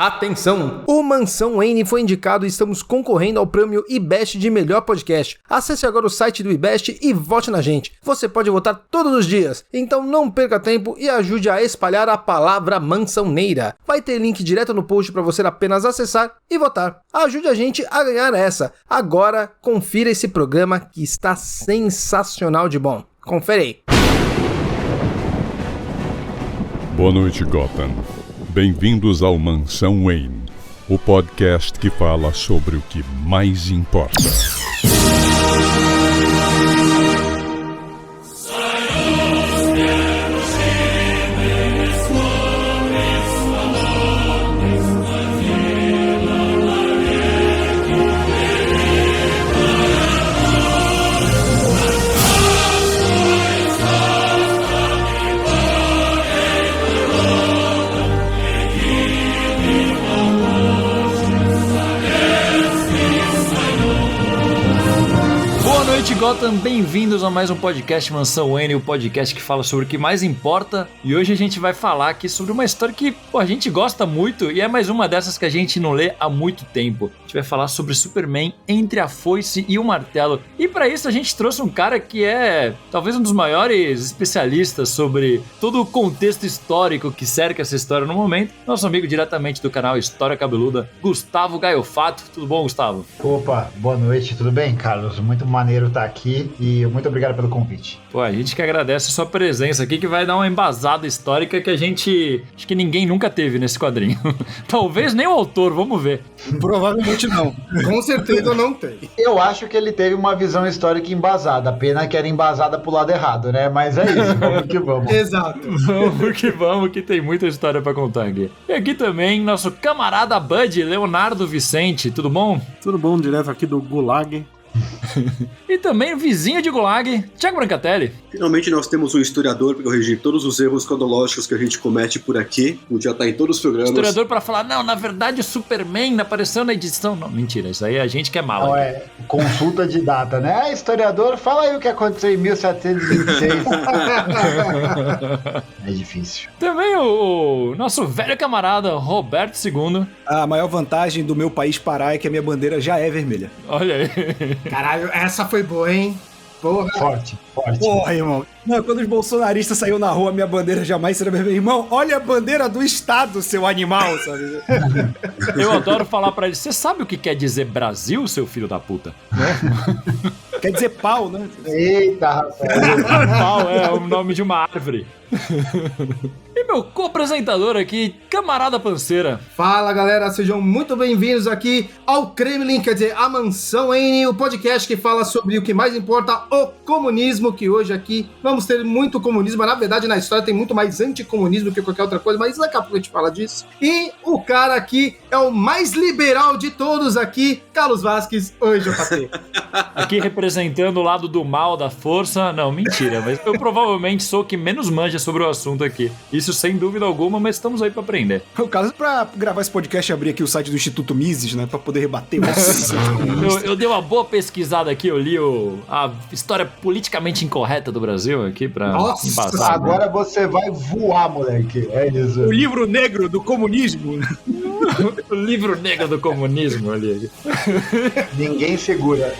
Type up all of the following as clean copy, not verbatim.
Atenção! O Mansão Wayne foi indicado e estamos concorrendo ao prêmio IBEST de melhor podcast. Acesse agora o site do IBEST e vote na gente. Você pode votar todos os dias, então não perca tempo e ajude a espalhar a palavra mansãoneira. Vai ter link direto no post para você apenas acessar e votar. Ajude a gente a ganhar essa. Agora, confira esse programa que está sensacional de bom. Confere aí. Boa noite, Gotham. Bem-vindos ao Mansão Wayne, o podcast que fala sobre o que mais importa. Gotham, bem-vindos a mais um podcast Mansão Wayne, o podcast que fala sobre o que mais importa. E hoje a gente vai falar aqui sobre uma história que a gente gosta muito e é mais uma dessas que a gente não lê há muito tempo. A gente vai falar sobre Superman entre a foice e o martelo. E para isso a gente trouxe um cara que é talvez um dos maiores especialistas sobre todo o contexto histórico que cerca essa história no momento. Nosso amigo diretamente do canal História Cabeluda, Gustavo Gaiofato. Tudo bom, Gustavo? Opa, boa noite, tudo bem, Carlos? Muito maneiro estar aqui e muito obrigado pelo convite. Pô, a gente que agradece a sua presença aqui, que vai dar uma embasada histórica que acho que ninguém nunca teve nesse quadrinho. Talvez nem o autor, vamos ver. Provavelmente não. Com certeza não tem. Eu acho que ele teve uma visão histórica embasada, pena que era embasada pro lado errado, né? Mas é isso, vamos que vamos. Exato. Vamos que tem muita história pra contar aqui. E aqui também, nosso camarada Bud, Leonardo Vicente, tudo bom? Tudo bom, direto aqui do Gulag. E também o vizinho de Gulag, Thiago Brancatelli. Finalmente nós temos um historiador para corrigir todos os erros cronológicos que a gente comete por aqui. O já tá em todos os programas. Historiador para falar, não, na verdade o Superman apareceu na edição. Não, mentira, isso aí é a gente que é mal. Não, é consulta de data, né? Historiador, fala aí o que aconteceu em 1726. É difícil. Também o nosso velho camarada Roberto II. A maior vantagem do meu país Pará é que a minha bandeira já é vermelha. Olha aí. Caralho, essa foi boa, hein? Porra. Forte. Porra, irmão. Não, quando os bolsonaristas saíram na rua, minha bandeira jamais será vermelha. Irmão, olha a bandeira do Estado, seu animal, sabe? Eu adoro falar pra ele, você sabe o que quer dizer Brasil, seu filho da puta? Quer dizer pau, né? Eita, rapaz. Pau é o nome de uma árvore. E meu co-apresentador aqui, camarada Panceira. Fala, galera, sejam muito bem-vindos aqui ao Kremlin, quer dizer, a Mansão Wayne, o podcast que fala sobre o que mais importa, o comunismo, que hoje aqui vamos ter muito comunismo, mas na verdade na história tem muito mais anticomunismo que qualquer outra coisa, mas daqui a pouco a gente fala disso. E o cara aqui é o mais liberal de todos aqui, Carlos Vasquez. Oi, JP. Aqui representando o lado do mal, da força. Não, mentira, mas eu provavelmente sou o que menos manja sobre o assunto aqui. Isso sem dúvida alguma, mas estamos aí pra aprender. O Carlos, pra gravar esse podcast, abrir aqui o site do Instituto Mises, né? Pra poder rebater. Eu dei uma boa pesquisada aqui, eu li a história politicamente incorreta do Brasil aqui pra embasar. Agora você vai voar, moleque. É isso. O livro negro do comunismo. O livro negro do comunismo ali. Ninguém segura.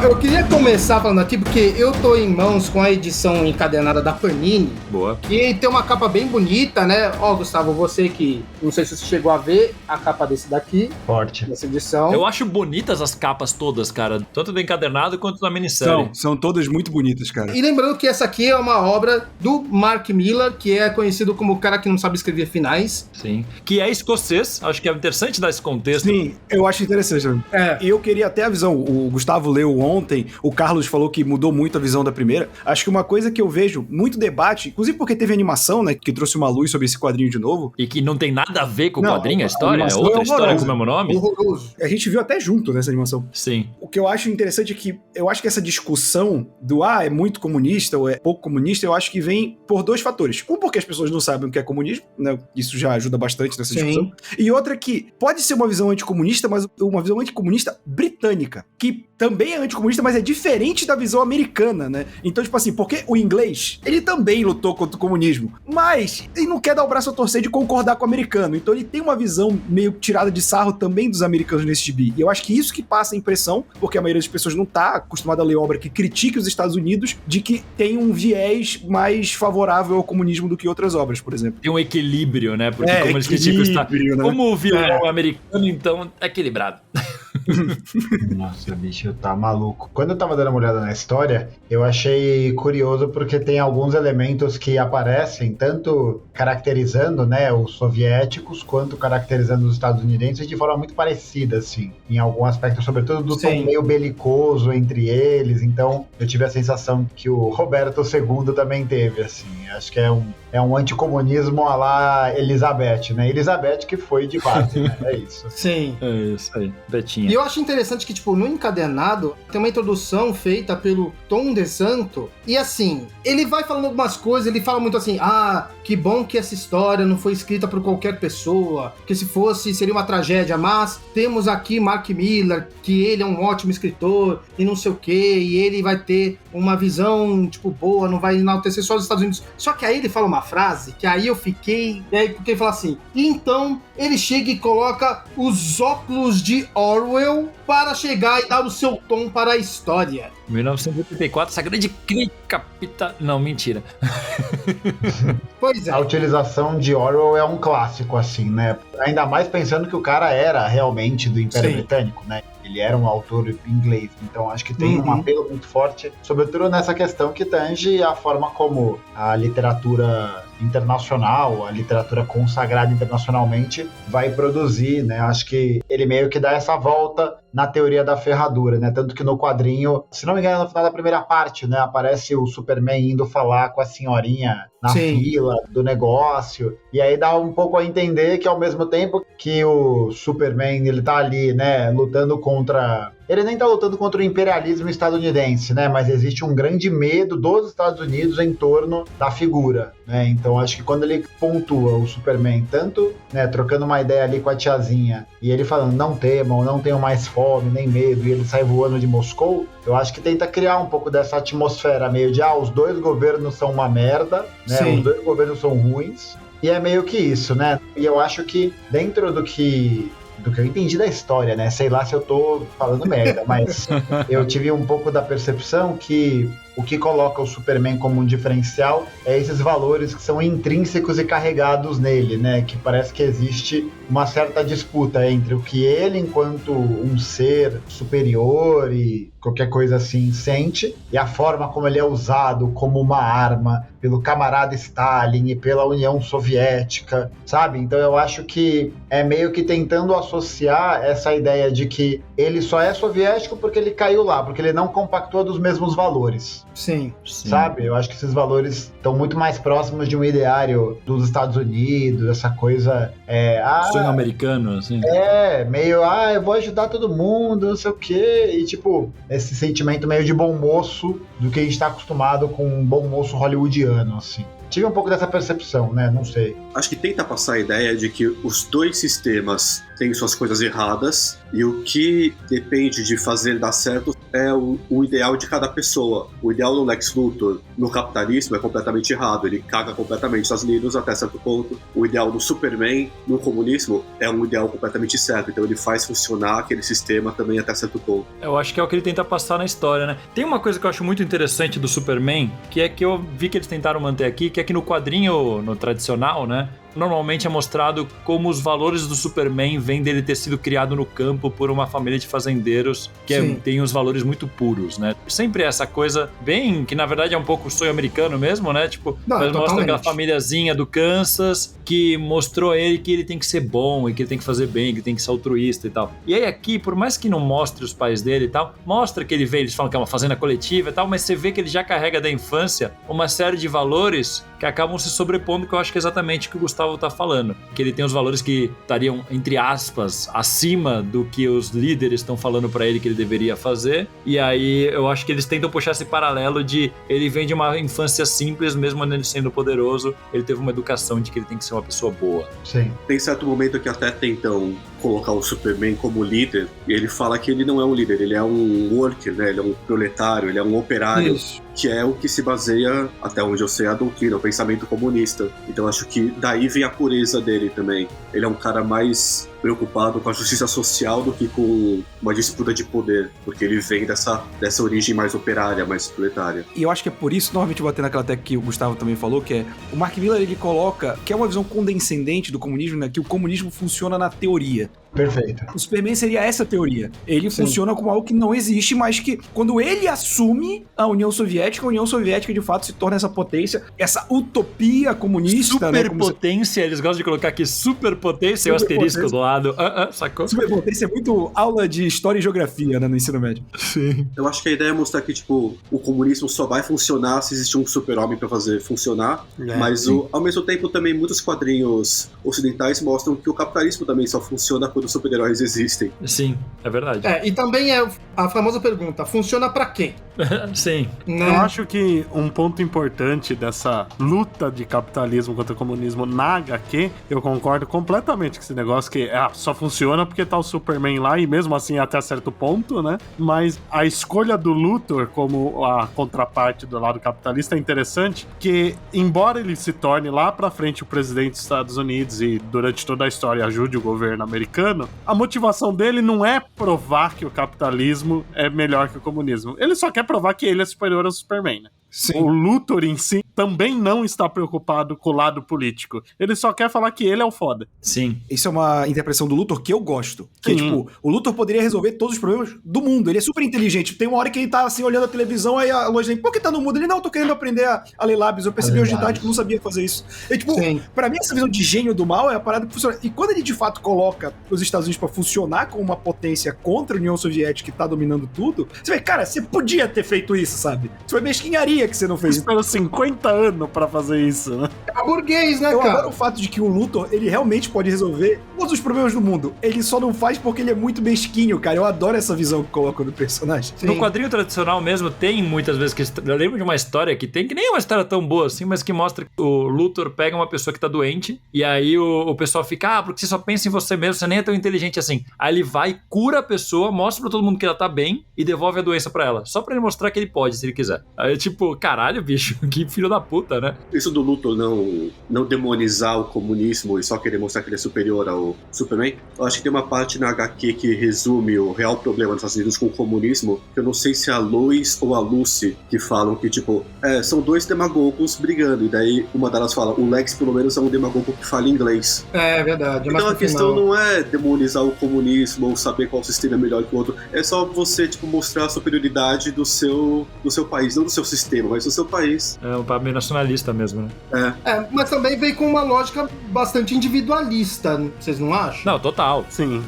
Eu queria começar falando aqui, porque eu tô em mãos com a edição encadenada da Panini. Boa. E tem uma capa bem bonita, né? Ó, Gustavo, você que... Não sei se você chegou a ver a capa desse daqui. Forte. Dessa edição. Eu acho bonitas as capas todas, cara. Tanto do encadernado quanto da minissérie. São todas muito bonitas, cara. E lembrando que essa aqui é uma obra do Mark Millar, que é conhecido como o cara que não sabe escrever finais. Sim. Que é escocês. Acho que é interessante dar esse contexto. Sim, eu acho interessante. É. E eu queria até a visão. O Gustavo leu ontem. O Carlos falou que mudou muito a visão da primeira. Acho que uma coisa que eu vejo muito debate, inclusive porque teve animação, né, que trouxe uma luz sobre esse quadrinho de novo. E que não tem nada a ver com o Não, quadrinho, a história? É animação outra é história horrorosa. com o mesmo nome? Horroroso. A gente viu até junto nessa animação. Sim. O que eu acho interessante é que eu acho que essa discussão do é muito comunista ou é pouco comunista, eu acho que vem por dois fatores. Um, porque as pessoas não sabem o que é comunismo, né? Isso já ajuda bastante nessa discussão. E outra que pode ser uma visão anticomunista, mas uma visão anticomunista britânica, que também é anticomunista, mas é diferente da visão americana, né? Então, tipo assim, porque o inglês, ele também lutou contra o comunismo, mas ele não quer dar o braço a torcer de concordar com o americano. Então ele tem uma visão meio tirada de sarro também dos americanos nesse gibi. E eu acho que isso que passa a impressão, porque a maioria das pessoas não tá acostumada a ler obra que critique os Estados Unidos, de que tem um viés mais favorável ao comunismo do que outras obras, por exemplo. Tem um equilíbrio, né? Porque como eles criticam os Estados Unidos, né? como o vilão americano, então, é equilibrado. Nossa, bicho, tá maluco. Quando eu tava dando uma olhada na história, eu achei curioso porque tem alguns elementos que aparecem, tanto caracterizando, né, os soviéticos, quanto caracterizando os estadunidenses de forma muito parecida, assim, em algum aspecto, sobretudo do tom meio belicoso entre eles. Então, eu tive a sensação que o Roberto II também teve, assim. Acho que é um anticomunismo à la Elizabeth, né? Elizabeth que foi de base, né? É isso. Sim. É isso aí, Betinha. E eu acho interessante que, tipo, no encadernado tem uma introdução feita pelo Tom DeSanto e, assim, ele vai falando algumas coisas, ele fala muito assim, que bom que essa história não foi escrita por qualquer pessoa, que se fosse, seria uma tragédia, mas temos aqui Mark Millar, que ele é um ótimo escritor e não sei o quê, e ele vai ter uma visão, tipo, boa, não vai enaltecer só os Estados Unidos. Só que aí ele fala uma frase que aí eu fiquei, porque ele fala assim, então ele chega e coloca os óculos de Orwell para chegar e dar o seu tom para a história. 1984, essa grande crítica... Não, mentira. Pois é. A utilização de Orwell é um clássico, assim, né? Ainda mais pensando que o cara era realmente do Império Britânico, né? Ele era um autor inglês, então acho que tem um apelo muito forte, sobretudo nessa questão que tange a forma como a literatura internacional, a literatura consagrada internacionalmente vai produzir, né? Acho que ele meio que dá essa volta na teoria da ferradura, né? Tanto que no quadrinho, se não me engano, no final da primeira parte, né, aparece o Superman indo falar com a senhorinha na fila do negócio, e aí dá um pouco a entender que ao mesmo tempo que o Superman, ele tá ali, né, lutando contra... Ele nem tá lutando contra o imperialismo estadunidense, né? Mas existe um grande medo dos Estados Unidos em torno da figura, né? Então acho que quando ele pontua o Superman, tanto, né, trocando uma ideia ali com a tiazinha, e ele falando, não temam, não tenham mais fome, nem medo, e ele sai voando de Moscou, eu acho que tenta criar um pouco dessa atmosfera meio de, os dois governos são uma merda, né? Os dois governos são ruins, e é meio que isso, né? E eu acho que dentro do que eu entendi da história, né? Sei lá se eu tô falando merda, mas eu tive um pouco da percepção que o que coloca o Superman como um diferencial é esses valores que são intrínsecos e carregados nele, né? Que parece que existe uma certa disputa entre o que ele, enquanto um ser superior e qualquer coisa assim, sente, e a forma como ele é usado como uma arma pelo camarada Stalin e pela União Soviética, sabe? Então eu acho que é meio que tentando associar essa ideia de que ele só é soviético porque ele caiu lá, porque ele não compactua dos mesmos valores. Sim. Sabe? Eu acho que esses valores estão muito mais próximos de um ideário dos Estados Unidos, essa coisa... sonho americano, assim. Meio, eu vou ajudar todo mundo, não sei o quê, e tipo, esse sentimento meio de bom moço do que a gente tá acostumado com um bom moço hollywoodiano, assim. Tive um pouco dessa percepção, né? Não sei. Acho que tenta passar a ideia de que os dois sistemas têm suas coisas erradas e o que depende de fazer dar certo é o ideal de cada pessoa. O ideal do Lex Luthor no capitalismo é completamente errado, ele caga completamente os Estados Unidos até certo ponto. O ideal do Superman no comunismo é um ideal completamente certo, então ele faz funcionar aquele sistema também até certo ponto. Eu acho que é o que ele tenta passar na história, né? Tem uma coisa que eu acho muito interessante do Superman, que é que eu vi que eles tentaram manter aqui, que é que no quadrinho, no tradicional, né, normalmente é mostrado como os valores do Superman vêm dele ter sido criado no campo por uma família de fazendeiros que tem os valores muito puros, né? Sempre essa coisa bem, que na verdade é um pouco sonho americano mesmo, né? Tipo, mas mostra aquela famíliazinha do Kansas que mostrou a ele que ele tem que ser bom e que ele tem que fazer bem, que ele tem que ser altruísta e tal. E aí aqui, por mais que não mostre os pais dele e tal, mostra que ele vê, eles falam que é uma fazenda coletiva e tal, mas você vê que ele já carrega da infância uma série de valores que acabam se sobrepondo, que eu acho que é exatamente o que o Gustavo tá falando. Que ele tem os valores que estariam, entre aspas, acima do que os líderes estão falando pra ele que ele deveria fazer. E aí eu acho que eles tentam puxar esse paralelo de ele vem de uma infância simples, mesmo ele sendo poderoso, ele teve uma educação de que ele tem que ser uma pessoa boa. Sim. Tem certo momento que até tentam colocar o Superman como líder, e ele fala que ele não é um líder, ele é um worker, né? Ele é um proletário, ele é um operário. Isso. Que é o que se baseia, até onde eu sei, a doutrina, o pensamento comunista. Então acho que daí vem a pureza dele também. Ele é um cara mais preocupado com a justiça social do que com uma disputa de poder, porque ele vem dessa origem mais operária, mais proletária. E eu acho que é por isso, normalmente batendo naquela tecla que o Gustavo também falou, que é o Mark Miller, ele coloca, que é uma visão condescendente do comunismo, né, que o comunismo funciona na teoria. Perfeito. O Superman seria essa teoria. Ele funciona como algo que não existe, mas que quando ele assume a União Soviética de fato se torna essa potência, essa utopia comunista. Superpotência, né? Eles gostam de colocar aqui superpotência e o asterisco do lado. Sacou? Superpotência é muito aula de história e geografia, né, no ensino médio. Sim. Eu acho que a ideia é mostrar que, tipo, o comunismo só vai funcionar se existir um super-homem pra fazer funcionar, mas ao mesmo tempo também muitos quadrinhos ocidentais mostram que o capitalismo também só funciona quando os super-heróis existem. Sim, é verdade. E também é a famosa pergunta, funciona pra quem? Sim. Né? Eu acho que um ponto importante dessa luta de capitalismo contra o comunismo na HQ, eu concordo completamente com esse negócio que só funciona porque tá o Superman lá e mesmo assim até certo ponto, né? Mas a escolha do Luthor como a contraparte do lado capitalista é interessante, que embora ele se torne lá pra frente o presidente dos Estados Unidos e durante toda a história ajude o governo americano, a motivação dele não é provar que o capitalismo é melhor que o comunismo. Ele só quer provar que ele é superior ao Superman, né? Sim. O Luthor em si também não está preocupado com o lado político. Ele só quer falar que ele é o foda. Sim. Isso é uma interpretação do Luthor que eu gosto. Que é tipo, o Luthor poderia resolver todos os problemas do mundo. Ele é super inteligente. Tem uma hora que ele tá assim, olhando a televisão, aí a Lois vem, por que tá no mundo? Ele, não, eu tô querendo aprender a ler lábios. Eu percebi hoje de tarde que eu não sabia fazer isso. E tipo, pra mim essa visão de gênio do mal é a parada que funciona. E quando ele de fato coloca os Estados Unidos pra funcionar como uma potência contra a União Soviética que tá dominando tudo, você vê, cara, você podia ter feito isso, sabe? Isso foi mesquinharia que você não fez. Esperou 50 anos pra fazer isso, né? É burguês, né, eu cara? adoro o fato de que o Luthor, ele realmente pode resolver todos os problemas do mundo. Ele só não faz porque ele é muito mesquinho, cara. Eu adoro essa visão que colocam no personagem. No quadrinho tradicional mesmo, tem muitas vezes que... Eu lembro de uma história que tem, que nem é uma história tão boa assim, mas que mostra que o Luthor pega uma pessoa que tá doente, e aí o pessoal fica, porque você só pensa em você mesmo, você nem é tão inteligente assim. Aí ele vai, cura a pessoa, mostra pra todo mundo que ela tá bem, e devolve a doença pra ela. Só pra ele mostrar que ele pode, se ele quiser. Aí tipo, caralho, bicho, que filho da puta, né? Isso do Luthor não demonizar o comunismo e só querer mostrar que ele é superior ao Superman, eu acho que tem uma parte na HQ que resume o real problema dos Estados Unidos com o comunismo, que eu não sei se é a Lois ou a Lucy que falam que, tipo, são dois demagogos brigando, e daí uma delas fala, o Lex pelo menos é um demagogo que fala inglês. É verdade. Então a questão não é demonizar o comunismo ou saber qual sistema é melhor que o outro, é só você, tipo, mostrar a superioridade do seu país, não do seu sistema, mas do seu país. É um papo meio nacionalista mesmo, né? Mas também veio com uma lógica bastante individualista, vocês não acham? Não, total. Sim.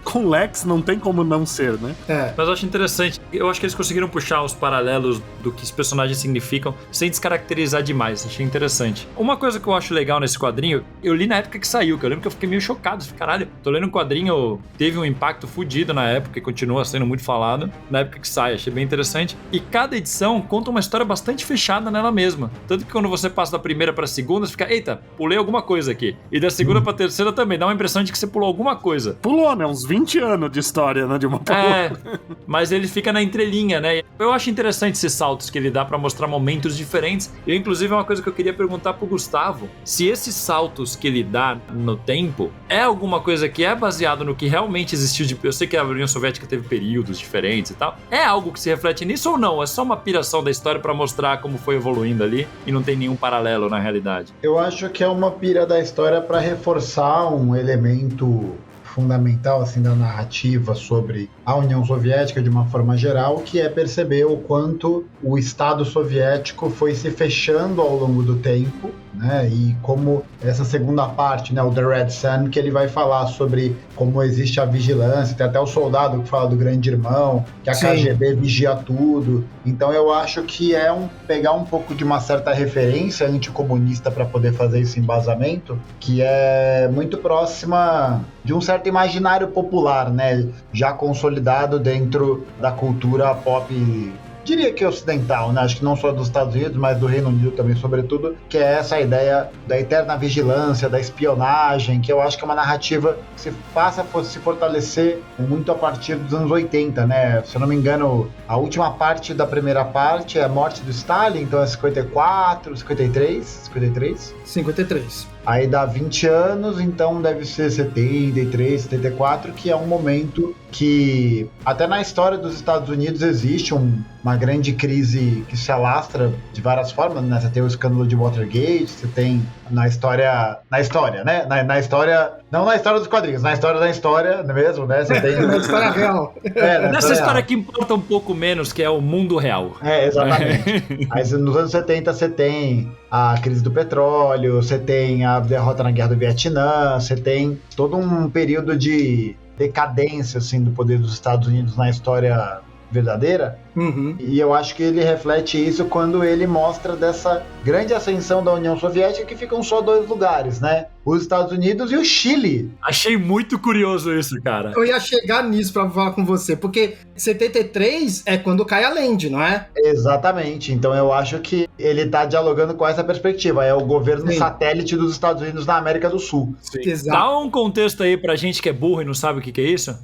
Com Lex não tem como não ser, né? Mas eu acho interessante, eu acho que eles conseguiram puxar os paralelos do que os personagens significam sem descaracterizar demais, achei interessante. Uma coisa que eu acho legal nesse quadrinho, eu li na época que saiu, que eu lembro que eu fiquei meio chocado, caralho, tô lendo um quadrinho, teve um impacto fodido na época e continua sendo muito falado, na época que sai, achei bem interessante, e cada edição conta uma história bastante fechada nela mesma, tanto que quando você passa da primeira pra segunda, você fica, eita, pulei alguma coisa aqui, e da segunda pra terceira também, dá uma impressão de que você pulou alguma coisa. Pulou, né? Uns 20 anos de história, né? De uma mas ele fica na entrelinha, né? Eu acho interessante esses saltos que ele dá pra mostrar momentos diferentes, e inclusive é uma coisa que eu queria perguntar pro Gustavo, se esses saltos que ele dá no tempo é alguma coisa que é baseado no que realmente existiu de... Eu sei que a União Soviética teve períodos diferentes e tal, é algo que se reflete nisso ou não? É só uma piração da história pra mostrar como foi evoluindo ali e não tem nenhum paralelo na realidade. Eu acho que é uma pira da história para reforçar um elemento fundamental assim da narrativa sobre a União Soviética de uma forma geral, que é perceber o quanto o Estado soviético foi se fechando ao longo do tempo, né? E como essa segunda parte, né, o The Red Sun, que ele vai falar sobre como existe a vigilância, tem até o soldado que fala do grande irmão, que a KGB vigia tudo. Então eu acho que é pegar um pouco de uma certa referência anticomunista para poder fazer esse embasamento, que é muito próxima de um certo imaginário popular, né, já consolidado dentro da cultura pop, diria que ocidental, né? Acho que não só dos Estados Unidos, mas do Reino Unido também, sobretudo, que é essa ideia da eterna vigilância, da espionagem, que eu acho que é uma narrativa que se passa a se fortalecer muito a partir dos anos 80, né? Se eu não me engano, a última parte da primeira parte é a morte do Stalin, então é 54, 53. 53. Aí dá 20 anos, então deve ser 73, 74, que é um momento que até na história dos Estados Unidos existe uma grande crise que se alastra de várias formas, né? Você tem o escândalo de Watergate, você tem na história, né? Na história, não na história dos quadrinhos, na história da história, não é mesmo, né? Você tem na história real. Nessa história que importa um pouco menos, que é o mundo real. Exatamente. Aí nos anos 70 você tem a crise do petróleo, você tem a derrota na Guerra do Vietnã, você tem todo um período de decadência assim, do poder dos Estados Unidos na história verdadeira. Uhum. E eu acho que ele reflete isso quando ele mostra dessa grande ascensão da União Soviética, que ficam só dois lugares, né? Os Estados Unidos e o Chile. Achei muito curioso isso, cara. Eu ia chegar nisso pra falar com você, porque 73 é quando cai Allende, não é? Exatamente. Então eu acho que ele tá dialogando com essa perspectiva. É o governo satélite dos Estados Unidos na América do Sul. Exato. Dá um contexto aí pra gente que é burro e não sabe o que é isso?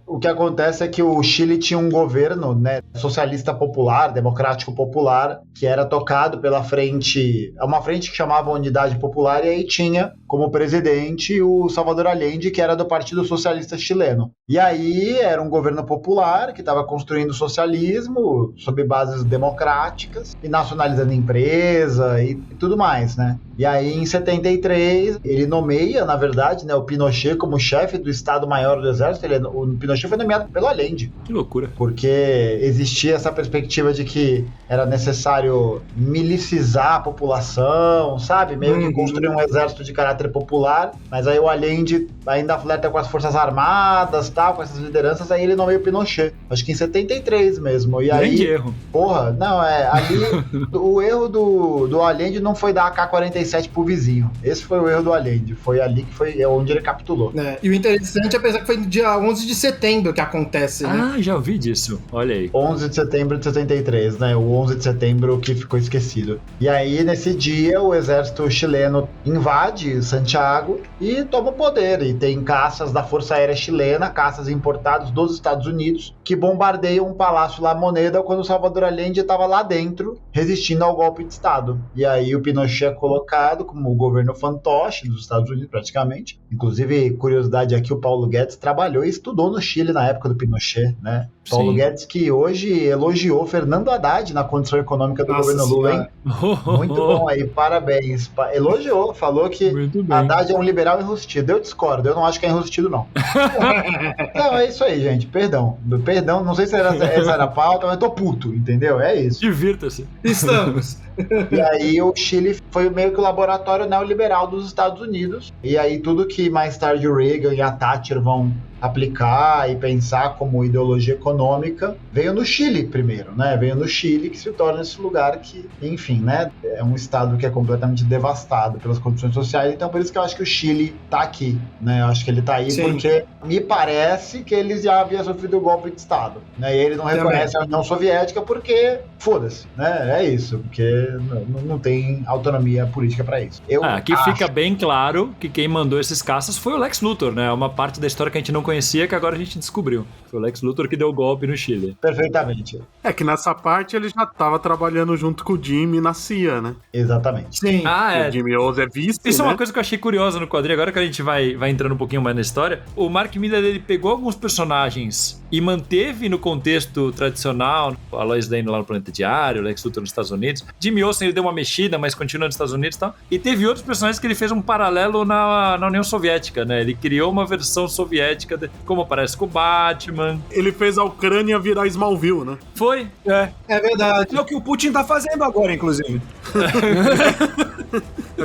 O que acontece é que o Chile tinha um governo, né, socialista popular, democrático popular, que era tocado pela frente, uma frente que chamava Unidade Popular, e aí tinha como presidente o Salvador Allende, que era do Partido Socialista Chileno. E aí era um governo popular que estava construindo socialismo sob bases democráticas e nacionalizando empresa e tudo mais, né? E aí em 73 ele nomeia, na verdade, né, o Pinochet como chefe do Estado-Maior do Exército. O Pinochet foi nomeado pelo Allende. Que loucura. Porque existia essa perspectiva de que era necessário milicizar a população, sabe? Meio que construir um exército de caráter popular, mas aí o Allende ainda flerta com as Forças Armadas, tal, com essas lideranças, aí ele nomeia o Pinochet. Acho que em 73 mesmo. E aí, grande erro. Porra, não, ali o erro do Allende não foi dar AK-47 pro vizinho. Esse foi o erro do Allende. Foi ali que foi onde ele capitulou. E o interessante é pensar que foi no dia 11 de setembro que acontece, né? Ah, já ouvi disso. Olha aí. 11 de setembro de 73, né? O 11 de setembro que ficou esquecido. E aí, nesse dia, o exército chileno invade Santiago e toma o poder. E tem caças da Força Aérea Chilena, caças importados dos Estados Unidos, que bombardeiam um palácio La Moneda quando o Salvador Allende estava lá dentro, resistindo ao golpe de Estado. E aí o Pinochet é colocado como o governo fantoche dos Estados Unidos, praticamente. Inclusive, curiosidade aqui, o Paulo Guedes trabalhou e estudou no Chile na época do Pinochet, né? Sim. Paulo Guedes, que hoje elogiou Fernando Haddad na condição econômica do governo Lula, hein? Muito bom aí, parabéns. Elogiou, falou que Haddad é um liberal enrustido. Eu discordo, eu não acho que é enrustido, não. Não, é isso aí, gente. Perdão, não sei se essa era a pauta, mas eu tô puto, entendeu? É isso. Divirta-se. Estamos. E aí o Chile foi meio que o laboratório neoliberal dos Estados Unidos. E aí tudo que mais tarde o Reagan e a Thatcher vão aplicar e pensar como ideologia econômica veio no Chile primeiro, né? Veio no Chile, que se torna esse lugar que, enfim, né? É um estado que é completamente devastado pelas condições sociais. Então por isso que eu acho que o Chile tá aqui, né? Eu acho que ele tá aí porque me parece que eles já haviam sofrido o golpe de Estado, né? E eles não reconhecem a União Soviética porque, foda-se, né? É isso, porque não tem autonomia política pra isso. Aqui fica bem claro que quem mandou esses caças foi o Lex Luthor, né? Uma parte da história que a gente não conhecia que agora a gente descobriu. Foi o Lex Luthor que deu o golpe no Chile. perfeitamente. É que nessa parte ele já tava trabalhando junto com o Jimmy na CIA, né? Exatamente. Sim. O Jimmy Olsen é vice, Isso é né? uma coisa que eu achei curiosa no quadrinho, agora que a gente vai entrando um pouquinho mais na história. O Mark Millar, ele pegou alguns personagens e manteve no contexto tradicional, a Lois Lane lá no Planeta Diário, o Lex Luthor nos Estados Unidos. Jimmy Olsen, ele deu uma mexida, mas continua nos Estados Unidos e tal. E teve outros personagens que ele fez um paralelo na União Soviética, né? Ele criou uma versão soviética, como aparece com o Batman. Ele fez a Ucrânia virar Smallville, né? Foi. É verdade. É o que o Putin tá fazendo agora, inclusive.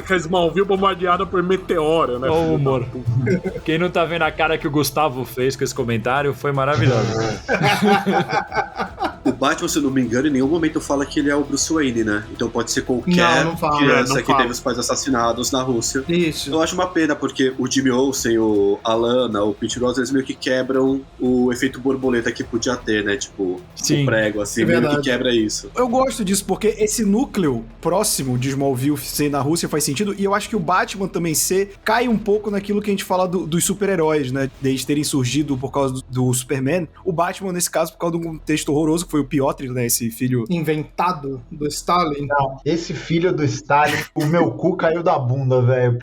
A Smallville bombardeada por meteoro, né? Ó o humor. Quem não tá vendo a cara que o Gustavo fez com esse comentário foi maravilhoso. O Batman, se eu não me engano, em nenhum momento fala que ele é o Bruce Wayne, né? Então pode ser qualquer Não fala, criança não que fala. teve os pais assassinados na Rússia. Isso. Eu acho uma pena, porque o Jimmy Olsen, o Alana, o Pete Rose, eles meio que quebram o efeito borboleta que podia ter, né? Tipo, Sim. o prego, assim, É meio verdade. que quebra isso. Eu gosto disso, porque esse núcleo próximo de Smallville ser na Rússia faz sentido, e eu acho que o Batman também ser cai um pouco naquilo que a gente fala dos super-heróis, né? De eles terem surgido por causa do Superman. O Batman, nesse caso, por causa de um texto horroroso, que foi o Piotr, né? Esse filho Inventado do Stalin. Não, esse filho do Stalin, o meu cu caiu da bunda, velho.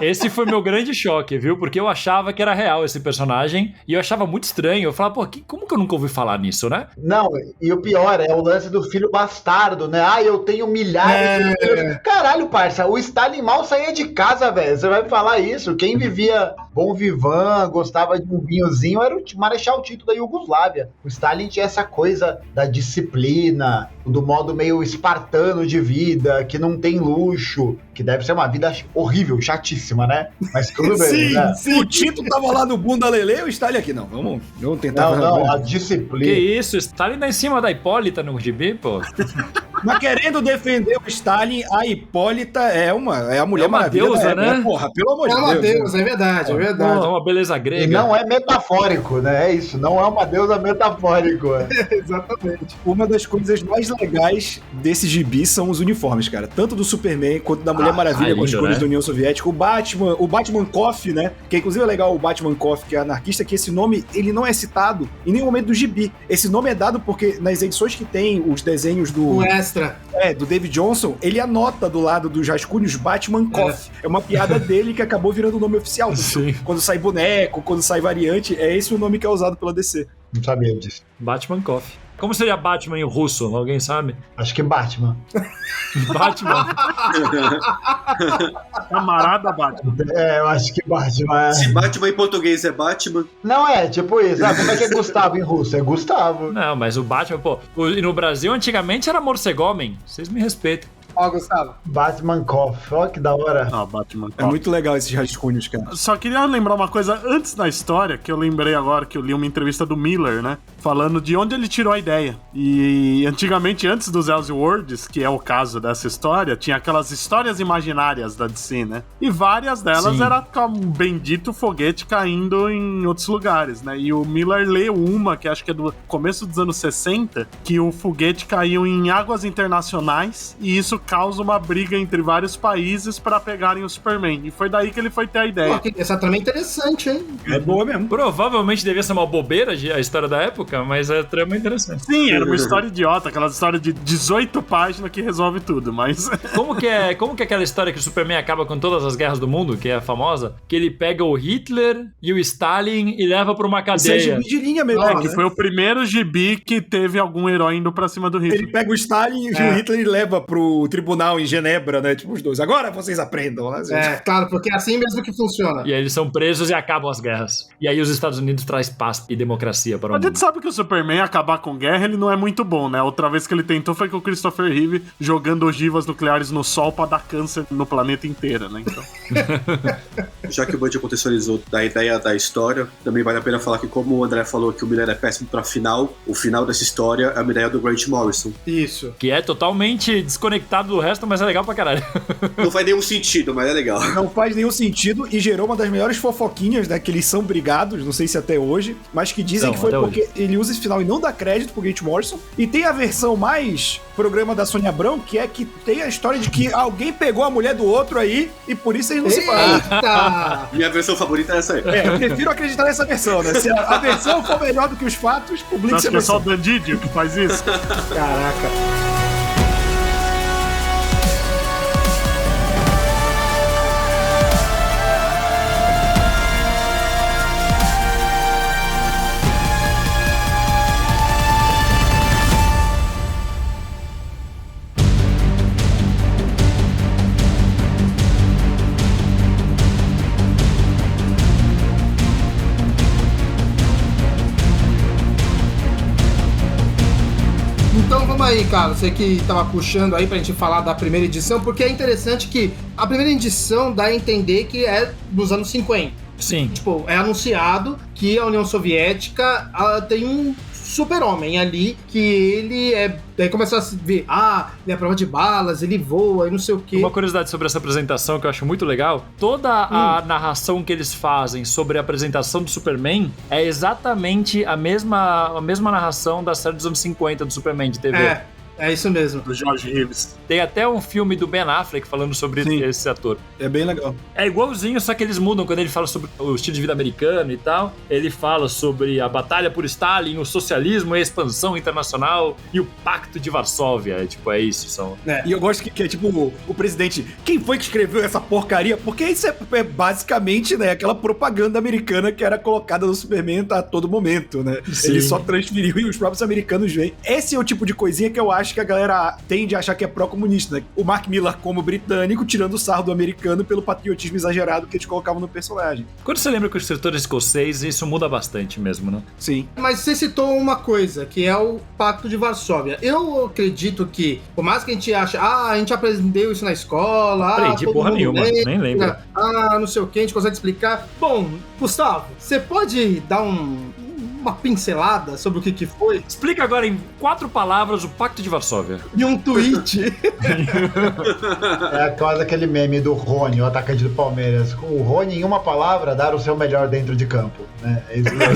Esse foi meu grande choque, viu? Porque eu achava que era real esse personagem e eu achava muito estranho. Eu falava, pô, como que eu nunca ouvi falar nisso, né? Não, e o pior é o lance do filho bastardo, né? Ah, eu tenho milhares de filhos. Caralho, parça, o Stalin mal saía de casa, velho. Você vai falar isso? Quem vivia bom vivan, gostava de um vinhozinho, era o Marechal Tito da Iugoslávia. O Stalin tinha essa coisa da disciplina, do modo meio espartano de vida, que não tem luxo, que deve ser uma vida horrível, chatíssima, né? Mas tudo bem, sim, né? sim. O Tito tava lá no bunda lelê e o Stalin aqui. Não, vamos tentar. Não, a Que disciplina. isso? Stalin tá em cima da Hipólita no gibi, pô. Mas querendo defender o Stalin, a Hipólita é a Mulher É uma Maravilha deusa, da época, né? Porra, pelo amor É de uma Deus. deusa, é verdade, é É verdade. uma beleza E grega. não é metafórico, né? É isso, não é uma deusa metafórico. Exatamente. Uma das coisas mais legais desse gibi são os uniformes, cara. Tanto do Superman quanto da Mulher Maravilha com as lindo, cores né? da União Soviética. O Batman Coffee, né? Que inclusive é legal o Batman Coffee, que é anarquista, que esse nome, ele não é citado em nenhum momento do gibi. Esse nome é dado porque nas edições que tem os desenhos O extra. do David Johnson, ele anota do lado dos rascunhos Batman Coffee. É uma piada dele que acabou virando o nome oficial. Sim. Quando sai boneco, quando sai variante, é esse o nome que é usado pela DC. Não sabia disso. Batman Coffee. Como seria Batman em russo? Alguém sabe? Acho que Batman. Batman. Camarada Batman. É, eu acho que Batman é. Se Batman em português é Batman, Não é, tipo isso. Ah, como é que é Gustavo em russo? É Gustavo. Não, mas o Batman, pô. E no Brasil, antigamente era morcegomem. Vocês me respeitam. Ó, Gustavo. Batman Coffee, ó que da hora. Ah, Batman. É muito legal esses rascunhos, cara. Só queria lembrar uma coisa antes da história, que eu lembrei agora, que eu li uma entrevista do Miller, né? Falando de onde ele tirou a ideia. E antigamente, antes dos Elseworlds, que é o caso dessa história, tinha aquelas histórias imaginárias da DC, né? E várias delas Sim. era com um bendito foguete caindo em outros lugares, né? E o Miller leu uma, que acho que é do começo dos anos 60, que o foguete caiu em águas internacionais e isso causa uma briga entre vários países pra pegarem o Superman. E foi daí que ele foi ter a ideia. Pô, essa trama é interessante, hein? É boa mesmo. Provavelmente devia ser uma bobeira a história da época, mas a trama é interessante. Sim, era uma história idiota, aquela história de 18 páginas que resolve tudo, mas... Como que é aquela história que o Superman acaba com todas as guerras do mundo, que é a famosa? Que ele pega o Hitler e o Stalin e leva pra uma Isso é cadeia. gibi de linha mesmo. É, né? que foi o primeiro gibi que teve algum herói indo pra cima do Hitler. Ele pega o Stalin e o Hitler e leva pro tribunal em Genebra, né? Tipo, os dois. Agora vocês aprendam, né? É, claro, porque é assim mesmo que funciona. E aí eles são presos e acabam as guerras. E aí os Estados Unidos traz paz e democracia para o A gente mundo. sabe que o Superman acabar com guerra, ele não é muito bom, né? Outra vez que ele tentou foi com o Christopher Reeve jogando ogivas nucleares no Sol pra dar câncer no planeta inteiro, né? Então... já que o Bud contextualizou da ideia da história, também vale a pena falar que, como o André falou que o Miller é péssimo pra final, o final dessa história é uma ideia do Grant Morrison. Isso. Que é totalmente desconectado separado do resto, mas é legal pra caralho. Não faz nenhum sentido, mas é legal. Não faz nenhum sentido e gerou uma das melhores fofoquinhas, né? Que eles são brigados, não sei se até hoje, mas que dizem que foi porque ele usa esse final e não dá crédito pro Grant Morrison. E tem a versão mais programa da Sônia Abrão, que é que tem a história de que alguém pegou a mulher do outro aí e por isso eles não se falam. Minha versão favorita é essa aí. Eu prefiro acreditar nessa versão, né? Se a versão for melhor do que os fatos, publique essa versão. Acho que é só o Dandidio que faz isso. Caraca. Então vamos aí, cara, você que tava puxando aí pra gente falar da primeira edição, porque é interessante que a primeira edição dá a entender que é dos anos 50. Sim. Tipo, é anunciado que a União Soviética tem um super-homem ali, que ele é... Daí começa a se ver, ele é prova de balas, ele voa e não sei o quê. Uma curiosidade sobre essa apresentação que eu acho muito legal, toda a narração que eles fazem sobre a apresentação do Superman é exatamente a mesma narração da série dos anos 50 do Superman de TV. É isso mesmo. Do George Reeves. Tem até um filme do Ben Affleck falando sobre esse ator. É bem legal. É igualzinho, só que eles mudam. Quando ele fala sobre o estilo de vida americano e tal, ele fala sobre a batalha por Stalin, o socialismo, a expansão internacional e o Pacto de Varsóvia. É isso. E eu gosto que é tipo o presidente, quem foi que escreveu essa porcaria? Porque isso é basicamente, né, aquela propaganda americana que era colocada no Superman a todo momento, né? Sim. Ele só transferiu e os próprios americanos veem. Esse é o tipo de coisinha que eu acho que a galera tende a achar que é pró-comunista, né? O Mark Millar como britânico, tirando o sarro do americano pelo patriotismo exagerado que eles colocavam no personagem. Quando você lembra que o escritor é escocês, isso muda bastante mesmo, né? Sim. Mas você citou uma coisa, que é o Pacto de Varsóvia. Eu acredito que, por mais que a gente ache, a gente aprendeu isso na escola, aprendi porra nenhuma, nem lembro. Não sei o que, a gente consegue explicar. Bom, Gustavo, você pode dar uma pincelada sobre o que foi? Explica agora em 4 palavras o Pacto de Varsóvia. E um tweet. É quase aquele meme do Rony, o atacante do Palmeiras. O Rony, em uma palavra, dar o seu melhor dentro de campo. Né? É isso mesmo.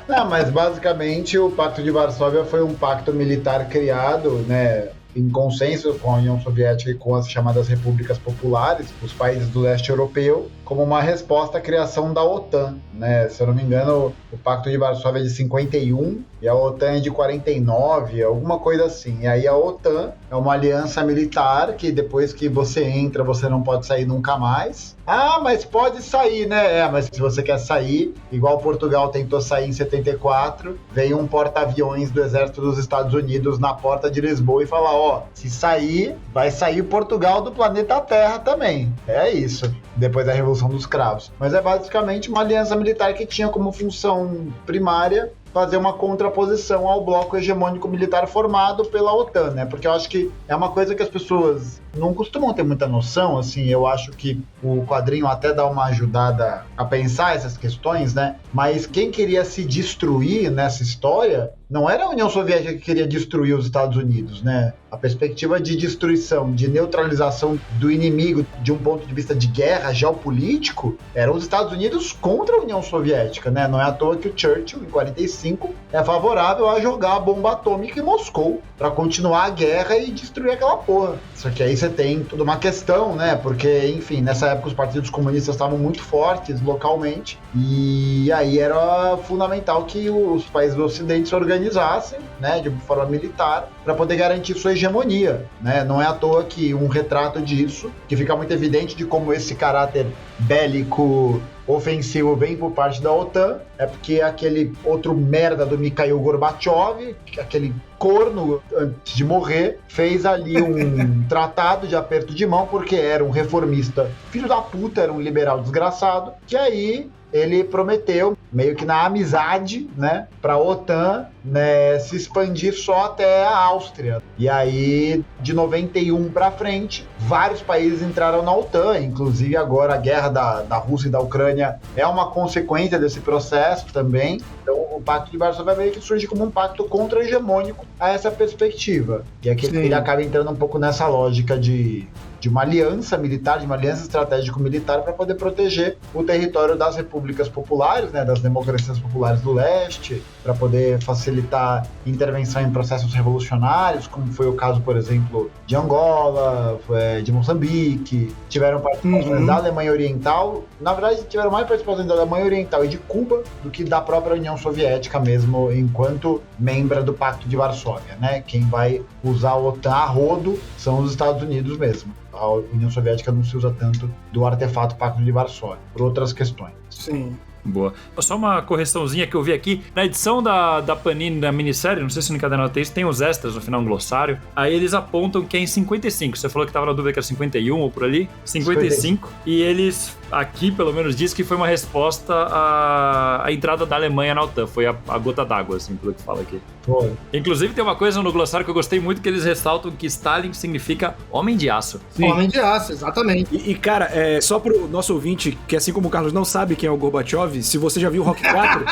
Não, mas basicamente o Pacto de Varsóvia foi um pacto militar criado, né, em consenso com a União Soviética e com as chamadas repúblicas populares, os países do leste europeu, como uma resposta à criação da OTAN, né? Se eu não me engano, o Pacto de Varsóvia é de 51 e a OTAN é de 49, alguma coisa assim. E aí a OTAN é uma aliança militar que depois que você entra, você não pode sair nunca mais. Mas pode sair, né? Mas se você quer sair, igual Portugal tentou sair em 74, veio um porta-aviões do exército dos Estados Unidos na porta de Lisboa e falar, se sair, vai sair Portugal do planeta Terra também. É isso. Depois da Revolução dos Cravos. Mas é basicamente uma aliança militar que tinha como função primária fazer uma contraposição ao bloco hegemônico militar formado pela OTAN, né? Porque eu acho que é uma coisa que as pessoas não costumam ter muita noção, assim, eu acho que o quadrinho até dá uma ajudada a pensar essas questões, né? Mas quem queria se destruir nessa história não era a União Soviética que queria destruir os Estados Unidos, né? A perspectiva de destruição, de neutralização do inimigo de um ponto de vista de guerra geopolítico, eram os Estados Unidos contra a União Soviética, né? Não é à toa que o Churchill, em 45, é favorável a jogar a bomba atômica em Moscou para continuar a guerra e destruir aquela porra. Só que aí você tem toda uma questão, né? Porque, enfim, nessa época os partidos comunistas estavam muito fortes localmente e aí era fundamental que os países do Ocidente se organizassem, né, de forma militar para poder garantir sua hegemonia, né? Não é à toa que um retrato disso, que fica muito evidente de como esse caráter bélico ofensivo vem por parte da OTAN, é porque aquele outro merda do Mikhail Gorbachev, aquele corno, antes de morrer, fez ali um tratado de aperto de mão, porque era um reformista filho da puta, era um liberal desgraçado, que aí ele prometeu, meio que na amizade, né, para a OTAN, né, se expandir só até a Áustria. E aí, de 91 para frente, vários países entraram na OTAN, inclusive agora a guerra da Rússia e da Ucrânia é uma consequência desse processo também. Então, Pacto de Varsóvia meio que surge como um pacto contra-hegemônico a essa perspectiva. E é que ele acaba entrando um pouco nessa lógica de uma aliança militar, de uma aliança estratégico-militar para poder proteger o território das repúblicas populares, né, das democracias populares do leste, para poder facilitar intervenção em processos revolucionários, como foi o caso, por exemplo, de Angola, de Moçambique. Tiveram participações da Alemanha Oriental. Na verdade, tiveram mais participações da Alemanha Oriental e de Cuba do que da própria União Soviética mesmo, enquanto membra do Pacto de Varsóvia, né? Quem vai usar o OTAN a rodo são os Estados Unidos mesmo. A União Soviética não se usa tanto do artefato Pacto de Varsóvia, por outras questões. Sim. Boa. Só uma correçãozinha que eu vi aqui. Na edição da Panini, da minissérie, não sei se no Encadernado tem isso, tem os extras no final, um glossário. Aí eles apontam que é em 55. Você falou que tava na dúvida que era 51 ou por ali. 55. E eles, aqui pelo menos, diz que foi uma resposta à entrada da Alemanha na OTAN. Foi a gota d'água, assim, pelo que fala aqui. Foi. Inclusive tem uma coisa no glossário que eu gostei muito, que eles ressaltam que Stalin significa homem de aço. Sim. Homem de aço, exatamente. E cara, só pro nosso ouvinte, que assim como o Carlos não sabe quem é o Gorbachev, se você já viu o Rock 4,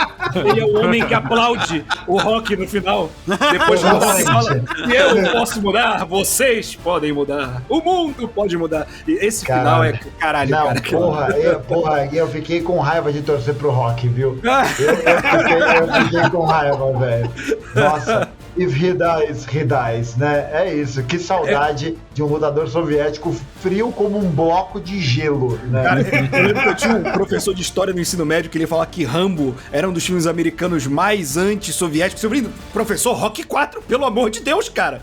ele é o homem que aplaude o Rock no final. Depois o Rock fala, eu posso mudar, vocês podem mudar, o mundo pode mudar. E esse final é caralho, não, cara. Porra, eu fiquei com raiva de torcer pro Rock, viu? Eu fiquei com raiva, velho. Nossa, if he dies, né? É isso, que saudade de um lutador soviético frio como um bloco de gelo, né? Cara, eu lembro que eu tinha um professor de história no ensino médio que ele falava que Rambo era um dos filmes americanos mais anti-soviéticos. Professor, Rock 4, pelo amor de Deus, cara.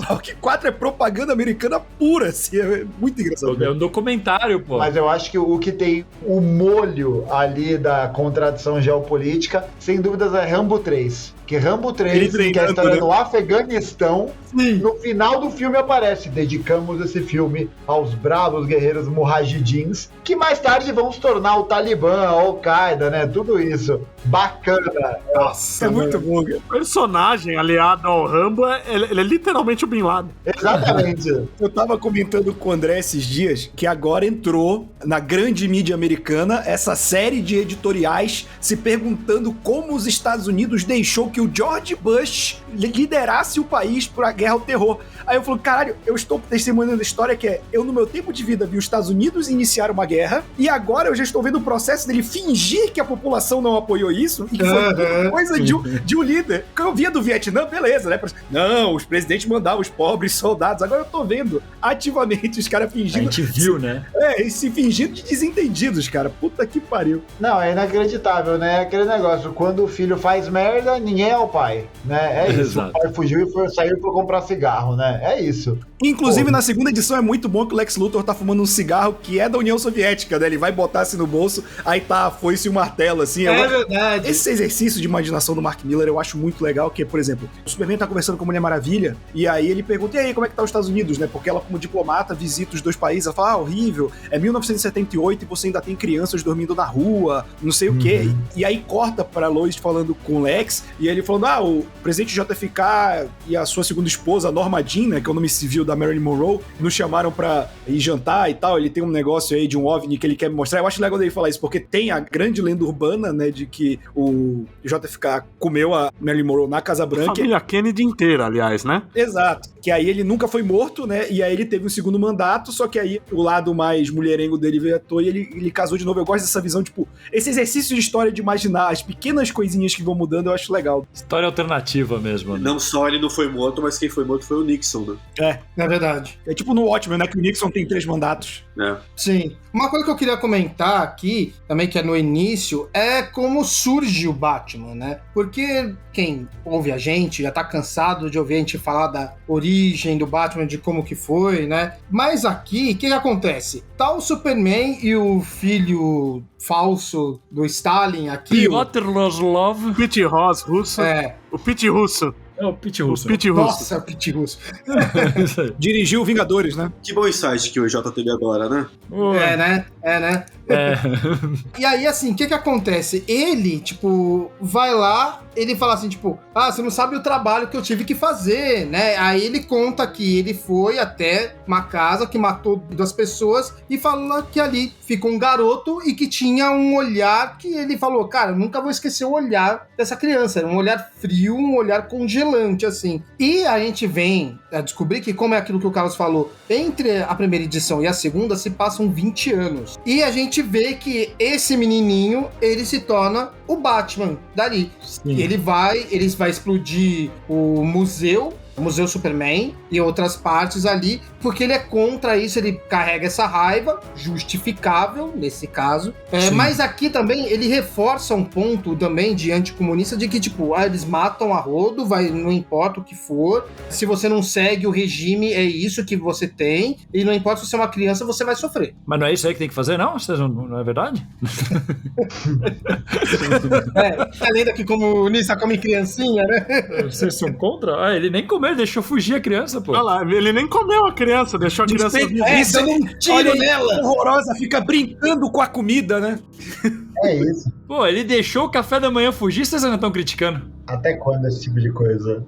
Rock 4 é propaganda americana pura, assim, é muito engraçado. É um documentário, pô. Mas eu acho que o que tem o molho ali da contradição geopolítica, sem dúvidas, é Rambo 3. Que Rambo 3, que é a história do Afeganistão, no final do filme aparece: dedicamos esse filme aos bravos guerreiros mujahidins, que mais tarde vão se tornar o Talibã, a Al-Qaeda, né? Tudo isso. Bacana. Nossa, é muito bom. O personagem aliado ao Rambo, ele é literalmente o Bin Laden. Exatamente. Eu tava comentando com o André esses dias que agora entrou na grande mídia americana essa série de editoriais se perguntando como os Estados Unidos deixou que o George Bush liderasse o país para a guerra ao terror. Aí eu falo, caralho, eu estou testemunhando a história que eu no meu tempo de vida vi os Estados Unidos iniciar uma guerra e agora eu já estou vendo o processo dele fingir que a população não apoiou isso e que foi coisa de um líder. Quando eu via do Vietnã, beleza, né? Não, os presidentes mandavam os pobres soldados. Agora eu tô vendo ativamente os caras fingindo... A gente viu, né? E se fingindo de desentendidos, cara. Puta que pariu. Não, é inacreditável, né? Aquele negócio, quando o filho faz merda, ninguém é o pai, né? É isso. Exato. O pai fugiu e saiu pra comprar cigarro, né? É isso. Inclusive, na segunda edição é muito bom que o Lex Luthor tá fumando um cigarro que é da União Soviética, né? Ele vai botar assim no bolso, aí tá a foice e o martelo, assim. Verdade. Esse exercício de imaginação do Mark Millar eu acho muito legal, que, por exemplo, o Superman tá conversando com a Mulher Maravilha, e aí ele pergunta, e aí, como é que tá os Estados Unidos, né? Porque ela, como diplomata, visita os dois países, ela fala, horrível, é 1978 e você ainda tem crianças dormindo na rua, não sei o quê. E aí corta pra Lois falando com o Lex, e ele falando, o presidente JFK e a sua segunda esposa, Norma Jean, né, que é o nome civil da Marilyn Monroe, nos chamaram pra ir jantar e tal, ele tem um negócio aí de um OVNI que ele quer me mostrar. Eu acho legal dele falar isso, porque tem a grande lenda urbana, né, de que o JFK comeu a Marilyn Monroe na Casa Branca. A família Kennedy inteira, aliás, né? Exato. Que aí ele nunca foi morto, né, e aí ele teve um segundo mandato, só que aí o lado mais mulherengo dele veio à toa e ele casou de novo. Eu gosto dessa visão, tipo, esse exercício de história de imaginar as pequenas coisinhas que vão mudando, eu acho legal. História alternativa mesmo, né? Não só ele não foi morto, mas quem foi morto foi o Nixon, né? É verdade. É tipo no Watchmen, né, que o Nixon tem 3 mandatos. Sim. Uma coisa que eu queria comentar aqui, também que é no início, é como surge o Batman, né? Porque quem ouve a gente já tá cansado de ouvir a gente falar da origem do Batman, de como que foi, né? Mas aqui, o que acontece? Tá o Superman e o filho falso do Stalin aqui. Piotr Kozlov. Pete Ross russo. É. O Pete russo. É o Pete Russo. Pete Russo. Nossa, Pete Russo. Isso aí. Dirigiu Vingadores, né? Que bom insight que o EJ teve agora, né? É, né? É. E aí, assim, o que acontece? Ele, tipo, vai lá, ele fala assim, tipo, você não sabe o trabalho que eu tive que fazer, né? Aí ele conta que ele foi até uma casa que matou 2 pessoas e fala que ali ficou um garoto e que tinha um olhar que ele falou, cara, eu nunca vou esquecer o olhar dessa criança. Era um olhar frio, um olhar congelante, assim. E a gente vem a descobrir que, como é aquilo que o Carlos falou, entre a primeira edição e a segunda se passam 20 anos. E a gente vê que esse menininho, ele se torna o Batman dali. Sim. Ele vai explodir o Museu Superman e outras partes ali, porque ele é contra isso, ele carrega essa raiva, justificável nesse caso. Mas aqui também ele reforça um ponto também de anticomunista de que, tipo, eles matam a rodo, não importa o que for, se você não segue o regime, é isso que você tem, e não importa se você é uma criança, você vai sofrer. Mas não é isso aí que tem que fazer, não? Não é verdade? Além daqui comunista come criancinha, né? Vocês são contra? Ele nem comeu, ele deixou fugir a criança, pô. Olha lá, ele nem comeu a criança, deixou a criança viva. Dando um tiro nela. Horrorosa, fica brincando com a comida, né? É isso. Pô, ele deixou o café da manhã fugir, vocês ainda estão criticando? Até quando esse tipo de coisa?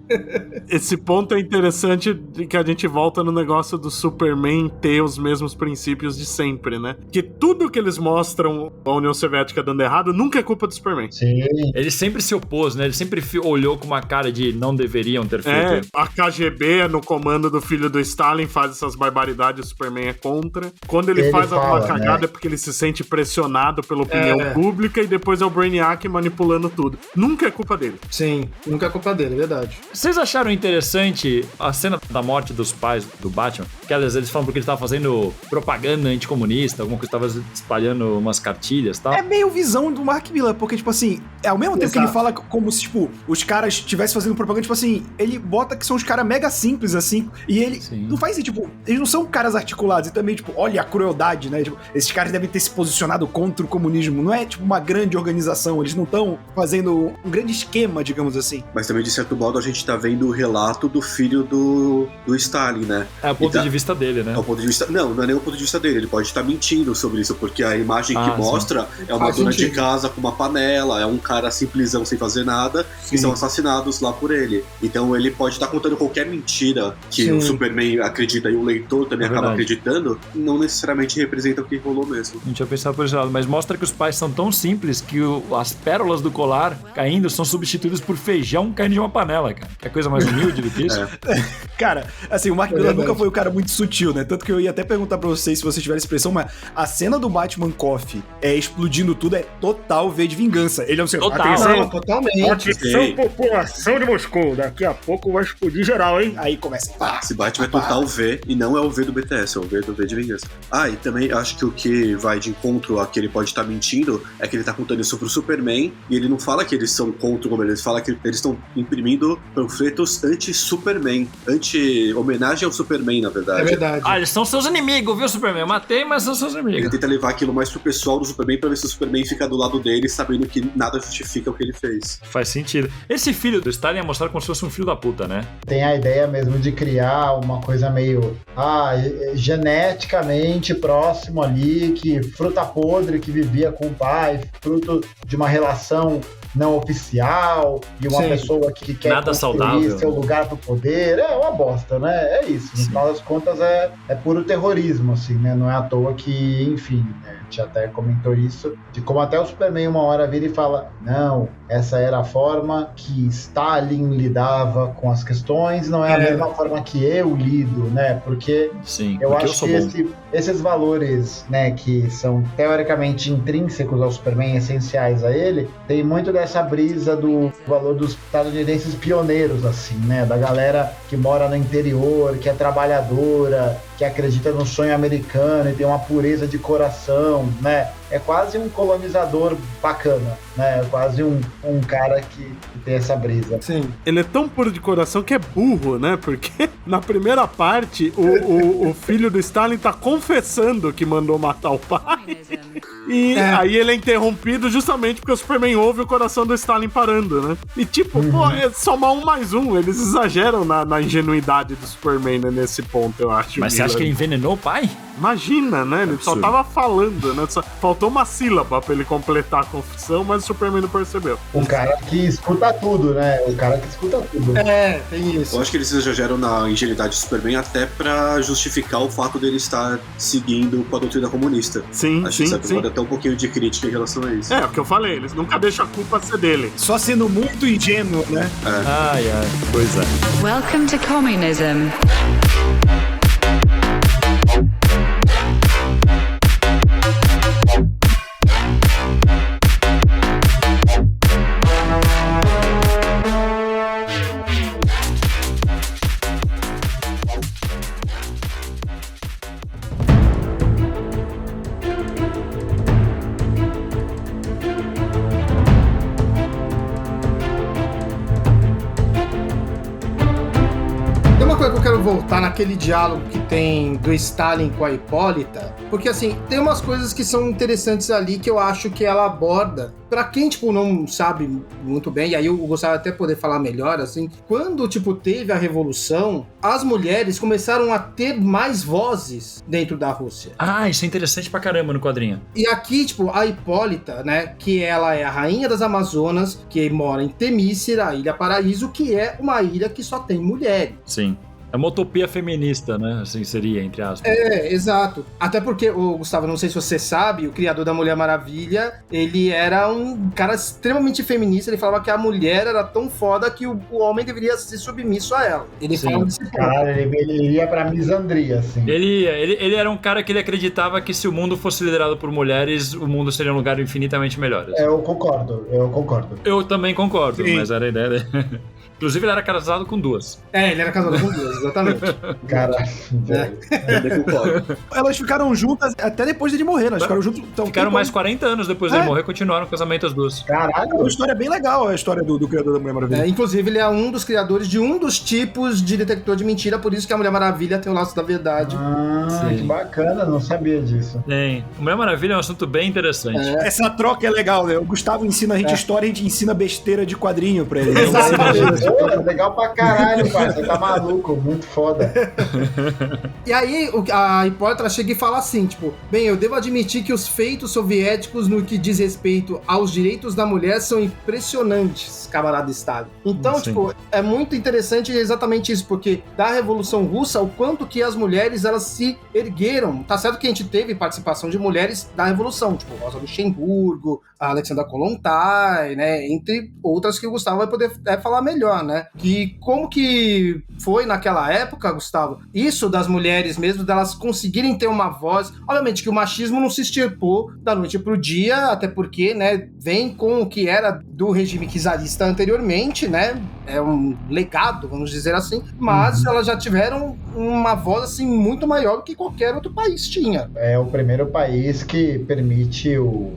Esse ponto é interessante de que a gente volta no negócio do Superman ter os mesmos princípios de sempre, né? Que tudo que eles mostram a União Soviética dando errado nunca é culpa do Superman. Sim. Ele sempre se opôs, né? Ele sempre olhou com uma cara de não deveriam ter feito. A KGB, no comando do filho do Stalin, faz essas barbaridades, o Superman é contra. Quando ele faz alguma cagada, é porque ele se sente pressionado pela opinião pública, e depois é o Brainiac manipulando tudo. Nunca é culpa dele. Sim, nunca é culpa dele, é verdade. Vocês acharam interessante a cena da morte dos pais do Batman? Que eles falam porque ele estava fazendo propaganda anticomunista, alguma coisa, estava espalhando umas cartilhas e tal. É meio visão do Mark Miller, porque, tipo assim, ao mesmo tempo que ele fala como se, tipo, os caras estivessem fazendo propaganda, tipo assim, ele bota que são os caras mega simples, assim, e ele não faz assim, tipo, eles não são caras articulados, e também, tipo, olha a crueldade, né? Tipo, esses caras devem ter se posicionado contra o comunismo, não é, tipo, uma grande organização, eles não estão fazendo um grande esquema, digamos assim. Mas também, de certo modo, a gente tá vendo o relato do filho do Stalin, né? É o ponto de vista dele, né? É o ponto de vista... Não é nem o ponto de vista dele, ele pode estar mentindo sobre isso, porque a imagem que mostra é uma dona de casa com uma panela, é um cara simplesão sem fazer nada, e são assassinados lá por ele. Então ele pode estar contando qualquer mentira que o Superman acredita e o leitor também acaba acreditando, não necessariamente representa o que rolou mesmo. Não tinha pensado por esse lado, mas mostra que os pais são tão simples que as pérolas do colar caindo são substituídas por feijão caindo de uma panela, cara. É coisa mais humilde do que isso? Cara, assim, o Mark Miller nunca foi um cara muito sutil, né? Tanto que eu ia até perguntar pra vocês se vocês tiverem expressão, mas a cena do Batman Coffee explodindo tudo é total V de vingança. Ele é um senhor. Atenção, totalmente. Atenção, população de Moscou. Daqui a pouco vai explodir geral, hein? Aí começa. Esse Batman é total V, e não é o V do BTS, é o V do V de vingança. E também acho que o que vai de encontro a que ele pode estar mentindo é que ele tá contando isso pro Superman, e ele não fala que eles são contra o governo, ele fala que eles estão imprimindo panfletos anti-Superman, anti-homenagem ao Superman, na verdade. É verdade. Eles são seus inimigos, viu, Superman? Eu matei, mas são seus inimigos. Ele tenta levar aquilo mais pro pessoal do Superman pra ver se o Superman fica do lado dele, sabendo que nada justifica o que ele fez. Faz sentido. Esse filho do Stalin é mostrado como se fosse um filho da puta, né? Tem a ideia mesmo de criar uma coisa meio geneticamente próximo ali, que fruta podre que vivia com o pai, fruto de uma relação não oficial, e uma pessoa que quer nada saudável, seu lugar do poder, é uma bosta, né? É isso. No final das contas, é puro terrorismo, assim, né? Não é à toa que, enfim, né? A gente até comentou isso, de como até o Superman uma hora vira e fala, não, essa era a forma que Stalin lidava com as questões, não é a mesma forma que eu lido, né? Porque eu acho que esses valores, né, que são teoricamente intrínsecos ao Superman, essenciais a ele, tem muito dessa brisa do valor dos estadunidenses pioneiros, assim, né? Da galera que mora no interior, que é trabalhadora, que acredita no sonho americano e tem uma pureza de coração, né? É quase um colonizador bacana, né? É quase um cara que tem essa brisa. Sim. Ele é tão puro de coração que é burro, né? Porque na primeira parte, o filho do Stalin tá confessando que mandou matar o pai. E aí ele é interrompido justamente porque o Superman ouve o coração do Stalin parando, né? E tipo, pô, é somar 1 mais 1. Eles exageram na ingenuidade do Superman, né, nesse ponto, eu acho. Mas você acha que ele envenenou o pai? Imagina, né? Ele só tava falando, né? Só faltou uma sílaba pra ele completar a confissão, mas o Superman não percebeu. O cara que escuta tudo, né? O cara que escuta tudo. Tem isso. Eu acho que eles exageram na ingenuidade do Superman até pra justificar o fato dele estar seguindo com a doutrina comunista. Sim, acho sim, que pode até um pouquinho de crítica em relação a isso. É, o que eu falei, eles nunca deixam a culpa ser dele. Só sendo muito ingênuo, né? Ai, pois é. Welcome to communism. Voltar naquele diálogo que tem do Stalin com a Hipólita, porque assim, tem umas coisas que são interessantes ali que eu acho que ela aborda. Pra quem, tipo, não sabe muito bem, e aí eu gostaria até poder falar melhor, assim, quando, tipo, teve a Revolução, as mulheres começaram a ter mais vozes dentro da Rússia. Ah, isso é interessante pra caramba no quadrinho. E aqui, tipo, a Hipólita, né, que ela é a rainha das Amazonas, que mora em Temícera, a Ilha Paraíso, que é uma ilha que só tem mulheres. Sim. É uma utopia feminista, né? Assim seria, entre aspas. É, exato. Até porque, Gustavo, não sei se você sabe, o criador da Mulher Maravilha, ele era um cara extremamente feminista. Ele falava que a mulher era tão foda que o homem deveria ser submisso a ela. Ele falava desse ponto. Cara, ele ia pra misandria, assim. Ele era um cara que ele acreditava que se o mundo fosse liderado por mulheres, o mundo seria um lugar infinitamente melhor. Assim. Eu concordo. Eu também concordo, Sim. mas era a ideia dele. Inclusive, ele era casado com 2. É, ele era casado com 2, exatamente. Caralho, velho. Elas ficaram juntas até depois dele morrer, elas ficaram juntas. Então, Ficaram mais 40 anos depois dele morrer, continuaram o casamento as duas. Caralho. É uma história bem legal, a história do criador da Mulher Maravilha. Inclusive, ele é um dos criadores de um dos tipos de detector de mentira, por isso que a Mulher Maravilha tem o laço da verdade. Que bacana, não sabia disso. Tem. Mulher Maravilha é um assunto bem interessante. Essa troca é legal, né? O Gustavo ensina a gente história, a gente ensina besteira de quadrinho pra ele. Exatamente. Pô, legal pra caralho, pai. Você tá maluco, muito foda. E aí, a Hipólita chega e fala assim, tipo, bem, eu devo admitir que os feitos soviéticos no que diz respeito aos direitos da mulher são impressionantes, camarada Stalin. Então, Sim. tipo, é muito interessante exatamente isso, porque da Revolução Russa, o quanto que as mulheres, elas se ergueram. Tá certo que a gente teve participação de mulheres da Revolução, tipo, Rosa Luxemburgo, a Alexandra Kollontai, né, entre outras que o Gustavo vai poder falar melhor, né, que como que foi naquela época, Gustavo, isso das mulheres mesmo, delas conseguirem ter uma voz, obviamente que o machismo não se extirpou da noite pro dia, até porque, né, vem com o que era do regime czarista anteriormente, né, é um legado, vamos dizer assim, mas elas já tiveram uma voz, assim, muito maior do que qualquer outro país tinha. É o primeiro país que permite o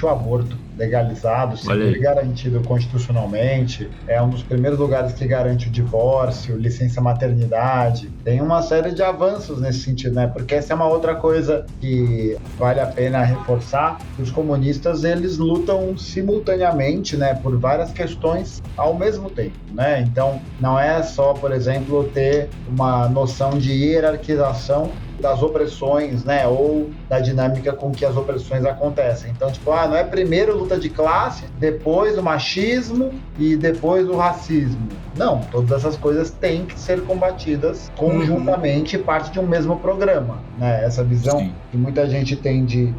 aborto legalizado, sempre garantido constitucionalmente. É um dos primeiros lugares que garante o divórcio, licença maternidade. Tem uma série de avanços nesse sentido, né? Porque essa é uma outra coisa que vale a pena reforçar. Os comunistas, eles lutam simultaneamente, né, por várias questões ao mesmo tempo, né? Então, não é só, por exemplo, ter uma noção de hierarquização das opressões, né, ou da dinâmica com que as opressões acontecem. Então, tipo, não é primeiro luta de classe, depois o machismo e depois o racismo. Não, todas essas coisas têm que ser combatidas conjuntamente, parte de um mesmo programa, né? Essa visão que muita gente tem de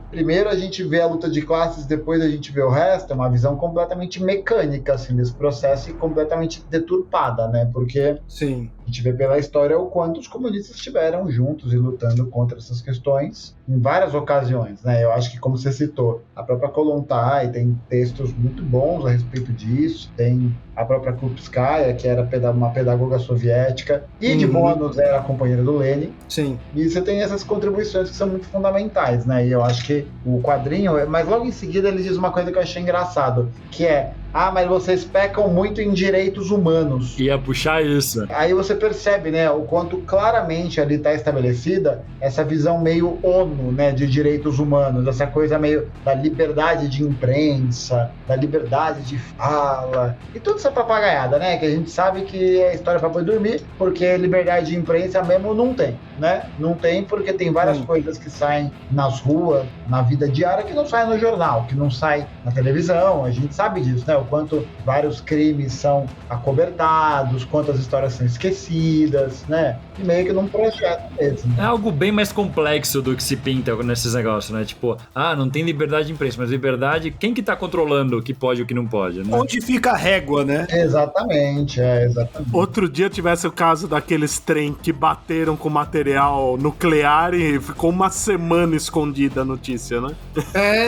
primeiro a gente vê a luta de classes, depois a gente vê o resto, é uma visão completamente mecânica, assim, desse processo e completamente deturpada, né? Porque a gente vê pela história o quanto os comunistas estiveram juntos e lutando contra essas questões em várias ocasiões, né? Eu acho que, como você citou, a própria Kollontai tem textos muito bons a respeito disso, tem a própria Krupskaya, que era uma pedagoga soviética, e de bônus era a companheira do Lenin. Sim. E você tem essas contribuições que são muito fundamentais, né? E eu acho que o quadrinho... Mas logo em seguida ele diz uma coisa que eu achei engraçado, que é: mas vocês pecam muito em direitos humanos. Ia puxar isso. Aí você percebe, né, o quanto claramente ali está estabelecida essa visão meio ONU, né, de direitos humanos, essa coisa meio da liberdade de imprensa, da liberdade de fala, e toda essa papagaiada, né, que a gente sabe que é história para boi dormir, porque liberdade de imprensa mesmo não tem, né? Não tem, porque tem várias coisas que saem nas ruas, na vida diária, que não saem no jornal, que não saem na televisão, a gente sabe disso, né? O quanto vários crimes são acobertados, quantas histórias são esquecidas, né? E meio que num projeto mesmo. É algo bem mais complexo do que se pinta nesses negócios, né? Tipo, não tem liberdade de imprensa, mas liberdade, quem que tá controlando o que pode e o que não pode, né? Onde fica a régua, né? Exatamente, exatamente. Outro dia tivesse o caso daqueles trem que bateram com material nuclear e ficou uma semana escondida a notícia, né?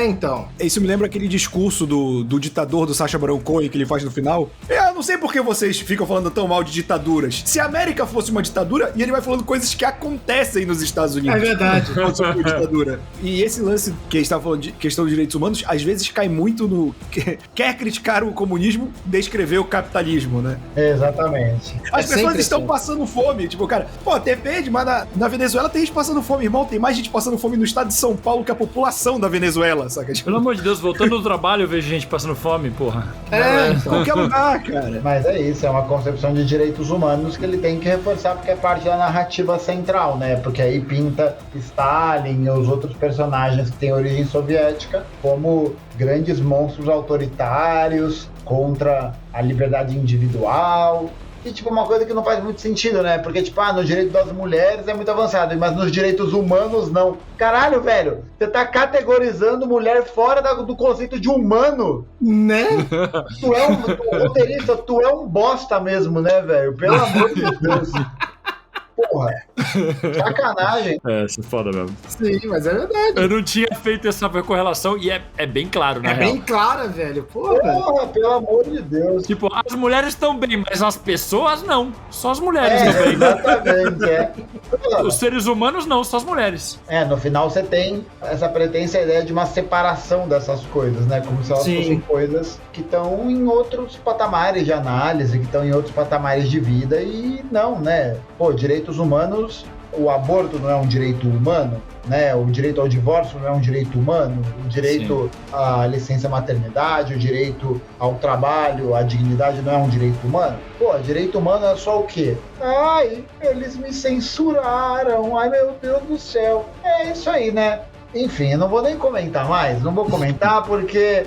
Então. Isso me lembra aquele discurso do ditador do Sacha Baron Cohen que ele faz no final. Eu não sei por que vocês ficam falando tão mal de ditaduras. Se a América fosse uma ditadura, e ele vai falando coisas que acontecem nos Estados Unidos. É verdade. Fosse uma ditadura. E esse lance que a gente tava falando de questão de direitos humanos, às vezes cai muito no... Quer criticar o comunismo, descrever o capitalismo, né? Exatamente. As pessoas estão assim. passando fome. Tipo, cara, depende, mas na Venezuela tem gente passando fome, irmão. Tem mais gente passando fome no estado de São Paulo que a população da Venezuela, saca? Pelo amor de Deus, voltando do trabalho, eu vejo gente passando fome, porra. Em qualquer lugar, cara. Mas é isso, é uma concepção de direitos humanos que ele tem que reforçar, porque é parte da narrativa central, né? Porque aí pinta Stalin e os outros personagens que têm origem soviética como grandes monstros autoritários contra a liberdade individual. E, tipo, uma coisa que não faz muito sentido, né? Porque, tipo, no direito das mulheres é muito avançado, mas nos direitos humanos, não. Caralho, velho, você tá categorizando mulher fora do conceito de humano, né? Tu é um roteirista, tu é um bosta mesmo, né, velho? Pelo amor de Deus. Porra, sacanagem. Isso é foda mesmo. Sim, mas é verdade. Eu não tinha feito essa correlação e é bem claro, na real. Bem clara, velho. Porra, pelo amor de Deus. Tipo, as mulheres estão bem, mas as pessoas não. Só as mulheres estão bem. Exatamente, Os seres humanos não, só as mulheres. No final você tem essa pretensa ideia de uma separação dessas coisas, né? Como se elas fossem coisas que estão em outros patamares de análise, que estão em outros patamares de vida, e não, né? Direitos humanos, o aborto não é um direito humano, né? O direito ao divórcio não é um direito humano, o direito à licença maternidade, o direito ao trabalho, à dignidade não é um direito humano. Direito humano é só o quê? Ai, eles me censuraram, ai meu Deus do céu. É isso aí, né? Enfim, eu não vou nem comentar mais, não vou comentar porque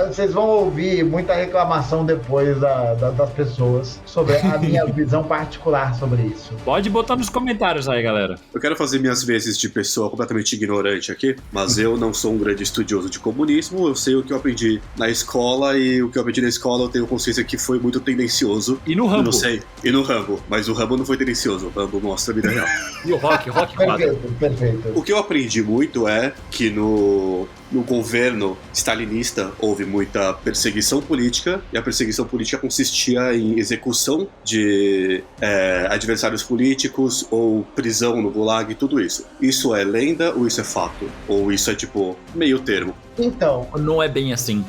vocês vão ouvir muita reclamação depois das pessoas sobre a minha visão particular sobre isso. Pode botar nos comentários aí, galera. Eu quero fazer minhas vezes de pessoa completamente ignorante aqui, mas eu não sou um grande estudioso de comunismo, eu sei o que eu aprendi na escola, e o que eu aprendi na escola eu tenho consciência que foi muito tendencioso. E no Rambo. Não sei, e no Rambo, mas o Rambo não foi tendencioso, o Rambo mostra a vida real. E o Rock Perfeito. O que eu aprendi muito é que no governo stalinista houve muita perseguição política, e a perseguição política consistia em execução de adversários políticos ou prisão no gulag, tudo isso. Isso é lenda ou isso é fato? Ou isso é tipo meio termo? Então, não é bem assim.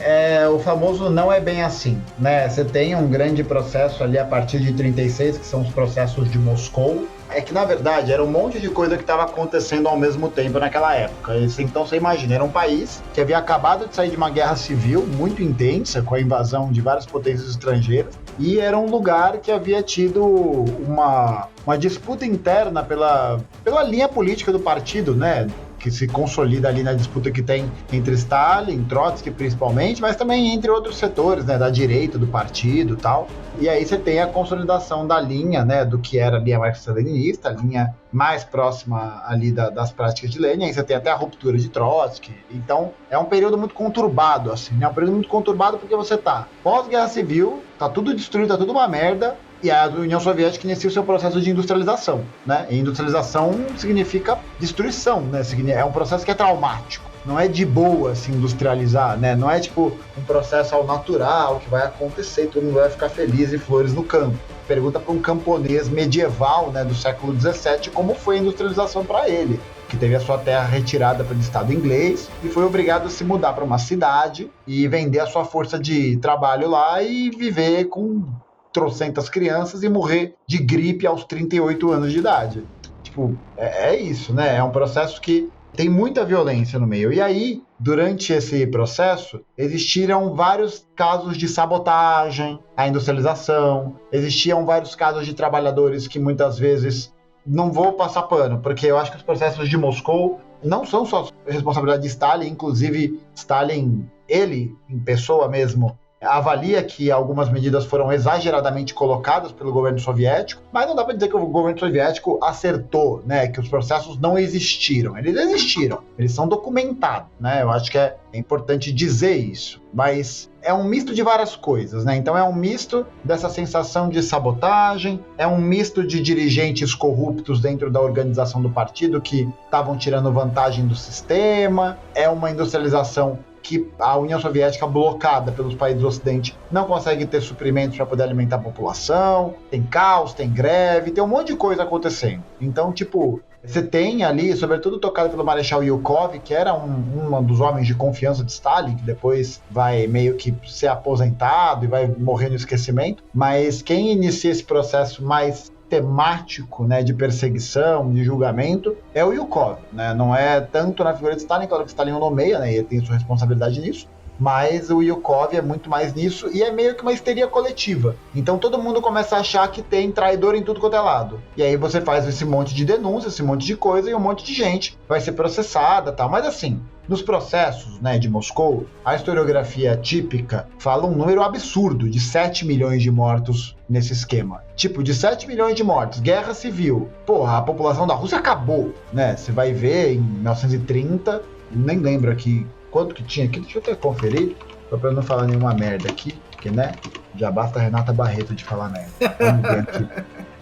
O famoso não é bem assim, né? Você tem um grande processo ali a partir de 36, que são os processos de Moscou. É que, na verdade, era um monte de coisa que estava acontecendo ao mesmo tempo naquela época. Então, você imagina, era um país que havia acabado de sair de uma guerra civil muito intensa, com a invasão de várias potências estrangeiras, e era um lugar que havia tido uma disputa interna pela linha política do partido, né? Que se consolida ali na disputa que tem entre Stalin, Trotsky principalmente, mas também entre outros setores, né, da direita do partido e tal. E aí você tem a consolidação da linha, né, do que era a linha marxista-leninista, a linha mais próxima ali das práticas de Lenin. Aí você tem até a ruptura de Trotsky. Então é um período muito conturbado, assim, né? Um período muito conturbado porque você tá pós-guerra civil, tá tudo destruído, tá tudo uma merda. E a União Soviética inicia o seu processo de industrialização, né? E industrialização significa destruição, né? É um processo que é traumático, não é de boa se industrializar, né? Não é tipo um processo ao natural que vai acontecer, todo mundo vai ficar feliz e flores no campo. Pergunta para um camponês medieval, né, do século XVII, como foi a industrialização para ele, que teve a sua terra retirada pelo Estado inglês e foi obrigado a se mudar para uma cidade e vender a sua força de trabalho lá e viver com trocentas crianças e morrer de gripe aos 38 anos de idade. Tipo, é isso, né? É um processo que tem muita violência no meio. E aí, durante esse processo, existiram vários casos de sabotagem à industrialização, existiam vários casos de trabalhadores que muitas vezes, não vou passar pano, porque eu acho que os processos de Moscou não são só responsabilidade de Stalin, inclusive Stalin, ele, em pessoa mesmo, avalia que algumas medidas foram exageradamente colocadas pelo governo soviético, mas não dá para dizer que o governo soviético acertou, né, que os processos não existiram. Eles existiram, eles são documentados, né? Eu acho que é importante dizer isso, mas é um misto de várias coisas, né? Então é um misto dessa sensação de sabotagem, é um misto de dirigentes corruptos dentro da organização do partido que estavam tirando vantagem do sistema, é uma industrialização que a União Soviética, blocada pelos países do Ocidente, não consegue ter suprimentos para poder alimentar a população, tem caos, tem greve, tem um monte de coisa acontecendo. Então, tipo, você tem ali, sobretudo tocado pelo Marechal Yukov, que era um dos homens de confiança de Stalin, que depois vai meio que ser aposentado e vai morrer no esquecimento, mas quem inicia esse processo mais temático, né, de perseguição, de julgamento, é o Yukov, né? Não é tanto na figura de Stalin, claro que Stalin o nomeia, né, e ele tem sua responsabilidade nisso, mas o Yukov é muito mais nisso e é meio que uma histeria coletiva. Então todo mundo começa a achar que tem traidor em tudo quanto é lado. E aí você faz esse monte de denúncia, esse monte de coisa e um monte de gente vai ser processada e tal. Mas assim, nos processos, né, de Moscou, a historiografia típica fala um número absurdo de 7 milhões de mortos nesse esquema. Tipo, de 7 milhões de mortos, guerra civil. Porra, a população da Rússia acabou, né? Você vai ver em 1930, nem lembro aqui quanto que tinha aqui, deixa eu até conferir, pra eu não falar nenhuma merda aqui, porque, né, já basta a Renata Barreto de falar merda. Vamos ver aqui.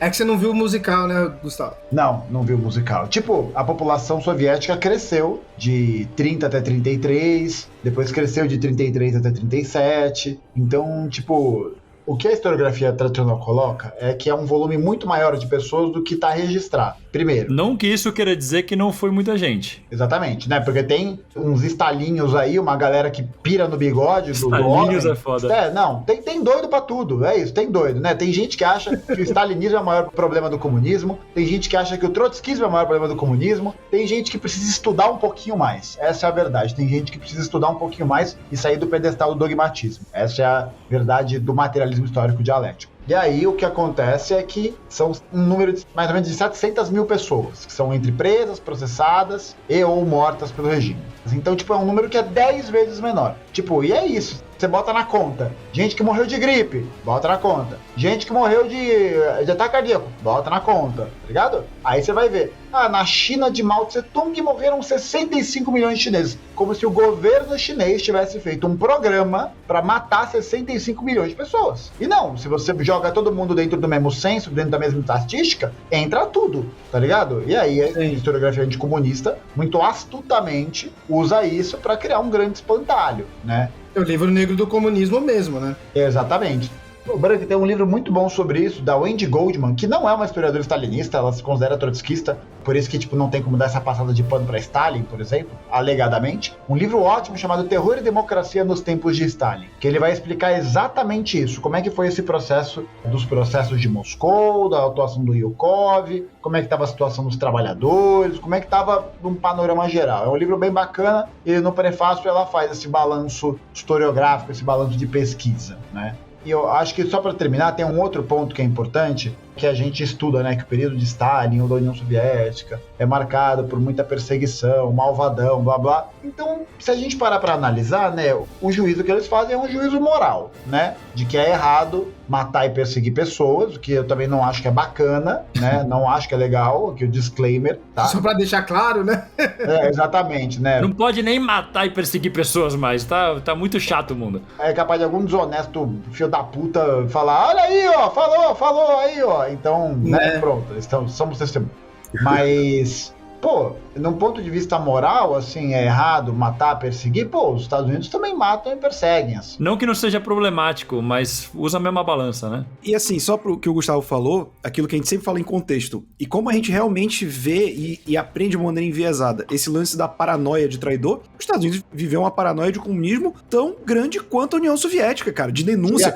É que você não viu o musical, né, Gustavo? Não vi o musical. Tipo, a população soviética cresceu de 30 até 33, depois cresceu de 33 até 37, então, tipo, o que a historiografia tradicional coloca é que é um volume muito maior de pessoas do que está registrado. Primeiro. Não que isso queira dizer que não foi muita gente. Exatamente, né? Porque tem uns estalinhos aí, uma galera que pira no bigode do Estalinhos é foda. É, não, tem doido pra tudo, é isso, tem doido, né? Tem gente que acha que o stalinismo é o maior problema do comunismo, tem gente que acha que o trotskismo é o maior problema do comunismo, tem gente que precisa estudar um pouquinho mais, essa é a verdade. Tem gente que precisa estudar um pouquinho mais e sair do pedestal do dogmatismo. Essa é a verdade do materialismo histórico dialético. E aí o que acontece é que são um número de mais ou menos de 700 mil pessoas, que são entre presas, processadas e ou mortas pelo regime. Então, tipo, é um número que é 10 vezes menor. Tipo, e é isso. Você bota na conta. Gente que morreu de gripe, bota na conta. Gente que morreu de ataque cardíaco, bota na conta, tá ligado? Aí você vai ver. Ah, na China de Mao Tse Tung morreram 65 milhões de chineses. Como se o governo chinês tivesse feito um programa para matar 65 milhões de pessoas. E não, se você joga todo mundo dentro do mesmo censo, dentro da mesma estatística, entra tudo, tá ligado? E aí a historiografia anticomunista, muito astutamente, usa isso para criar um grande espantalho, né? É o livro negro do comunismo mesmo, né? Exatamente. O Branco tem um livro muito bom sobre isso, da Wendy Goldman, que não é uma historiadora stalinista, ela se considera trotskista, por isso que, tipo, não tem como dar essa passada de pano pra Stalin, por exemplo, alegadamente. Um livro ótimo chamado Terror e Democracia nos Tempos de Stalin, que ele vai explicar exatamente isso, como é que foi esse processo dos processos de Moscou, da atuação do Yukov, como é que estava a situação dos trabalhadores, como é que estava num panorama geral. É um livro bem bacana e no prefácio ela faz esse balanço historiográfico, esse balanço de pesquisa, né? E eu acho que, só para terminar, tem um outro ponto que é importante, que a gente estuda, né, que o período de Stalin ou da União Soviética é marcado por muita perseguição, malvadão, blá blá. Então, se a gente parar para analisar, né, o juízo que eles fazem é um juízo moral, né, de que é errado matar e perseguir pessoas, o que eu também não acho que é bacana, né, não acho que é legal, que o disclaimer, tá? Só para deixar claro, né? É, exatamente, né? Não pode nem matar e perseguir pessoas mais, tá muito chato o mundo. É capaz de algum desonesto filho da puta falar, olha aí, ó, falou aí, ó. Então, né, pronto, somos testemunhas. Mas pô, num ponto de vista moral, assim, é errado matar, perseguir, pô, os Estados Unidos também matam e perseguem, assim. Não que não seja problemático, mas usa a mesma balança, né? E assim, só pro que o Gustavo falou, aquilo que a gente sempre fala em contexto, e como a gente realmente vê e aprende de uma maneira enviesada, esse lance da paranoia de traidor, os Estados Unidos viveu uma paranoia de comunismo tão grande quanto a União Soviética, cara, de denúncia.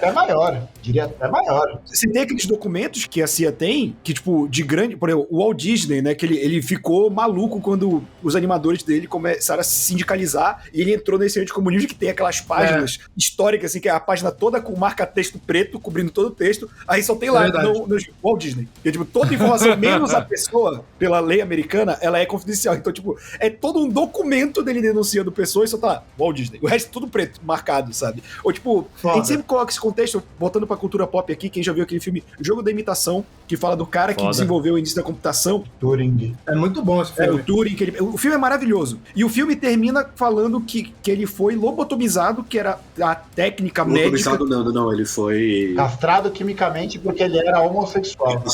Diria até maior. Você tem aqueles documentos que a CIA tem, que tipo, de grande, por exemplo, o Walt Disney, né, que ele ficou maluco quando os animadores dele começaram a se sindicalizar, e ele entrou nesse anticomunismo que tem aquelas páginas históricas, assim, que é a página toda com marca-texto preto, cobrindo todo o texto, aí só tem lá no Walt Disney. E, tipo, toda informação, menos a pessoa, pela lei americana, ela é confidencial. Então, tipo, é todo um documento dele denunciando pessoas e só tá lá, Walt Disney. O resto tudo preto, marcado, sabe? Ou, tipo, a gente sempre coloca esse contexto, botando pra cultura pop aqui, quem já viu aquele filme Jogo da Imitação, que fala do cara que desenvolveu o início da computação. Turing. É muito bom esse filme. O Turing, o filme é maravilhoso. E o filme termina falando que ele foi lobotomizado, que era a técnica médica. Lobotomizado não, ele foi... castrado quimicamente porque ele era homossexual.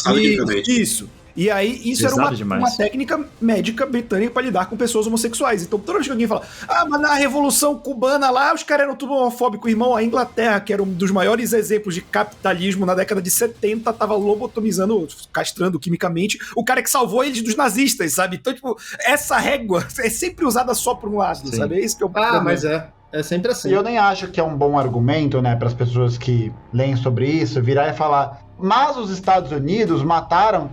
Isso. E aí, isso era uma técnica médica britânica para lidar com pessoas homossexuais. Então, toda vez que alguém fala, mas na Revolução Cubana lá, os caras eram tudo homofóbicos. Irmão, a Inglaterra, que era um dos maiores exemplos de capitalismo na década de 70, tava lobotomizando, castrando quimicamente o cara que salvou eles dos nazistas, sabe? Então, tipo, essa régua é sempre usada só por um lado, sabe? É isso que eu... mas é sempre assim. E eu nem acho que é um bom argumento, né, para as pessoas que leem sobre isso, virar e falar, mas os Estados Unidos mataram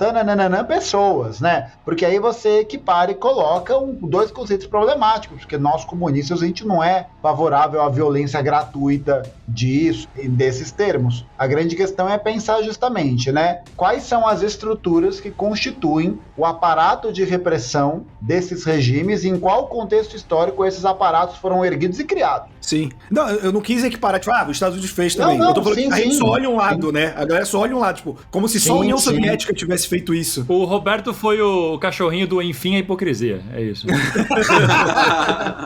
pessoas, né? Porque aí você equipara e coloca dois conceitos problemáticos, porque nós comunistas, a gente não é favorável à violência gratuita disso e desses termos. A grande questão é pensar justamente, né? Quais são as estruturas que constituem o aparato de repressão desses regimes e em qual contexto histórico esses aparatos foram erguidos e criados. Sim. Não, eu não quis equiparar, tipo, os Estados Unidos fez também. Eu tô falando que a gente só olha um lado, né? A galera só olha um lado, tipo, como se só a União Soviética tivesse feito isso. O Roberto foi o cachorrinho do enfim a hipocrisia, é isso.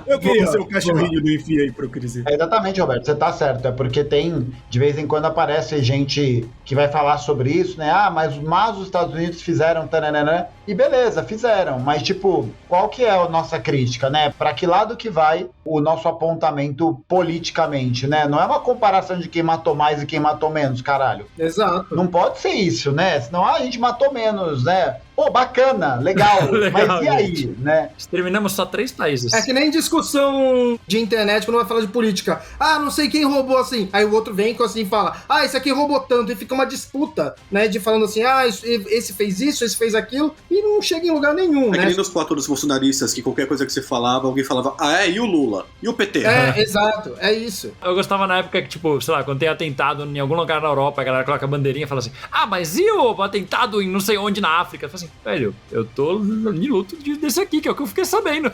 Eu queria ser o cachorrinho do enfim a hipocrisia. Exatamente, Roberto, você tá certo. É porque tem, de vez em quando aparece gente que vai falar sobre isso, né? Mas os Estados Unidos fizeram tananana. E beleza, fizeram. Mas, tipo, qual que é a nossa crítica, né? Pra que lado que vai o nosso apontamento politicamente, né? Não é uma comparação de quem matou mais e quem matou menos, caralho. Exato. Não pode ser isso, né? Senão a gente matou menos, né? Pô, bacana, legal, mas e aí, gente, né? Exterminamos só 3 países. É que nem discussão de internet quando vai falar de política. Não sei quem roubou assim. Aí o outro vem com assim e fala, esse aqui roubou tanto. E fica uma disputa, né? De falando assim, esse fez isso, esse fez aquilo. E não chega em lugar nenhum, né? É que nem nos platôs bolsonaristas, que qualquer coisa que você falava, alguém falava, e o Lula? E o PT? Exato, é isso. Eu gostava na época que, tipo, sei lá, quando tem atentado em algum lugar na Europa, a galera coloca a bandeirinha e fala assim, mas e o atentado em não sei onde na África? Eu falo assim, velho, eu tô em luto desse aqui, que é o que eu fiquei sabendo.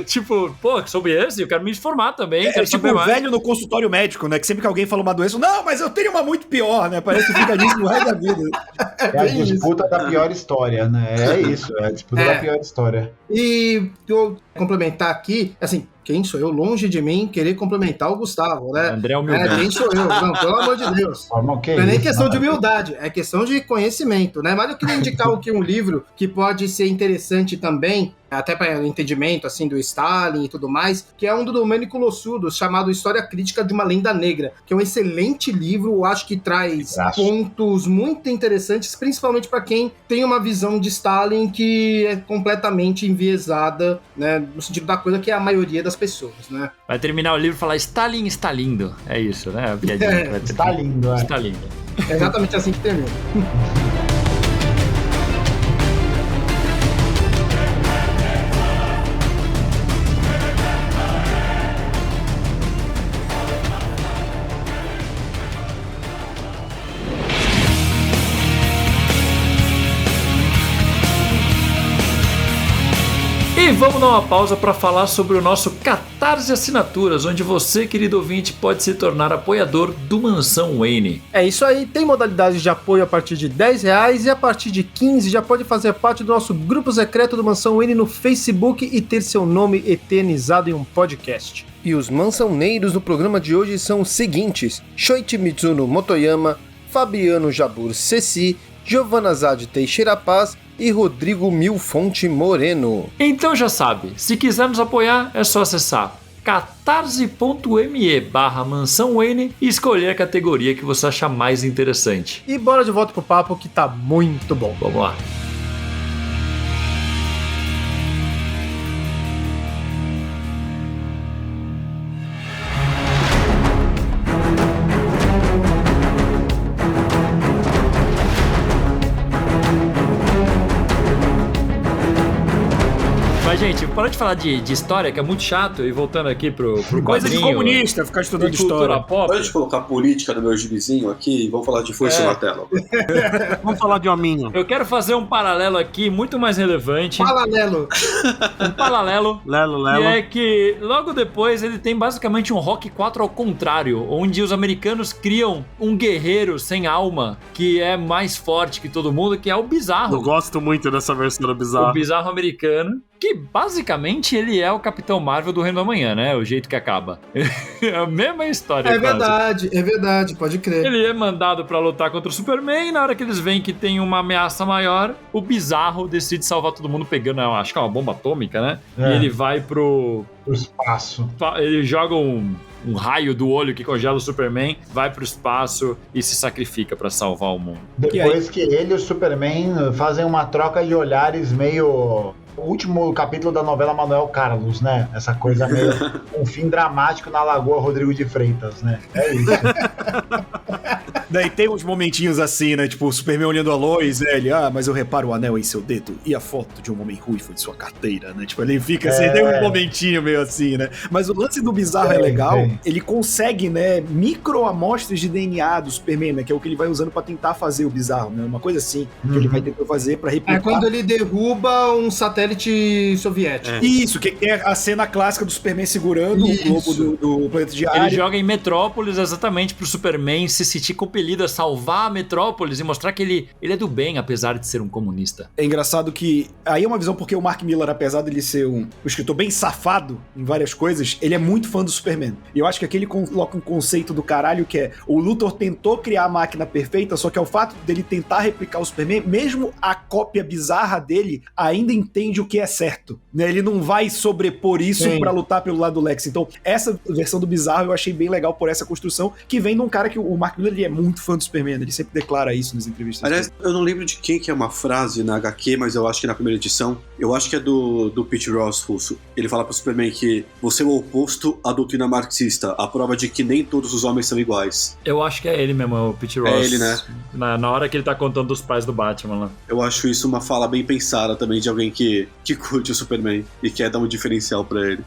Tipo, sobre esse, eu quero me informar também. É tipo o velho no consultório médico, né? Que sempre que alguém fala uma doença, não, mas eu tenho uma muito pior, né? Parece que fica nisso no resto da vida. É a disputa da pior história, né? É isso, é a disputa da pior história. E eu complementar aqui, assim, quem sou eu? Longe de mim querer complementar o Gustavo, né? André é humildade. Quem sou eu? Não, pelo amor de Deus. Não é nem questão de humildade, é questão de conhecimento, né? Mas eu queria indicar aqui um livro que pode ser interessante também, até para entendimento, assim, do Stalin e tudo mais, que é um do Domênico Lossudo, chamado História Crítica de uma Lenda Negra, que é um excelente livro, eu acho que traz pontos muito interessantes, principalmente para quem tem uma visão de Stalin que é completamente enviesada, né, no sentido da coisa que é a maioria das pessoas, né? Vai terminar o livro e falar, Stalin está lindo. É isso, né? A piadinha está lindo, Está lindo. É exatamente assim que termina. E vamos dar uma pausa para falar sobre o nosso Catarse Assinaturas, onde você, querido ouvinte, pode se tornar apoiador do Mansão Wayne. É isso aí, tem modalidades de apoio a partir de R$10 e a partir de 15 já pode fazer parte do nosso grupo secreto do Mansão Wayne no Facebook e ter seu nome eternizado em um podcast. E os mansãoneiros do programa de hoje são os seguintes: Shoichi Mitsuno Motoyama, Fabiano Jabur Ceci, Giovanna Zade Teixeira Paz, e Rodrigo Milfonte Moreno. Então já sabe, se quiser nos apoiar, é só acessar catarse.me/Mansão Wayne e escolher a categoria que você achar mais interessante. E bora de volta pro papo que tá muito bom. Vamos lá. Mas, gente, para de falar de história, que é muito chato, e voltando aqui pro coisa de quadrinho, comunista, ficar estudando de cultura história. pop. Pode colocar política no meu gibizinho aqui e vamos falar de força na tela. Vamos falar de hominho. Eu quero fazer um paralelo aqui muito mais relevante. Paralelo. Um paralelo. Lelo. Que é que logo depois ele tem basicamente um Rock 4 ao contrário, onde os americanos criam um guerreiro sem alma que é mais forte que todo mundo, que é o Bizarro. Eu gosto muito dessa versão do O Bizarro. Bizarro americano, que basicamente ele é o Capitão Marvel do Reino da Manhã, né? O jeito que acaba. É a mesma história. É quase. verdade, pode crer. Ele é mandado pra lutar contra o Superman e na hora que eles veem que tem uma ameaça maior, o Bizarro decide salvar todo mundo pegando, acho que é uma bomba atômica, né? É. E ele vai pro espaço. Ele joga um raio do olho que congela o Superman, vai pro espaço e se sacrifica pra salvar o mundo. Depois que ele e o Superman fazem uma troca de olhares meio... O último capítulo da novela Manuel Carlos, né? Essa coisa meio... um fim dramático na Lagoa Rodrigo de Freitas, né? É isso. Daí tem uns momentinhos assim, né? Tipo, o Superman olhando a Lois, né? Ele, mas eu reparo o anel em seu dedo e a foto de um homem ruivo de sua carteira, né? Tipo, ele fica assim, tem um momentinho meio assim, né? Mas o lance do Bizarro é legal, ele consegue, né, microamostras de DNA do Superman, né? Que é o que ele vai usando pra tentar fazer o Bizarro, né? Uma coisa assim, que ele vai tentar fazer pra replicar. É quando ele derruba um satélite soviético. Isso, que é a cena clássica do Superman segurando o globo do planeta de Ares. Ele joga em Metrópolis exatamente pro Superman se sentir compelido a salvar a Metrópolis e mostrar que ele é do bem, apesar de ser um comunista. É engraçado que... Aí é uma visão porque o Mark Millar, apesar dele ser um escritor bem safado em várias coisas, ele é muito fã do Superman. E eu acho que aqui ele coloca um conceito do caralho que é... O Luthor tentou criar a máquina perfeita, só que ao fato dele tentar replicar o Superman, mesmo a cópia bizarra dele ainda entende o que é certo, né? Ele não vai sobrepor isso pra lutar pelo lado do Lex. Então, essa versão do Bizarro eu achei bem legal por essa construção, que vem de um cara que o Mark Millar, ele é muito fã do Superman, ele sempre declara isso nas entrevistas. Aliás, eu não lembro de quem que é uma frase na HQ, mas eu acho que na primeira edição, eu acho que é do Pete Ross russo. Ele fala pro Superman que você é o oposto à doutrina marxista, a prova de que nem todos os homens são iguais. Eu acho que é ele mesmo, o Pete Ross. É ele, né? Na hora que ele tá contando dos pais do Batman lá. Eu acho isso uma fala bem pensada também de alguém que curte o Superman e quer dar um diferencial pra ele.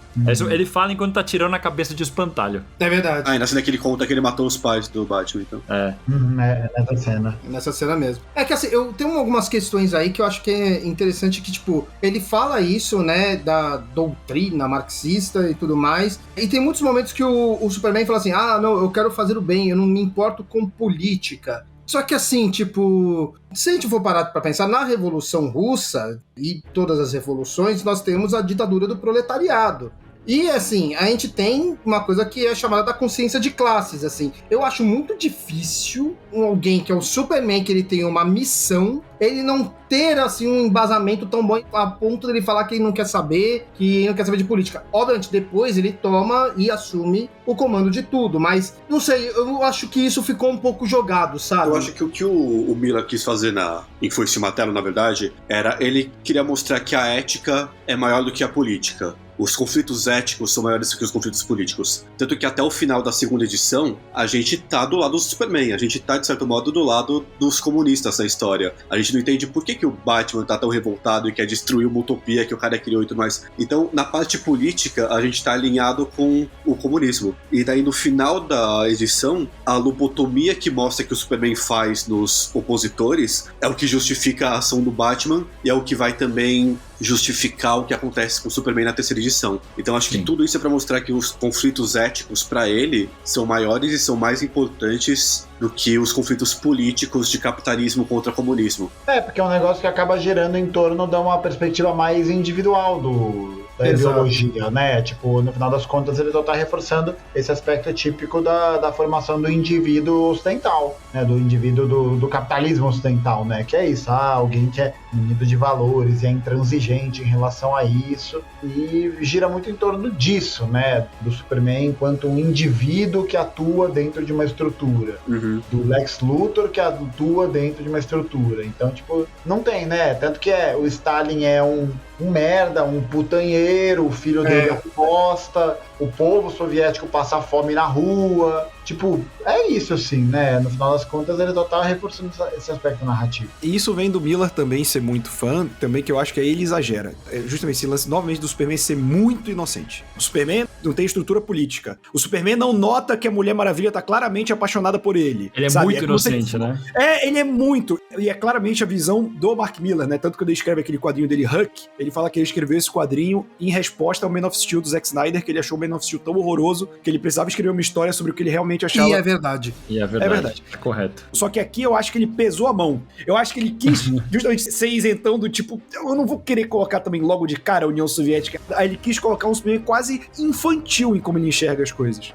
Ele fala enquanto tá tirando a cabeça de espantalho. É verdade. E na cena que ele conta que ele matou os pais do Batman, então. Nessa cena. Nessa cena mesmo. É que assim, eu tenho algumas questões aí que eu acho que é interessante que, tipo, ele fala isso, né, da doutrina marxista e tudo mais, e tem muitos momentos que o Superman fala assim, não, eu quero fazer o bem, eu não me importo com política. Só que assim, tipo, se a gente for parar pra pensar na Revolução Russa e todas as revoluções, nós temos a ditadura do proletariado. E, assim, a gente tem uma coisa que é chamada da consciência de classes, assim. Eu acho muito difícil alguém que é o Superman, que ele tem uma missão, ele não ter, assim, um embasamento tão bom a ponto dele falar que ele não quer saber, que não quer saber de política. Obviamente, depois ele toma e assume o comando de tudo, mas, não sei, eu acho que isso ficou um pouco jogado, sabe? Eu acho que o que o Miller quis fazer em Foice e Martelo, na verdade, era ele queria mostrar que a ética é maior do que a política. Os conflitos éticos são maiores do que os conflitos políticos. Tanto que até o final da segunda edição, a gente tá do lado do Superman, a gente tá, de certo modo, do lado dos comunistas na história. A gente não entende por que o Batman tá tão revoltado e quer destruir uma utopia que o cara criou e tudo mais. Então, na parte política, a gente tá alinhado com o comunismo. E daí, no final da edição, a lobotomia que mostra que o Superman faz nos opositores é o que justifica a ação do Batman e é o que vai também justificar o que acontece com o Superman na terceira edição. Então acho que tudo isso é pra mostrar que os conflitos éticos pra ele são maiores e são mais importantes do que os conflitos políticos de capitalismo contra comunismo. Porque é um negócio que acaba girando em torno de uma perspectiva mais individual do ideologia, né? Tipo, no final das contas, ele só tá reforçando esse aspecto típico da formação do indivíduo ocidental, né? Do indivíduo do capitalismo ocidental, né? Que é isso, alguém que é munido de valores e é intransigente em relação a isso, e gira muito em torno disso, né? Do Superman enquanto um indivíduo que atua dentro de uma estrutura, do Lex Luthor que atua dentro de uma estrutura. Então, tipo, não tem, né? Tanto que o Stalin é um merda, um putanheiro, o filho dele é um bosta, o povo soviético passa fome na rua. Tipo, é isso, assim, né? No final das contas, ele só tá reforçando esse aspecto narrativo. E isso vem do Miller também ser muito fã, também, que eu acho que aí ele exagera. É justamente esse lance, novamente, do Superman ser muito inocente. O Superman não tem estrutura política. O Superman não nota que a Mulher Maravilha tá claramente apaixonada por ele. Ele é muito inocente, né? Ele é muito. E é claramente a visão do Mark Miller, né? Tanto que quando ele escreve aquele quadrinho dele, Huck, ele fala que ele escreveu esse quadrinho em resposta ao Man of Steel do Zack Snyder, que ele achou o Man of Steel tão horroroso que ele precisava escrever uma história sobre o que ele realmente achava. E é verdade. É verdade. É correto. Só que aqui eu acho que ele pesou a mão. Eu acho que ele quis justamente ser isentão do tipo, eu não vou querer colocar também logo de cara a União Soviética. Aí ele quis colocar um Superman quase infantil em como ele enxerga as coisas.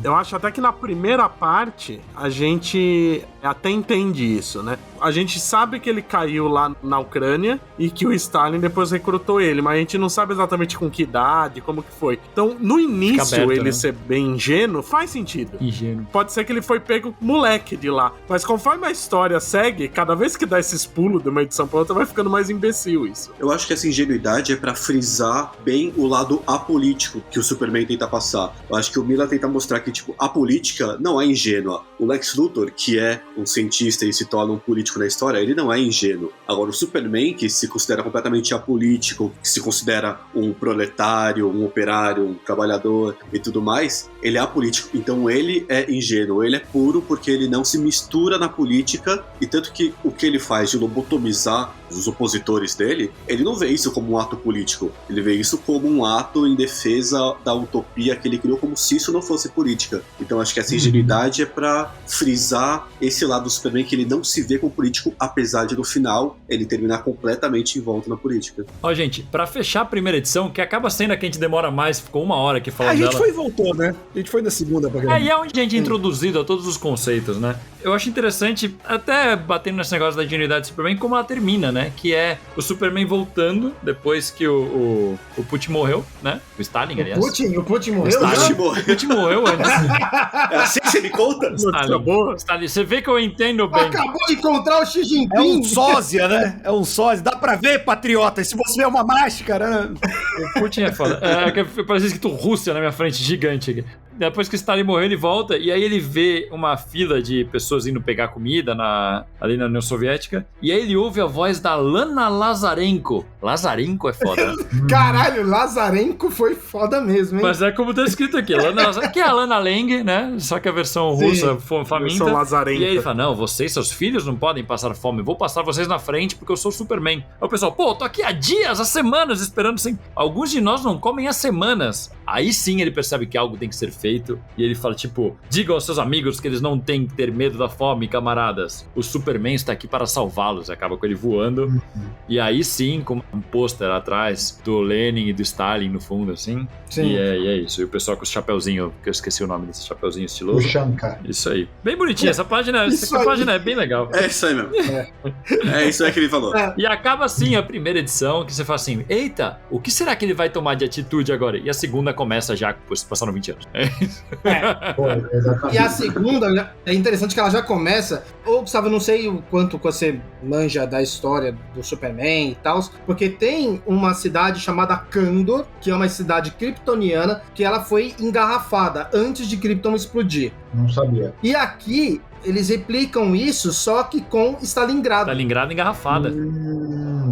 Eu acho até que na primeira parte a gente até entende isso, né? A gente sabe que ele caiu lá na Ucrânia e que o Stalin depois recrutou ele, mas a gente não sabe exatamente com que idade, como que foi. Então, no início, aberto, ele ser bem ingênuo, faz sentido. Ingênuo. Pode ser que ele foi pego moleque de lá. Mas conforme a história segue, cada vez que dá esses pulos de uma edição pra outra, vai ficando mais imbecil isso. Eu acho que essa ingenuidade é pra frisar bem o lado apolítico que o Superman tenta passar. Eu acho que o Miller tenta mostrar que, tipo, a política não é ingênua. O Lex Luthor, que é um cientista e se torna um político na história, ele não é ingênuo. Agora, o Superman, que se considera completamente apolítico, que se considera um proletário, um operário, um trabalhador e tudo mais, ele é apolítico. Então ele é ingênuo, ele é puro porque ele não se mistura na política, e tanto que o que ele faz de lobotomizar os opositores dele, ele não vê isso como um ato político, ele vê isso como um ato em defesa da utopia que ele criou, como se isso não fosse política. Então acho que essa ingenuidade é pra frisar esse lado do Superman, que ele não se vê como político, apesar de no final ele terminar completamente envolto na política. Ó, gente, pra fechar a primeira edição, que acaba sendo a que a gente demora mais, ficou 1 hora aqui falando dela. A gente foi e voltou, né? A gente foi na segunda pra gravar. E é onde a gente é introduzido a todos os conceitos, né? Eu acho interessante, até batendo nesse negócio da ingenuidade do Superman, como ela termina, né? Que é o Superman voltando depois que o Putin morreu, né? O Stalin, aliás. O Putin morreu? O Putin morreu antes. É assim que você me conta? Stalin, você vê que eu entendo bem. Acabou de encontrar o Xi Jinping. É um sósia, né? É um sósia. Dá pra ver, patriota, se você vê uma máscara, né? O Putin é foda. Parece escrito Rússia na minha frente, gigante aqui. Depois que o Stalin morreu, ele volta e aí ele vê uma fila de pessoas indo pegar comida ali na União Soviética, e aí ele ouve a voz da Lana Lazarenko. Lazarenko é foda, né? Caralho, Lazarenko foi foda mesmo, hein? Mas é como tá escrito aqui, Lana Lazarenko, que é a Lana Lang, né? Só que a versão russa faminta. E aí ele fala, não, vocês, seus filhos não podem passar fome, eu vou passar vocês na frente porque eu sou o Superman. Aí o pessoal, pô, tô aqui há dias, há semanas esperando sem... Alguns de nós não comem há semanas. Aí sim ele percebe que algo tem que ser feito. E ele fala, tipo, digam aos seus amigos que eles não têm que ter medo da fome, camaradas. O Superman está aqui para salvá-los. Acaba com ele voando. E aí sim, com um pôster atrás do Lenin e do Stalin no fundo, assim. Sim. E é isso. E o pessoal com o chapeuzinho, que eu esqueci o nome desse chapeuzinho estiloso. O Shankar. Isso aí. Bem bonitinho. Essa página é bem legal. É isso aí mesmo. É isso aí que ele falou. E acaba assim a primeira edição, que você fala assim, eita, o que será que ele vai tomar de atitude agora? E a segunda começa já, passaram 20 anos. E a segunda, é interessante que ela já começa. Ô, Gustavo, eu não sei o quanto você manja da história do Superman e tal, porque tem uma cidade chamada Kandor, que é uma cidade kryptoniana, que ela foi engarrafada antes de Krypton explodir. Não sabia. E aqui eles replicam isso, só que com Stalingrado. Stalingrado engarrafada.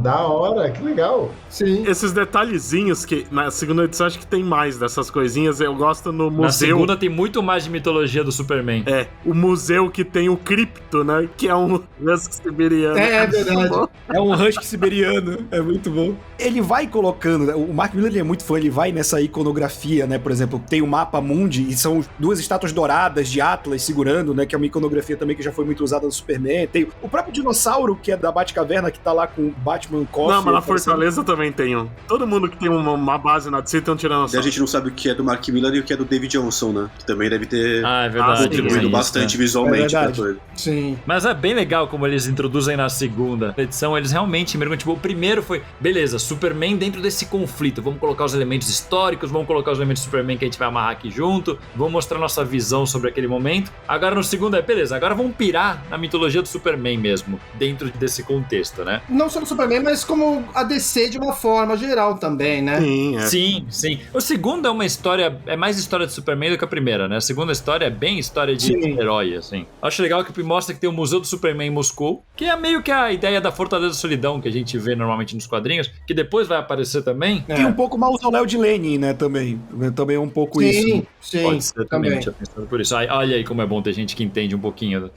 Da hora, que legal. Sim. Esses detalhezinhos que na segunda edição acho que tem mais dessas coisinhas. Eu gosto no museu. Na segunda tem muito mais de mitologia do Superman. É, o museu que tem o Krypto, né? Que é um husky siberiano. É verdade. É um husky siberiano. É muito bom. Ele vai colocando, o Mark Miller ele é muito fã, ele vai nessa iconografia, né? Por exemplo, tem o mapa mundi e são 2 estátuas douradas de Atlas segurando, né? Que é uma iconografia também que já foi muito usada no Superman. Tem o próprio dinossauro, que é da Batcaverna, que tá lá com o Batman Batman Coffee. Não, mas na Fortaleza também tem um. Todo mundo que tem uma base na DC tem um E Tiranossauro. a gente não sabe o que é do Mark Miller e o que é do David Johnson, né? Que também deve ter É verdade. contribuído tem bastante isso, visualmente É pra verdade. coisa. Sim. Mas é bem legal como eles introduzem na segunda edição. Eles realmente mergulham. Tipo, o primeiro foi, beleza, Superman dentro desse conflito. Vamos colocar os elementos históricos, vamos colocar os elementos do Superman que a gente vai amarrar aqui junto. Vamos mostrar nossa visão sobre aquele momento. Agora no segundo beleza, agora vamos pirar na mitologia do Superman mesmo, dentro desse contexto, né? Não só do Superman, mas como a DC de uma forma geral também, né? Sim, é. Sim, sim. O segundo é uma história, é mais história de Superman do que a primeira, né? A segunda história é bem história de Sim. herói, assim. Acho legal que mostra que tem o Museu do Superman em Moscou, que é meio que a ideia da Fortaleza da Solidão que a gente vê normalmente nos quadrinhos, que depois vai aparecer também. E um pouco o mausoléu de Lenin, né, também. Também é um pouco isso. Sim, sim, Pode ser também, também. não tinha pensado por isso. Olha aí como é bom ter gente que entende um pouquinho.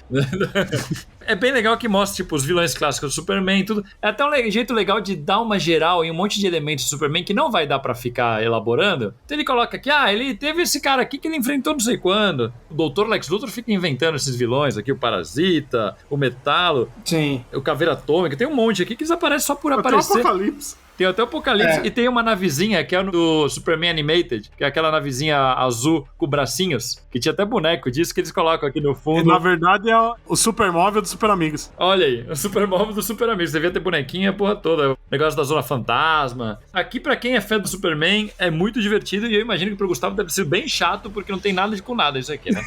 É bem legal que mostra, tipo, os vilões clássicos do Superman e tudo. É até um jeito legal de dar uma geral em um monte de elementos do Superman que não vai dar pra ficar elaborando. Então ele coloca aqui, ele teve esse cara aqui que ele enfrentou não sei quando. O Dr. Lex Luthor fica inventando esses vilões aqui, o Parasita, o Metalo, Sim. o Caveira Atômica. Tem um monte aqui que desaparece só por Até o aparecer. Apocalipse. Tem até o Apocalipse É. e tem uma navezinha que é do Superman Animated, que é aquela navezinha azul com bracinhos, que tinha até boneco disso que eles colocam aqui no E, fundo. na verdade, é o Supermóvel dos Super Amigos. Olha aí, o Supermóvel do Super Amigos. Devia ter bonequinha a porra toda. O negócio da Zona Fantasma. Aqui, pra quem é fã do Superman, é muito divertido e eu imagino que pro Gustavo deve ser bem chato porque não tem nada com nada isso aqui, né?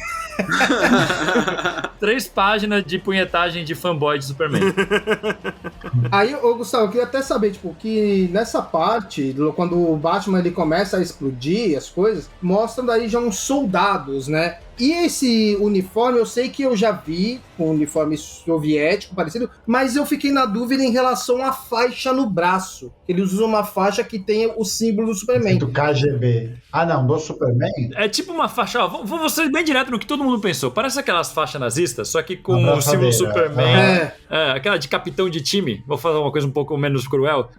3 páginas de punhetagem de fanboy de Superman. Aí, ô Gustavo, eu queria até saber, tipo, que nessa parte, quando o Batman ele começa a explodir as coisas, mostram daí já uns soldados, né? E esse uniforme, eu sei que eu já vi com um uniforme soviético parecido, mas eu fiquei na dúvida em relação à faixa no braço. Eles usam uma faixa que tem o símbolo do Superman. Do KGB. Ah, não, do Superman? É tipo uma faixa, ó, vou ser bem direto no que todo mundo pensou. Parece aquelas faixas nazistas, só que com Uma o símbolo do braçadeira. Superman. É, Aquela de capitão de time. Vou fazer uma coisa um pouco menos cruel.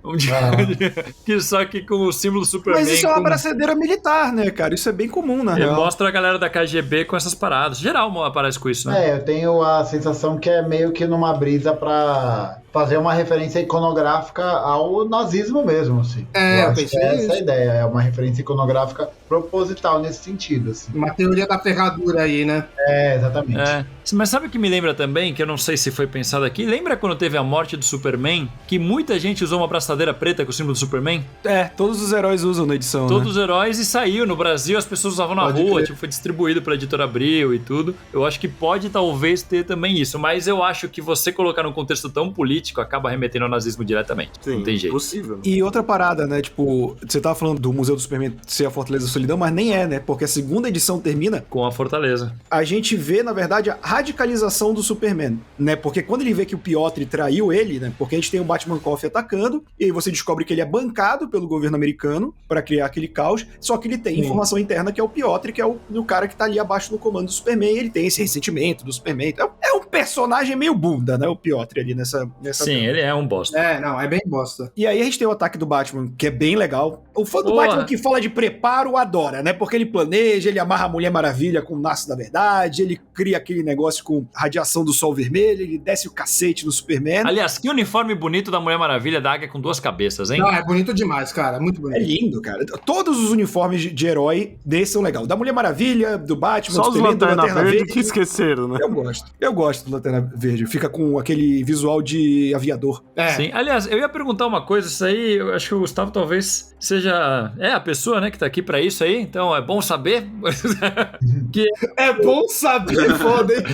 Só que com o símbolo do Superman. Mas isso é uma com- braçadeira militar, né, cara? Isso é bem comum, na Ele real. mostra a galera da KGB com essas paradas. Geral aparece com isso, né? Eu tenho a sensação que é meio que numa brisa pra fazer uma referência iconográfica ao nazismo mesmo, assim. eu acho pensei que é essa nisso. a ideia, é uma referência iconográfica proposital nesse sentido, assim. Uma teoria da ferradura aí, né? Exatamente. Mas sabe o que me lembra também, que eu não sei se foi pensado aqui? Lembra quando teve a morte do Superman? Que muita gente usou uma braçadeira preta com o símbolo do Superman? Todos os heróis usam na edição, Todos né? os heróis, e saiu. No Brasil as pessoas usavam na Pode rua, crer. tipo, foi distribuído pela Editora Abril e tudo. Eu acho que pode talvez ter também isso, mas eu acho que você colocar num contexto tão político acaba remetendo ao nazismo diretamente. Sim, Não tem jeito. possível. E outra parada, né? Tipo, você tava falando do Museu do Superman ser a Fortaleza da Solidão, mas nem é, né? Porque a segunda edição termina, Com a Fortaleza. a gente vê, na verdade, a radicalização do Superman, né? Porque quando ele vê que o Piotr traiu ele, né? Porque a gente tem o Batman Coffee atacando, e aí você descobre que ele é bancado pelo governo americano pra criar aquele caos, só que ele tem informação interna que é o Piotr, que é o cara que tá ali abaixo do comando do Superman, e ele tem esse ressentimento do Superman. Então, é um personagem meio bunda, né? O Piotr ali nessa Sim, ele é um bosta. Não, é bem bosta. E aí a gente tem o ataque do Batman, que é bem legal. O fã do Porra. Batman que fala de preparo adora, né? Porque ele planeja, ele amarra a Mulher Maravilha com o laço da verdade, ele cria aquele negócio com radiação do sol vermelho, ele desce o cacete no Superman. Aliás, que uniforme bonito da Mulher Maravilha da Águia com 2 cabeças, hein? Não, é bonito demais, cara. Muito É bonito. lindo, cara. Todos os uniformes de herói desse são legais. Da Mulher Maravilha, do Batman, Só do os Superman, do Lanterna Verde que esqueceram, né? Eu gosto do Lanterna Verde. Fica com aquele visual de aviador. Sim. Aliás, eu ia perguntar uma coisa, isso aí, eu acho que o Gustavo talvez seja a pessoa, né, que tá aqui pra isso aí, então é bom saber. Que É bom saber, foda, hein?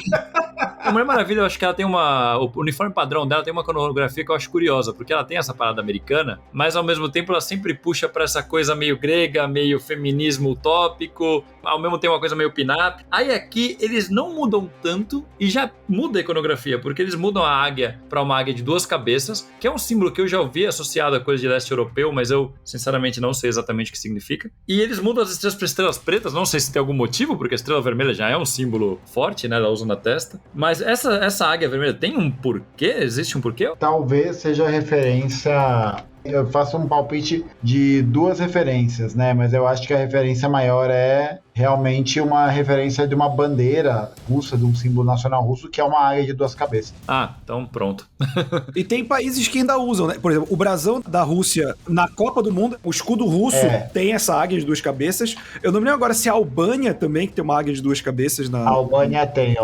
a Mulher Maravilha, eu acho que ela tem o uniforme padrão dela tem uma coreografia que eu acho curiosa, porque ela tem essa parada americana, mas ao mesmo tempo ela sempre puxa pra essa coisa meio grega, meio feminismo utópico, ao mesmo tempo uma coisa meio pin-up. Aí aqui eles não mudam tanto e já muda a iconografia, porque eles mudam a águia pra uma águia de 2 cabeças, que é um símbolo que eu já ouvi associado a coisa de leste europeu, mas eu sinceramente não sei exatamente o que significa. E eles mudam as estrelas para estrelas pretas, não sei se tem algum motivo, porque a estrela vermelha já é um símbolo forte, né? Ela usa na testa. Mas essa águia vermelha tem um porquê? Existe um porquê? Talvez seja referência. Eu faço um palpite de 2 referências, né? Mas eu acho que a referência maior é realmente uma referência de uma bandeira russa, de um símbolo nacional russo, que é uma águia de 2 cabeças. Ah, então pronto. E tem países que ainda usam, né? Por exemplo, o brasão da Rússia na Copa do Mundo, o escudo russo tem essa águia de 2 cabeças. Eu não me lembro agora se a Albânia também, que tem uma águia de 2 cabeças na... A Albânia tem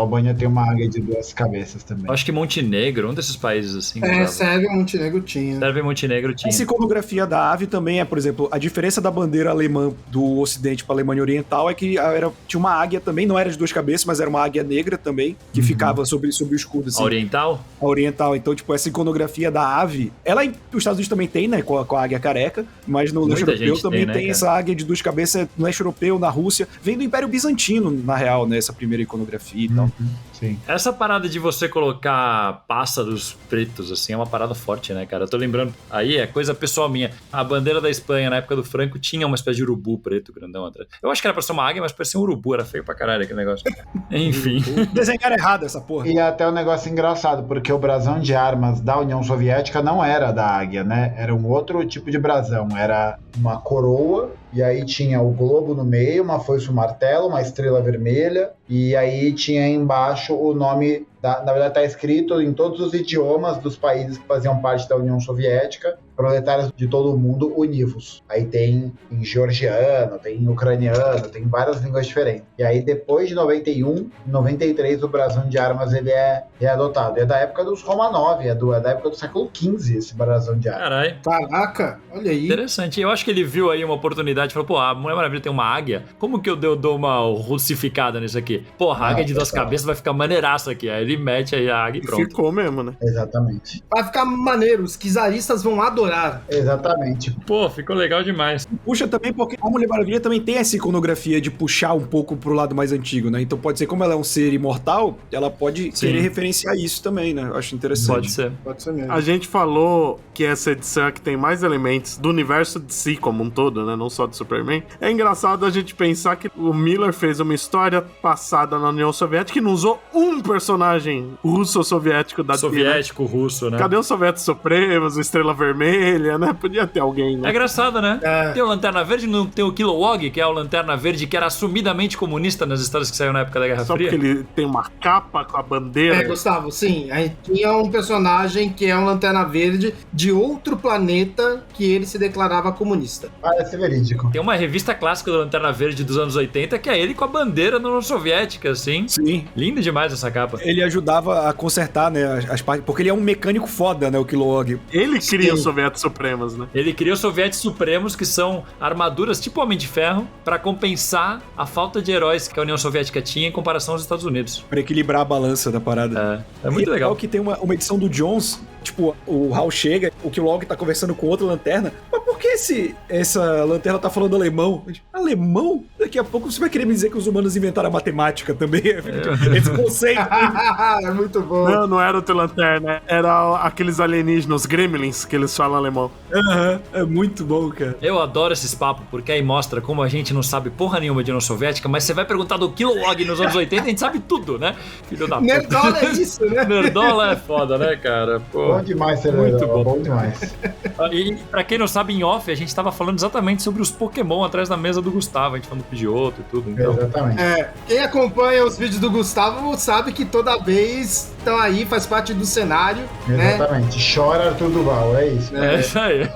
uma águia de 2 cabeças também. Acho que Montenegro, um desses países assim. Sérvia e Montenegro tinha. Sérvia e Montenegro tinha. Essa iconografia da ave também é, por exemplo, a diferença da bandeira alemã do Ocidente para a Alemanha Oriental é que tinha uma águia também, não era de 2 cabeças, mas era uma águia negra também, que ficava sobre o escudo. Assim. A oriental? A oriental. Então, tipo, essa iconografia da ave, ela os Estados Unidos também tem, né, com a águia careca, mas no leste europeu também tem essa águia de 2 cabeças no leste europeu, na Rússia, vem do Império Bizantino, na real, né, essa primeira iconografia e tal. Sim. Essa parada de você colocar pássaros pretos, assim, é uma parada forte, né, cara? Eu tô lembrando, aí é coisa pessoal minha. A bandeira da Espanha, na época do Franco, tinha uma espécie de urubu preto grandão atrás. Eu acho que era pra ser uma águia, mas parecia um urubu, era feio pra caralho aquele negócio. Enfim. Desenharam errado essa porra. E até um negócio engraçado, porque o brasão de armas da União Soviética não era da águia, né? Era um outro tipo de brasão, era uma coroa, e aí tinha o globo no meio, uma foice, um martelo, uma estrela vermelha, e aí tinha embaixo o nome, na verdade tá escrito em todos os idiomas dos países que faziam parte da União Soviética, proletários de todo o mundo, univos. Aí tem em georgiano, tem em ucraniano, tem várias línguas diferentes. E aí depois de 91, 93, o brasão de armas ele é adotado. É da época dos Romanov, é da época do século XV esse brasão de armas. Caralho. Caraca, olha aí. Interessante. Eu acho que ele viu aí uma oportunidade e falou, pô, a Mulher Maravilha tem uma águia, como que eu dou uma russificada nisso aqui? Porra, a águia de 2 cabeças vai ficar maneiraço aqui. Aí ele mete aí a águia e pronto. Ficou mesmo, né? Exatamente. Vai ficar maneiro, os czaristas vão adorar. Exatamente. Pô, ficou legal demais. Puxa também porque a Mulher Maravilha também tem essa iconografia de puxar um pouco pro lado mais antigo, né? Então pode ser, como ela é um ser imortal, ela pode querer referenciar isso também, né? Eu acho interessante. Pode ser mesmo. A gente falou que essa edição é que tem mais elementos do universo de si como um todo, né? Não só do Superman. É engraçado a gente pensar que o Miller fez uma história passada na União Soviética e não usou um personagem russo-soviético da Soviético, russo, né? Cadê os Soviéticos Supremos, o Estrela Vermelha, né? Podia ter alguém, né? É engraçado, né? Tem o Lanterna Verde, não tem o Kilowog, que é o Lanterna Verde, que era assumidamente comunista nas histórias que saiu na época da Guerra Só Fria. porque ele tem uma capa com a bandeira. Gustavo, sim. A gente tinha um personagem que é um Lanterna Verde de outro planeta que ele se declarava comunista. Parece verídico. Tem uma revista clássica do Lanterna Verde dos anos 80 que é ele com a bandeira da União Soviética, assim. Sim. Lindo demais essa capa. Ele ajudava a consertar, né, as partes, porque ele é um mecânico foda, né, o Kilowog. Ele cria os Soviéticos Supremos, né? Ele cria os Soviéticos Supremos, que são armaduras tipo Homem de Ferro, pra compensar a falta de heróis que a União Soviética tinha em comparação aos Estados Unidos. Pra equilibrar a balança da parada. É muito legal. Que tem uma edição do Jones, tipo, o Hal chega, o Kilowog tá conversando com outra lanterna, mas por que essa lanterna tá falando alemão? Alemão? Daqui a pouco você vai querer me dizer que os humanos inventaram a matemática também. Esse conceito. É muito bom. Não era outra lanterna, era aqueles alienígenas, os gremlins, que eles falam alemão. É muito bom, cara. Eu adoro esses papos, porque aí mostra como a gente não sabe porra nenhuma de União Soviética, mas você vai perguntar do Kilowog nos anos 80, a gente sabe tudo, né? Filho da puta. Nerdola é isso, né? Nerdola é foda, né, cara? Pô, Bom demais ser muito Nerdola, bom. bom demais. E pra quem não sabe, em off, a gente tava falando exatamente sobre os Pokémon atrás da mesa do Gustavo, a gente falando do Pidgeotto e tudo, então... Exatamente. Quem acompanha os vídeos do Gustavo sabe que toda vez estão aí, faz parte do cenário, né? Exatamente. Chora Arthur Duval, é isso. É isso aí.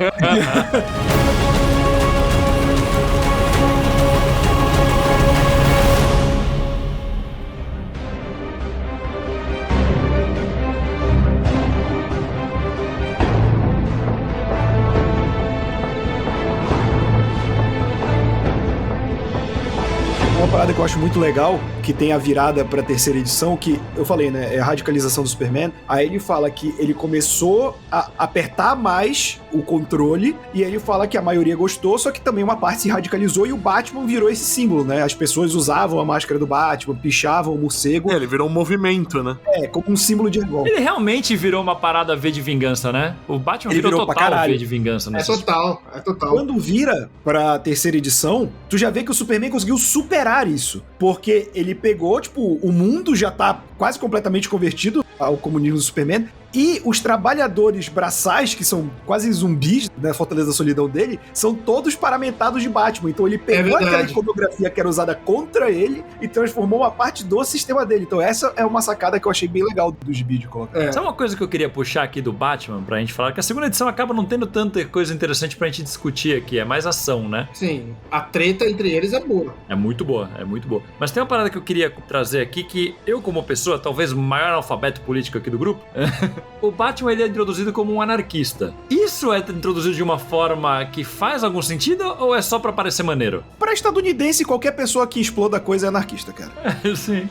Uma parada que eu acho muito legal, que tem a virada pra terceira edição, que eu falei, né, é a radicalização do Superman. Aí ele fala que ele começou a apertar mais o controle, e ele fala que a maioria gostou, só que também uma parte se radicalizou e o Batman virou esse símbolo, né? As pessoas usavam a máscara do Batman, pichavam o morcego. Ele virou um movimento, né? Como um símbolo de revolta. Ele realmente virou uma parada V de vingança, né? O Batman Ele virou total pra caralho. V de vingança, né? É total. Quando vira pra terceira edição, tu já vê que o Superman conseguiu superar isso. Porque ele pegou, tipo, o mundo já tá quase completamente convertido ao comunismo do Superman. E os trabalhadores braçais, que são quase zumbis na Fortaleza da Solidão dele, são todos paramentados de Batman. Então ele pegou aquela iconografia que era usada contra ele e transformou uma parte do sistema dele. Então essa é uma sacada que eu achei bem legal dos vídeos de colocar. Sabe uma coisa que eu queria puxar aqui do Batman pra gente falar? Que a segunda edição acaba não tendo tanta coisa interessante pra gente discutir aqui. É mais ação, né? Sim, a treta entre eles é boa. É muito boa, é muito boa. Mas tem uma parada que eu queria trazer aqui que eu, como pessoa, talvez o maior analfabeto político aqui do grupo, o Batman ele é introduzido como um anarquista. Isso é introduzido de uma forma que faz algum sentido ou é só pra parecer maneiro? Pra estadunidense, qualquer pessoa que exploda coisa é anarquista, cara. Sim.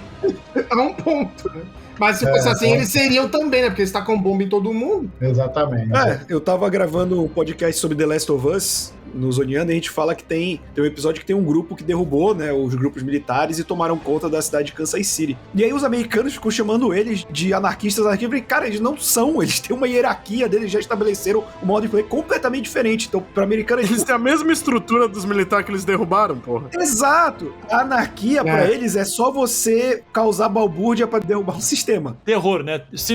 É um ponto, né? Mas se fosse assim, eles seriam também, né? Porque eles tacam bomba em todo mundo. Exatamente. Eu tava gravando um podcast sobre The Last of Us no Zoniano e a gente fala que tem um episódio que tem um grupo que derrubou, né, os grupos militares e tomaram conta da cidade de Kansas City. E aí os americanos ficam chamando eles de anarquistas. Eu falei, cara, eles não são, eles têm uma hierarquia deles, já estabeleceram um modo de fazer completamente diferente. Então, pra americanos... Eles têm a mesma estrutura dos militares que eles derrubaram, porra. Exato! A anarquia, pra eles, é só você causar balbúrdia pra derrubar um sistema. Terror, né? Se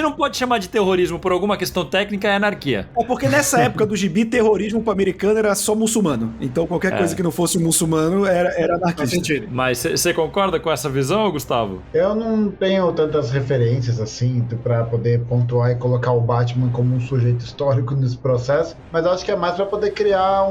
não pode chamar de terrorismo por alguma questão técnica, é anarquia. É porque nessa época do gibi, terrorismo pro americano era só muçulmano. Então qualquer coisa que não fosse muçulmano era anarquista. Mas você concorda com essa visão, Gustavo? Eu não tenho tantas referências assim pra poder pontuar e colocar o Batman como um sujeito histórico nesse processo, mas eu acho que é mais pra poder criar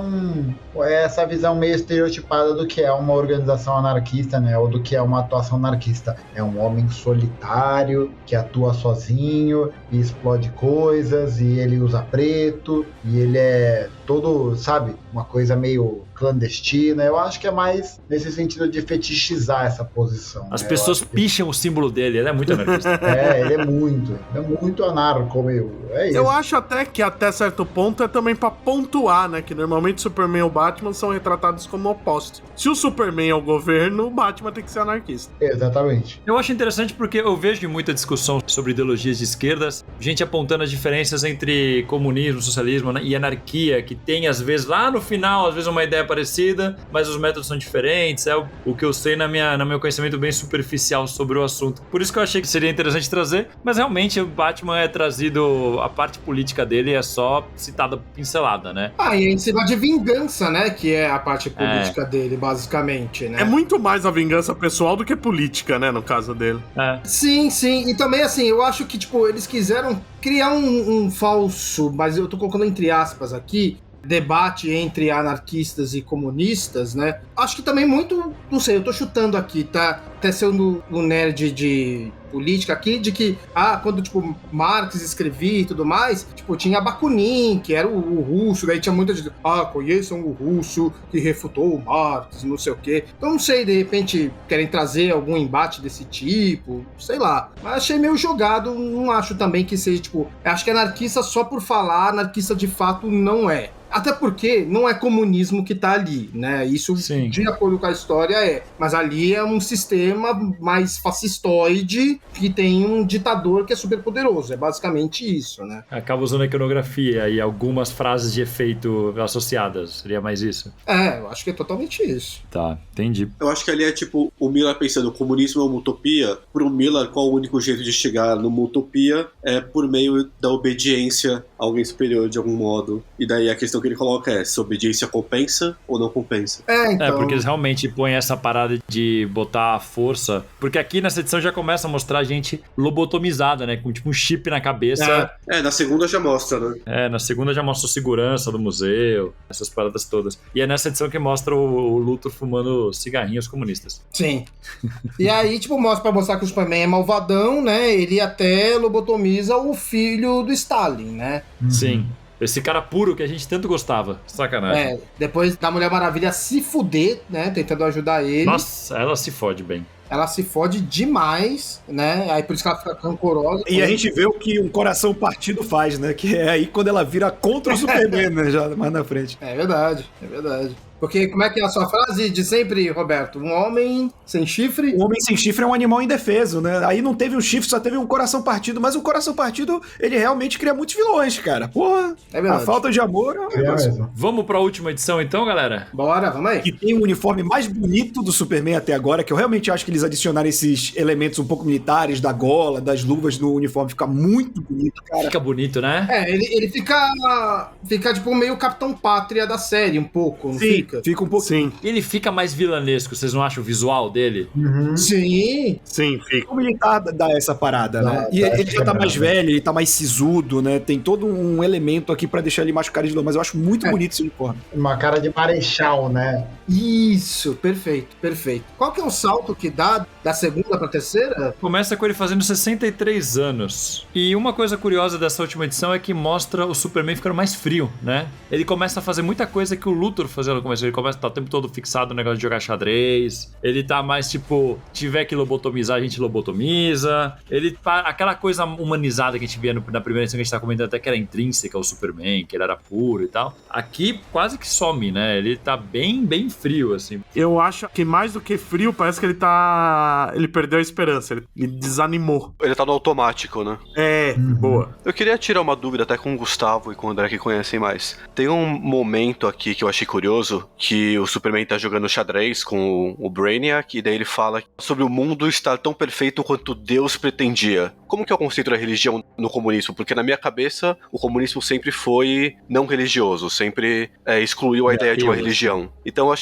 essa visão meio estereotipada do que é uma organização anarquista, né? Ou do que é uma atuação anarquista. É um homem solitário que atua sozinho e explode coisas, e ele usa preto, e ele é todo, sabe, uma coisa meio clandestina. Eu acho que é mais nesse sentido de fetichizar essa posição. As pessoas picham o símbolo dele, ele é muito anarquista. Ele é muito anarco, meu. É isso. Eu acho até que até certo ponto é também pra pontuar, né, que normalmente o Superman e o Batman são retratados como opostos. Se o Superman é o governo, o Batman tem que ser anarquista. Exatamente. Eu acho interessante porque eu vejo muita discussão sobre ideologias de esquerdas, gente apontando as diferenças entre comunismo, socialismo, né, e anarquia, que tem às vezes lá no final, às vezes uma ideia parecida, mas os métodos são diferentes. É o que eu sei no meu conhecimento bem superficial sobre o assunto. Por isso que eu achei que seria interessante trazer, mas realmente o Batman é trazido, a parte política dele é só citada pincelada, né? E aí você vai de vingança, né? Que é a parte política dele, basicamente, né? É muito mais a vingança pessoal do que política, né, no caso dele. Sim. E também, assim, eu acho que, tipo, eles quiseram criar um falso, mas eu tô colocando entre aspas aqui, debate entre anarquistas e comunistas, né? Acho que também muito, não sei, eu tô chutando aqui, tá? Até sendo um nerd de política aqui, de que, quando, tipo, Marx escrevia e tudo mais, tipo, tinha Bakunin, que era o russo, daí tinha muita gente, conheçam o russo que refutou o Marx, não sei o quê. Então, não sei, de repente, querem trazer algum embate desse tipo, sei lá. Mas achei meio jogado, não acho também que seja, tipo, acho que anarquista só por falar, anarquista de fato não é. Até porque não é comunismo que tá ali, né? Isso, sim, de acordo com a história, é. Mas ali é um sistema mais fascistoide que tem um ditador que é super poderoso. É basicamente isso, né? Acaba usando a iconografia e algumas frases de efeito associadas. Seria mais isso? Eu acho que é totalmente isso. Tá, entendi. Eu acho que ali é tipo o Miller pensando, o comunismo é uma utopia. Pro Miller, qual o único jeito de chegar numa utopia é por meio da obediência a alguém superior de algum modo. E daí a questão que ele coloca é se a obediência compensa ou não compensa. Então... porque eles realmente põem essa parada de botar a força, porque aqui nessa edição já começa a mostrar a gente lobotomizada, né, com tipo um chip na cabeça. Na segunda já mostra, né? Na segunda já mostra a segurança do museu, essas paradas todas. E é nessa edição que mostra o Luthor fumando cigarrinhos comunistas. Sim. E aí, tipo, pra mostrar que o Superman é malvadão, né, ele até lobotomiza o filho do Stalin, né? Sim. Esse cara puro que a gente tanto gostava. Sacanagem. Depois da Mulher Maravilha se fuder, né? Tentando ajudar ele. Nossa, ela se fode bem. Ela se fode demais, né? Aí por isso que ela fica rancorosa. E a gente vê o que um coração partido faz, né? Que é aí quando ela vira contra o Superman, né? Já mais na frente. É verdade. Porque como é que é a sua frase de sempre, Roberto? Um homem sem chifre? Um homem sem chifre é um animal indefeso, né? Aí não teve um chifre, só teve um coração partido. Mas o coração partido, ele realmente cria muitos vilões, cara. Porra, a falta de amor é um negócio. Vamos pra última edição então, galera? Bora, vamos aí. Que tem o uniforme mais bonito do Superman até agora, que eu realmente acho que eles eles adicionarem esses elementos um pouco militares, da gola, das luvas no uniforme, fica muito bonito, cara. Fica bonito, né? Ele fica tipo meio Capitão Pátria da série, um pouco, não fica? Fica um pouco. Sim, Ele fica mais vilanesco, vocês não acham o visual dele? Sim. sim, fica. O militar dá essa parada, né? E ele já tá mais velho, ele tá mais sisudo, né? Tem todo um elemento aqui pra deixar ele mais cara de lã, mas eu acho muito bonito esse uniforme. Uma cara de marechal, né? Isso, perfeito. Qual que é o salto que dá da segunda pra terceira? Começa com ele fazendo 63 anos. E uma coisa curiosa dessa última edição é que mostra o Superman ficando mais frio, né? Ele começa a fazer muita coisa que o Luthor fazia no começo. Ele começa a estar o tempo todo fixado no negócio de jogar xadrez. Ele tá mais tipo, tiver que lobotomizar, a gente lobotomiza. Aquela coisa humanizada que a gente via na primeira edição, que a gente tá comentando até que era intrínseca ao Superman, que ele era puro e tal. Aqui quase que some, né? Ele tá bem frio, assim. Eu acho que mais do que frio, parece que ele perdeu a esperança, ele desanimou. Ele tá no automático, né? Boa. Eu queria tirar uma dúvida até com o Gustavo e com o André, que conhecem mais. Tem um momento aqui que eu achei curioso, que o Superman tá jogando xadrez com o Brainiac, e daí ele fala sobre o mundo estar tão perfeito quanto Deus pretendia. Como que é o conceito da religião no comunismo? Porque na minha cabeça, o comunismo sempre foi não religioso, sempre excluiu a ideia de uma religião. Então eu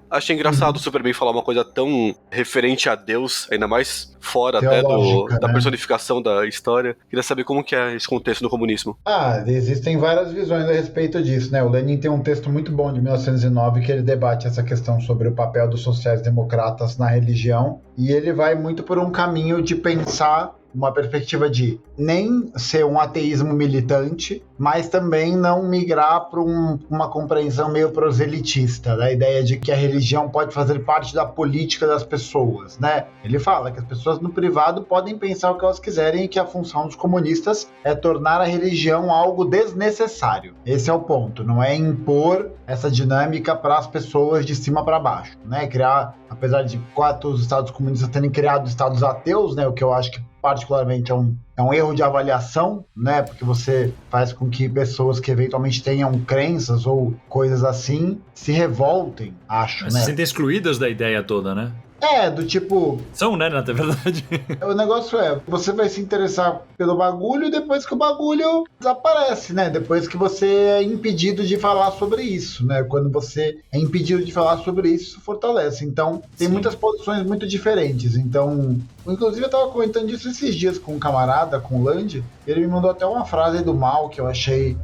achei engraçado o Superman falar uma coisa tão referente a Deus, ainda mais fora até da personificação da história. Queria saber como que é esse contexto no comunismo. Existem várias visões a respeito disso, né? O Lenin tem um texto muito bom de 1909 que ele debate essa questão sobre o papel dos sociais-democratas na religião, e ele vai muito por um caminho de pensar uma perspectiva de nem ser um ateísmo militante, mas também não migrar para uma compreensão meio proselitista, da ideia de que a religião pode fazer parte da política das pessoas, né? Ele fala que as pessoas no privado podem pensar o que elas quiserem e que a função dos comunistas é tornar a religião algo desnecessário. Esse é o ponto, não é impor essa dinâmica para as pessoas de cima para baixo, né? Criar, apesar de 4 estados comunistas terem criado estados ateus, né? O que eu acho que particularmente é um erro de avaliação, né? Porque você faz com que pessoas que eventualmente tenham crenças ou coisas assim se revoltem, acho, né? Se sentem excluídas da ideia toda, né? Do tipo... São, né, na verdade? O negócio você vai se interessar pelo bagulho depois que o bagulho desaparece, né? Depois que você é impedido de falar sobre isso, né? Quando você é impedido de falar sobre isso, isso fortalece. Então, tem muitas posições muito diferentes. Então, inclusive eu tava comentando isso esses dias com um camarada, com o Land, ele me mandou até uma frase do Mal que eu achei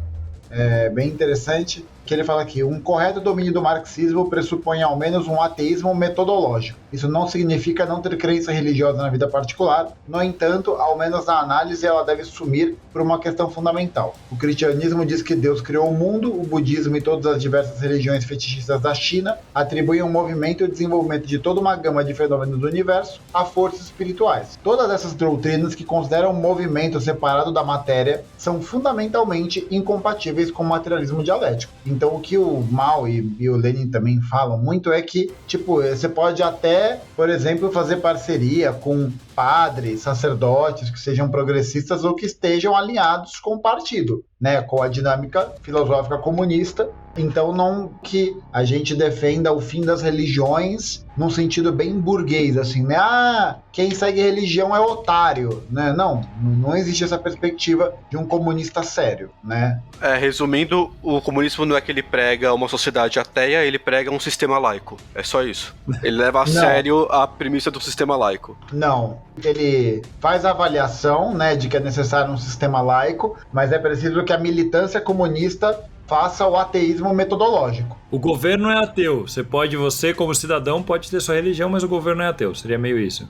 bem interessante, que ele fala aqui: um correto domínio do marxismo pressupõe ao menos um ateísmo metodológico. Isso não significa não ter crença religiosa na vida particular, no entanto, ao menos na análise ela deve sumir por uma questão fundamental. O cristianismo diz que Deus criou o mundo, o budismo e todas as diversas religiões fetichistas da China atribuem um movimento e o desenvolvimento de toda uma gama de fenômenos do universo a forças espirituais. Todas essas doutrinas que consideram o movimento separado da matéria são fundamentalmente incompatíveis com o materialismo dialético. Então o que o Mao e o Lenin também falam muito é que, tipo, você pode até, por exemplo, fazer parceria com padres, sacerdotes que sejam progressistas ou que estejam alinhados com o partido, né, com a dinâmica filosófica comunista. Então não que a gente defenda o fim das religiões num sentido bem burguês, assim, né? Quem segue religião é otário, né? Não existe essa perspectiva de um comunista sério, né? Resumindo, o comunismo não é que ele prega uma sociedade ateia, ele prega um sistema laico. É só isso. Ele leva a sério a premissa do sistema laico. Não. Ele faz a avaliação, né, de que é necessário um sistema laico, mas é preciso que a militância comunista faça o ateísmo metodológico. O governo é ateu. Você como cidadão pode ter sua religião, mas o governo é ateu. Seria meio isso.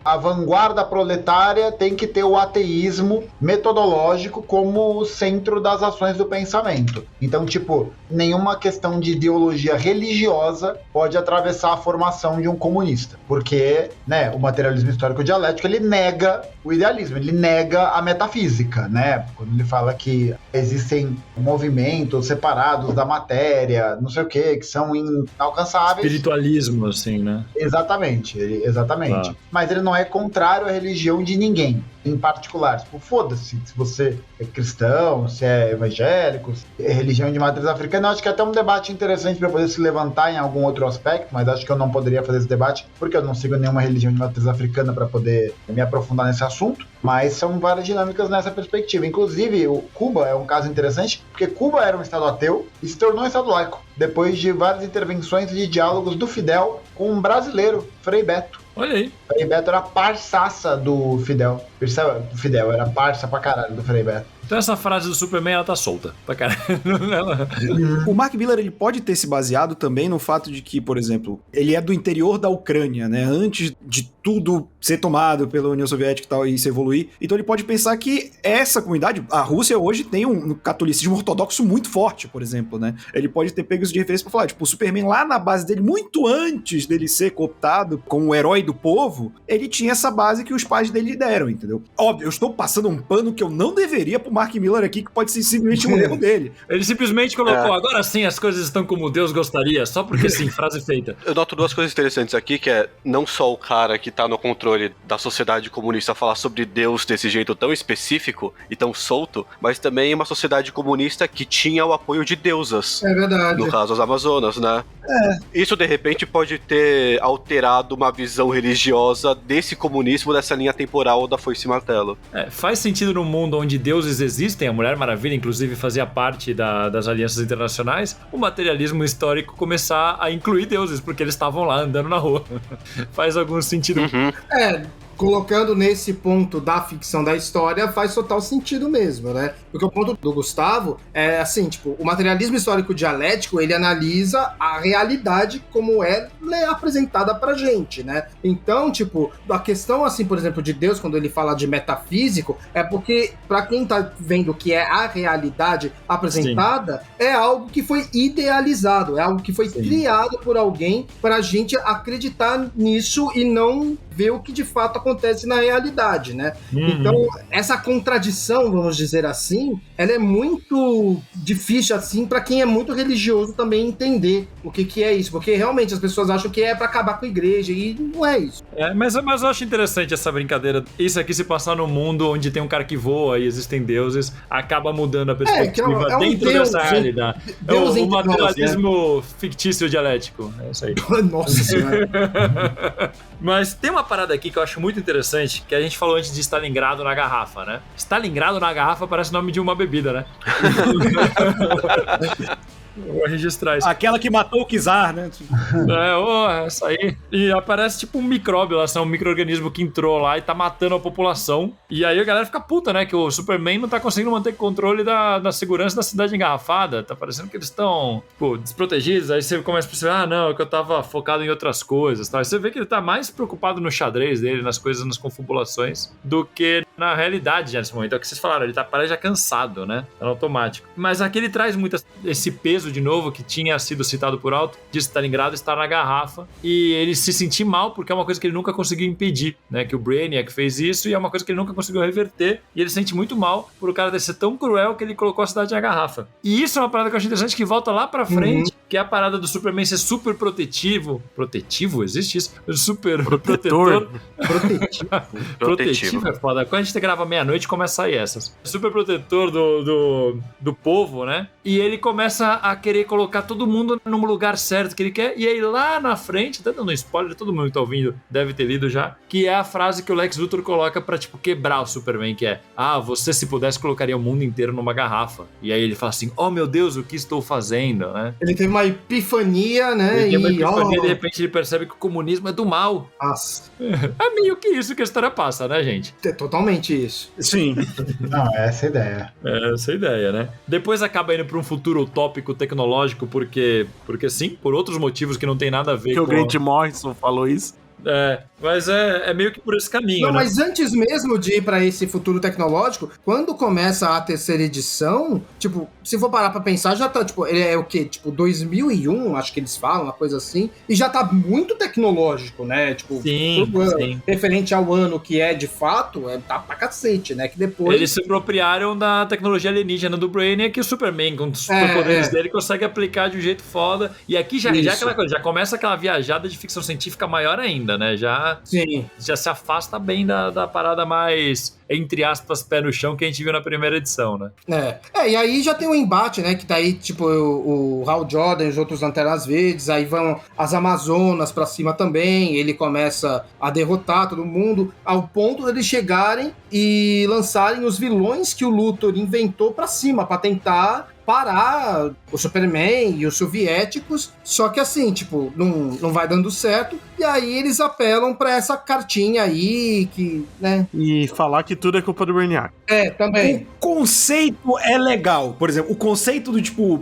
A vanguarda proletária tem que ter o ateísmo metodológico como o centro das ações do pensamento. Então, tipo, nenhuma questão de ideologia religiosa pode atravessar a formação de um comunista. Porque, né, o materialismo histórico dialético, ele nega o idealismo, ele nega a metafísica, né? Quando ele fala que existem movimentos separados da matéria, não sei o que são inalcançáveis. Espiritualismo, assim, né? Exatamente. Mas ele não é contrário à religião de ninguém. em particular. Tipo, foda-se se você é cristão, se é evangélico, se é religião de matriz africana. Eu acho que é até um debate interessante para poder se levantar em algum outro aspecto, mas acho que eu não poderia fazer esse debate porque eu não sigo nenhuma religião de matriz africana para poder me aprofundar nesse assunto. Mas são várias dinâmicas nessa perspectiva. Inclusive, o Cuba é um caso interessante, porque Cuba era um estado ateu e se tornou um estado laico, depois de várias intervenções e diálogos do Fidel com um brasileiro, Frei Beto. Olha aí. Frei Beto era parçaça do Fidel. Percebe? O Fidel era parça pra caralho do Frei Beto. Então essa frase do Superman, ela tá solta pra caralho. O Mark Miller, ele pode ter se baseado também no fato de que, por exemplo, ele é do interior da Ucrânia, né? Antes de tudo ser tomado pela União Soviética e tal, e se evoluir. Então ele pode pensar que essa comunidade, a Rússia hoje tem um catolicismo ortodoxo muito forte, por exemplo, né? Ele pode ter pego isso de referência pra falar, tipo, o Superman lá na base dele, muito antes dele ser cooptado como o herói do povo, ele tinha essa base que os pais dele deram, entendeu? Óbvio, eu estou passando um pano que eu não deveria pro Mark Miller aqui, que pode ser simplesmente um erro dele. Ele simplesmente colocou, agora sim as coisas estão como Deus gostaria, só porque sim, frase feita. Eu noto duas coisas interessantes aqui, que é não só o cara que tá no controle da sociedade comunista falar sobre Deus desse jeito tão específico e tão solto, mas também uma sociedade comunista que tinha o apoio de deusas. É verdade. No caso, as Amazonas, né? Isso, de repente, pode ter alterado uma visão religiosa desse comunismo, dessa linha temporal da Foice e Martelo. Faz sentido num mundo onde deuses existem, a Mulher Maravilha, inclusive, fazia parte das alianças internacionais, o materialismo histórico começar a incluir deuses, porque eles estavam lá andando na rua. Faz algum sentido. Colocando nesse ponto da ficção da história, faz total sentido mesmo, né? Porque o ponto do Gustavo é assim, tipo, o materialismo histórico dialético, ele analisa a realidade como é apresentada pra gente, né? Então, tipo, a questão, assim, por exemplo, de Deus, quando ele fala de metafísico, é porque, pra quem tá vendo o que é a realidade apresentada, é algo que foi idealizado, é algo que foi criado por alguém pra gente acreditar nisso e não ver o que de fato acontece na realidade, né? Então, essa contradição, vamos dizer assim, ela é muito difícil, assim, pra quem é muito religioso também entender o que é isso, porque realmente as pessoas acham que é pra acabar com a igreja, e não é isso. Mas eu acho interessante essa brincadeira. Isso aqui se passar num mundo onde tem um cara que voa e existem deuses, acaba mudando a perspectiva dentro dessa realidade. O materialismo fictício dialético. É isso aí. Nossa senhora. Mas tem uma parada aqui que eu acho muito interessante, que a gente falou antes de Stalingrado na garrafa, né? Stalingrado na garrafa parece o nome de uma bebida, né? Vou registrar isso. Aquela que matou o Kizar, né? Essa aí. E aparece tipo um micróbio lá, um micro-organismo que entrou lá e tá matando a população. E aí a galera fica puta, né? Que o Superman não tá conseguindo manter controle da segurança da cidade engarrafada. Tá parecendo que eles estão, desprotegidos. Aí você começa a perceber, não, é que eu tava focado em outras coisas, tá? Aí você vê que ele tá mais preocupado no xadrez dele, nas coisas, nas confabulações, do que na realidade já nesse momento. É o que vocês falaram, ele parece já cansado, né? Tá no automático. Mas aqui ele traz muito esse peso de novo, que tinha sido citado por alto, de Stalingrado estar na garrafa, e ele se sentir mal porque é uma coisa que ele nunca conseguiu impedir, né? Que o Brainiac fez isso e é uma coisa que ele nunca conseguiu reverter, e ele se sente muito mal por o cara ser tão cruel que ele colocou a cidade na garrafa. E isso é uma parada que eu acho interessante, que volta lá pra frente, que é a parada do Superman ser super protetivo. Protetivo? Existe isso? Super protetor. Protetivo é foda. Quando a gente grava meia-noite, começa a sair essas. Super protetor do povo, né? E ele começa a querer colocar todo mundo no lugar certo que ele quer, e aí lá na frente, até dando um spoiler, todo mundo que tá ouvindo deve ter lido já, que é a frase que o Lex Luthor coloca pra, tipo, quebrar o Superman, que é, você se pudesse colocaria o mundo inteiro numa garrafa. E aí ele fala assim, oh meu Deus, o que estou fazendo, né? Ele teve uma epifania, né? Ele teve uma epifania, de repente ele percebe que o comunismo é do mal. Nossa. É meio que isso que a história passa, né, gente? É totalmente isso. Sim. Não, é essa a ideia. É essa a ideia, né? Depois acaba indo pra um futuro utópico tecnológico, porque sim, por outros motivos que não tem nada a ver com... o Grant Morrison falou isso. Mas é meio que por esse caminho, Não, né? mas antes mesmo de ir pra esse futuro tecnológico, quando começa a terceira edição, tipo, se for parar pra pensar, já tá, tipo, ele é o quê? Tipo, 2001, acho que eles falam, uma coisa assim, e já tá muito tecnológico, né? Tipo, sim. Referente ao ano que é de fato, tá pra cacete, né? Que depois... Eles se apropriaram da tecnologia alienígena do Brainiac, que o Superman, com os superpoderes dele, consegue aplicar de um jeito foda, e aqui já é aquela coisa, já começa aquela viajada de ficção científica maior ainda, ainda, né? Já se afasta bem da parada mais, entre aspas, pé no chão que a gente viu na primeira edição, né? E aí já tem um embate, né? Que daí, tipo, o Hal Jordan e os outros Lanternas Verdes, aí vão as Amazonas pra cima também, ele começa a derrotar todo mundo, ao ponto de eles chegarem e lançarem os vilões que o Luthor inventou pra cima, pra tentar parar o Superman e os soviéticos, só que assim, tipo, não vai dando certo, e aí eles apelam pra essa cartinha aí, que, né? E falar que tudo é culpa do Brainiac. Também. O conceito é legal. Por exemplo, o conceito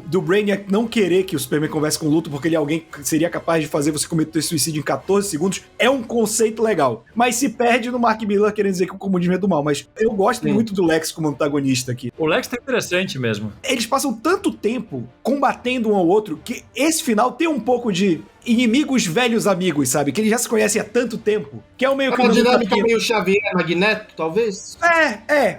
do Brainiac não querer que o Superman converse com o Luthor porque ele é alguém que seria capaz de fazer você cometer suicídio em 14 segundos, é um conceito legal. Mas se perde no Mark Millar querendo dizer que o comunismo é do mal. Mas eu gosto muito do Lex como antagonista aqui. O Lex tá interessante mesmo. Eles passam tanto tempo combatendo um ao outro que esse final tem um pouco de inimigos velhos amigos, sabe? Que eles já se conhecem há tanto tempo. Que é o meio que... uma dinâmica meio Xavier e Magneto, talvez?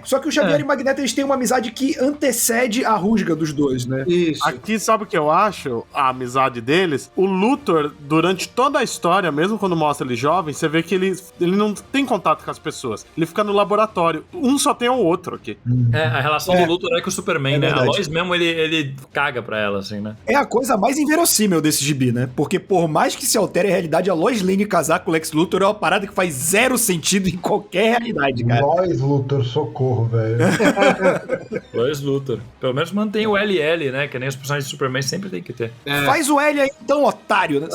Só que o Xavier e o Magneto, eles têm uma amizade que antecede a rusga dos dois, né? Isso. Aqui, sabe o que eu acho? A amizade deles. O Luthor, durante toda a história, mesmo quando mostra ele jovem, você vê que ele não tem contato com as pessoas. Ele fica no laboratório. Um só tem o outro aqui. A relação do Luthor é com o Superman, né? Verdade. A Lois mesmo, ele caga pra ela, assim, né? É a coisa mais inverossímil desse gibi, né? Porque por mais que se altere a realidade, a Lois Lane casar com o Lex Luthor é uma parada que faz zero sentido em qualquer realidade, cara. Lois Luthor, socorro, velho. Lois Luthor. Pelo menos mantém o LL, né? Que nem os personagens de Superman sempre tem que ter. Faz o L aí, então, otário, né?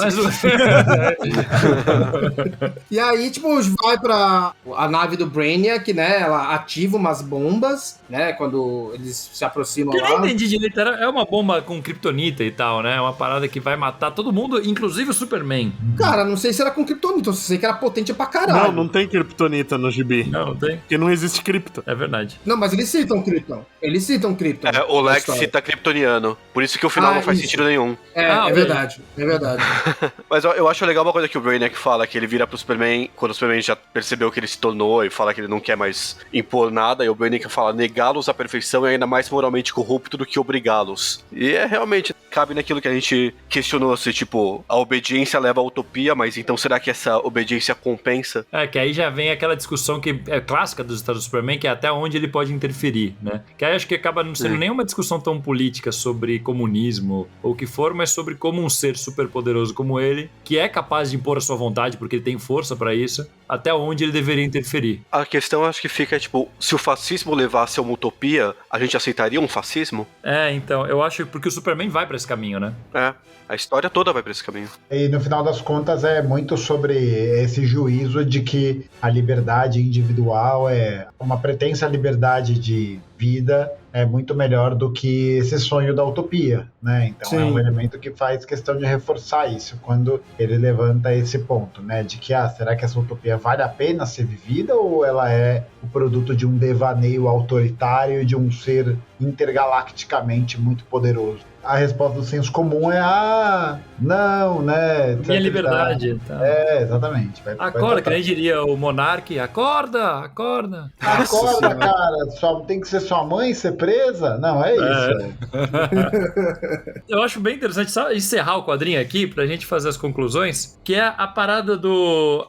E aí, tipo, vai pra a nave do Brainiac, né? Ela ativa umas bombas, né? Quando eles se aproximam Que eu nem lá. entendi direito. É uma bomba com kryptonita e tal, né? É uma parada que vai matar todo mundo, inclusive o Superman. Cara, não sei se era com kryptonita, eu sei que era potente pra caralho. Não tem kryptonita no gibi. Não tem. Porque não existe cripto. É verdade. Não, mas eles citam Krypton. O na Lex história. cita kryptoniano. Por isso que o final não faz isso. sentido nenhum. É ok. verdade, é verdade. Mas eu acho legal uma coisa que o Brainiac fala, que ele vira pro Superman, quando o Superman já percebeu que ele se tornou e fala que ele não quer mais impor nada, e o Brainiac fala, negá-los à perfeição é ainda mais moralmente corrupto do que obrigá-los. E realmente, cabe naquilo que a gente questionou, se tipo, a obediência leva à utopia, mas então será que essa obediência compensa? Que aí já vem aquela discussão que é clássica dos Estados do Superman, que é até onde ele pode interferir, né? Que aí acho que acaba não sendo nenhuma discussão tão política sobre comunismo ou o que for, mas sobre como um ser super poderoso como ele, que é capaz de impor a sua vontade, porque ele tem força pra isso, até onde ele deveria interferir. A questão acho que fica, tipo, se o fascismo levasse a uma utopia, a gente aceitaria um fascismo? Então, eu acho que porque o Superman vai pra esse caminho, né? A história toda vai pra esse caminho. E no final das contas é muito sobre esse juízo de que a liberdade individual é uma pretensa liberdade de vida é muito melhor do que esse sonho da utopia, né? Então é um elemento que faz questão de reforçar isso quando ele levanta esse ponto, né? De que, será que essa utopia vale a pena ser vivida ou ela é o produto de um devaneio autoritário de um ser intergalacticamente muito poderoso? A resposta do senso comum é não, né? Minha liberdade. Tá. Exatamente. Acorda, que nem diria o Monark, acorda. Acorda, cara, só tem que ser sua mãe ser presa? Não, é isso. Eu acho bem interessante só encerrar o quadrinho aqui pra gente fazer as conclusões, que é a parada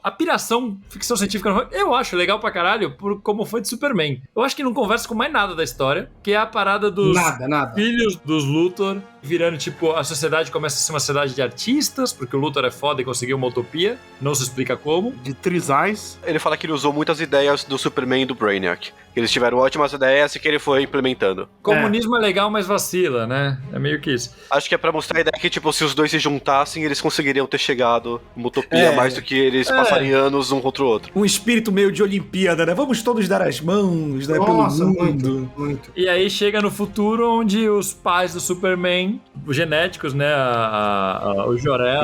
a piração ficção científica. Eu acho legal pra caralho por como foi de Superman. Eu acho que não conversa com mais nada da história, que é a parada dos Nada. filhos dos Luthor virando, tipo, a sociedade começa a ser uma sociedade de artistas, porque o Luthor é foda e conseguiu uma utopia, não se explica como. De trisais. Ele fala que ele usou muitas ideias do Superman e do Brainiac. Eles tiveram ótimas ideias e que ele foi implementando. Comunismo é legal, mas vacila, né? É meio que isso. Acho que é pra mostrar a ideia que, tipo, se os dois se juntassem, eles conseguiriam ter chegado uma utopia mais do que eles passarem anos um contra o outro. Um espírito meio de Olimpíada, né? Vamos todos dar as mãos, né? Nossa, pelo mundo. muito. E aí chega no futuro onde os pais do Superman, os genéticos, né? O Jor-El.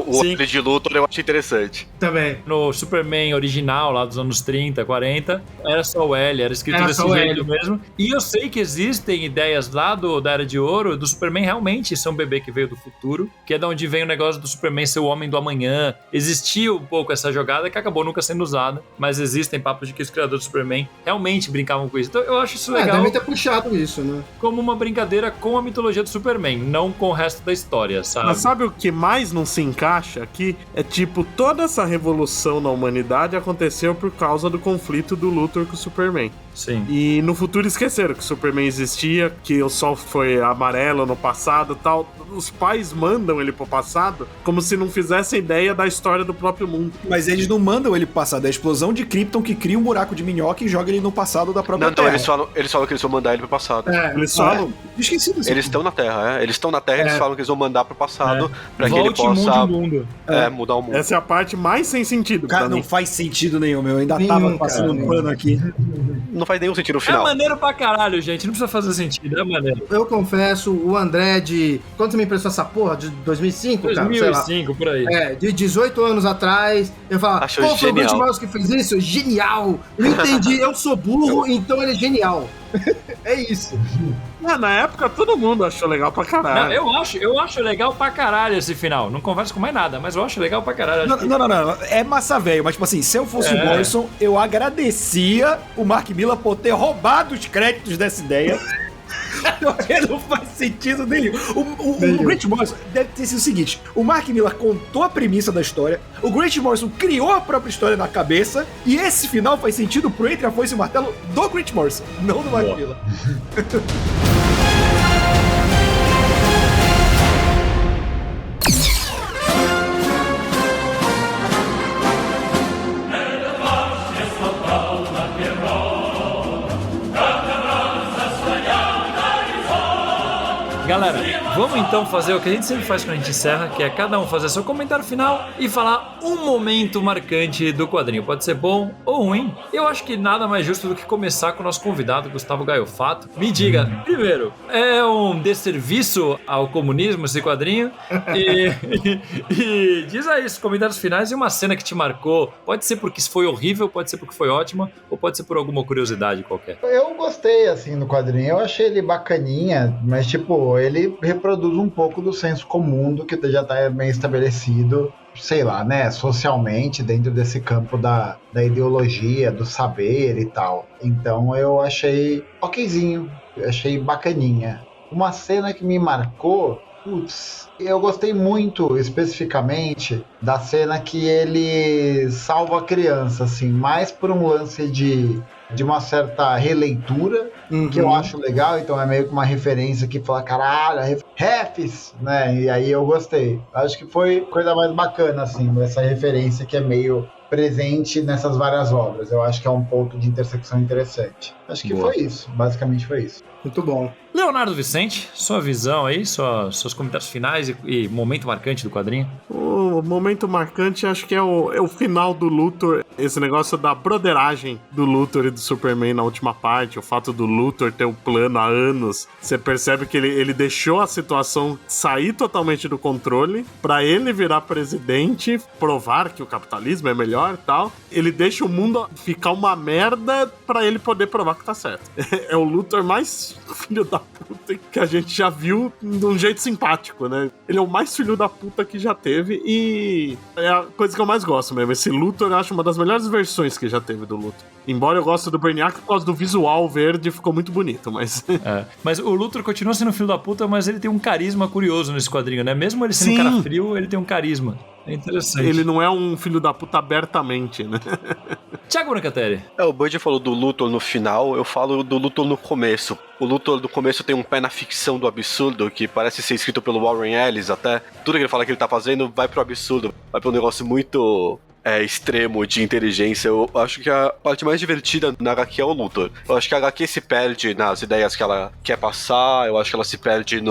O olho de Luthor eu acho interessante. Também. No Superman original, lá dos anos 30, 40, era só o L, era escrito Era desse só o jeito L. mesmo. E eu sei que existem ideias lá da Era de Ouro, do Superman realmente ser um bebê que veio do futuro, que é de onde vem o negócio do Superman ser o homem do amanhã. Existia um pouco essa jogada que acabou nunca sendo usada, mas existem papos de que os criadores do Superman realmente brincavam com isso. Então eu acho isso legal. Devem ter puxado isso, né? Como uma brincadeira com a mitologia do Superman, não conexão com o resto da história, sabe? Mas sabe o que mais não se encaixa aqui? É tipo, toda essa revolução na humanidade aconteceu por causa do conflito do Luthor com o Superman. Sim. E no futuro esqueceram que o Superman existia, que o sol foi amarelo no passado e tal. Os pais mandam ele pro passado como se não fizessem ideia da história do próprio mundo. Mas eles não mandam ele pro passado. É a explosão de Krypton que cria um buraco de minhoca e joga ele no passado da própria Não, então Terra. eles falam que eles vão mandar ele pro passado. Eles falam... Esqueci desse Eles estão na Terra, Eles estão na Terra e eles falam que eles vão mandar pro passado pra que ele Volte e possa mude o mundo. mudar o mundo. Essa é a parte mais sem sentido. Cara, pra não mim. faz sentido nenhum, meu. Eu ainda tava passando um pano aqui. Não faz nenhum sentido no É final. maneiro pra caralho, gente. Não precisa fazer sentido, é maneiro. Eu confesso, o André de... Quando você me emprestou essa porra? De 2005, cara? Sei lá. 2005, por aí. De 18 anos atrás, eu falava, Achou pô, foi o Grant genial. Morrison que fez isso? Genial! Eu entendi, eu sou burro, então ele é genial. É isso. Na época todo mundo achou legal pra caralho. Não, eu acho legal pra caralho esse final. Não converso com mais nada, mas eu acho legal pra caralho. Acho que- Não. É massa velho, mas tipo assim, se eu fosse o Morrison, eu agradecia o Mark Millar por ter roubado os créditos dessa ideia. Porque não faz sentido nenhum. O Grant Morrison deve ter sido o seguinte: o Mark Millar contou a premissa da história, o Grant Morrison criou a própria história na cabeça, e esse final faz sentido pro Entre a Foice e o Martelo do Grant Morrison, não do Mark Millar. Galera, vamos então fazer o que a gente sempre faz quando a gente encerra, que é cada um fazer seu comentário final e falar um momento marcante do quadrinho. Pode ser bom ou ruim. Eu acho que nada mais justo do que começar com o nosso convidado, Gustavo Gaiofato. Me diga, primeiro, é um desserviço ao comunismo esse quadrinho? E diz aí os comentários finais e uma cena que te marcou. Pode ser porque foi horrível, pode ser porque foi ótima, ou pode ser por alguma curiosidade qualquer. Eu gostei, assim, do quadrinho. Eu achei ele bacaninha, mas, tipo, ele reproduz um pouco do senso comum do que já tá bem estabelecido, sei lá, né, socialmente, dentro desse campo da ideologia, do saber e tal. Então eu achei okzinho, eu achei bacaninha. Uma cena que me marcou, eu gostei muito, especificamente, da cena que ele salva a criança, assim, mais por um lance de uma certa releitura, que eu acho legal, então é meio que uma referência que fala, caralho, refs, né, e aí eu gostei. Acho que foi coisa mais bacana, assim, essa referência que é meio presente nessas várias obras. Eu acho que é um ponto de intersecção interessante. Acho que foi isso, basicamente foi isso. Muito bom. Leonardo Vicente, sua visão aí, seus comentários finais e momento marcante do quadrinho. O momento marcante acho que é o final do Luthor, esse negócio da broderagem do Luthor e do Superman na última parte, o fato do Luthor ter um plano há anos. Você percebe que ele deixou a situação sair totalmente do controle pra ele virar presidente, provar que o capitalismo é melhor e tal. Ele deixa o mundo ficar uma merda pra ele poder provar que tá certo. É o Luthor mais filho da puta que a gente já viu de um jeito simpático, né? Ele é o mais filho da puta que já teve e é a coisa que eu mais gosto mesmo. Esse Luthor eu acho uma das melhores versões que já teve do Luthor. Embora eu goste do Brainiac por causa do visual verde, ficou muito bonito, mas... Mas o Luthor continua sendo filho da puta, mas ele tem um carisma curioso nesse quadrinho, né? Mesmo ele sendo um cara frio, ele tem um carisma. É interessante. Ele não é um filho da puta abertamente, né? Thiago Brancatelli. O Bud falou do Luthor no final, eu falo do Luthor no começo. O Luthor do começo tem um pé na ficção do absurdo, que parece ser escrito pelo Warren Ellis até. Tudo que ele fala que ele tá fazendo vai pro absurdo, vai pro negócio muito... extremo de inteligência. Eu acho que a parte mais divertida na HQ é o Luthor. Eu acho que a HQ se perde nas ideias que ela quer passar, eu acho que ela se perde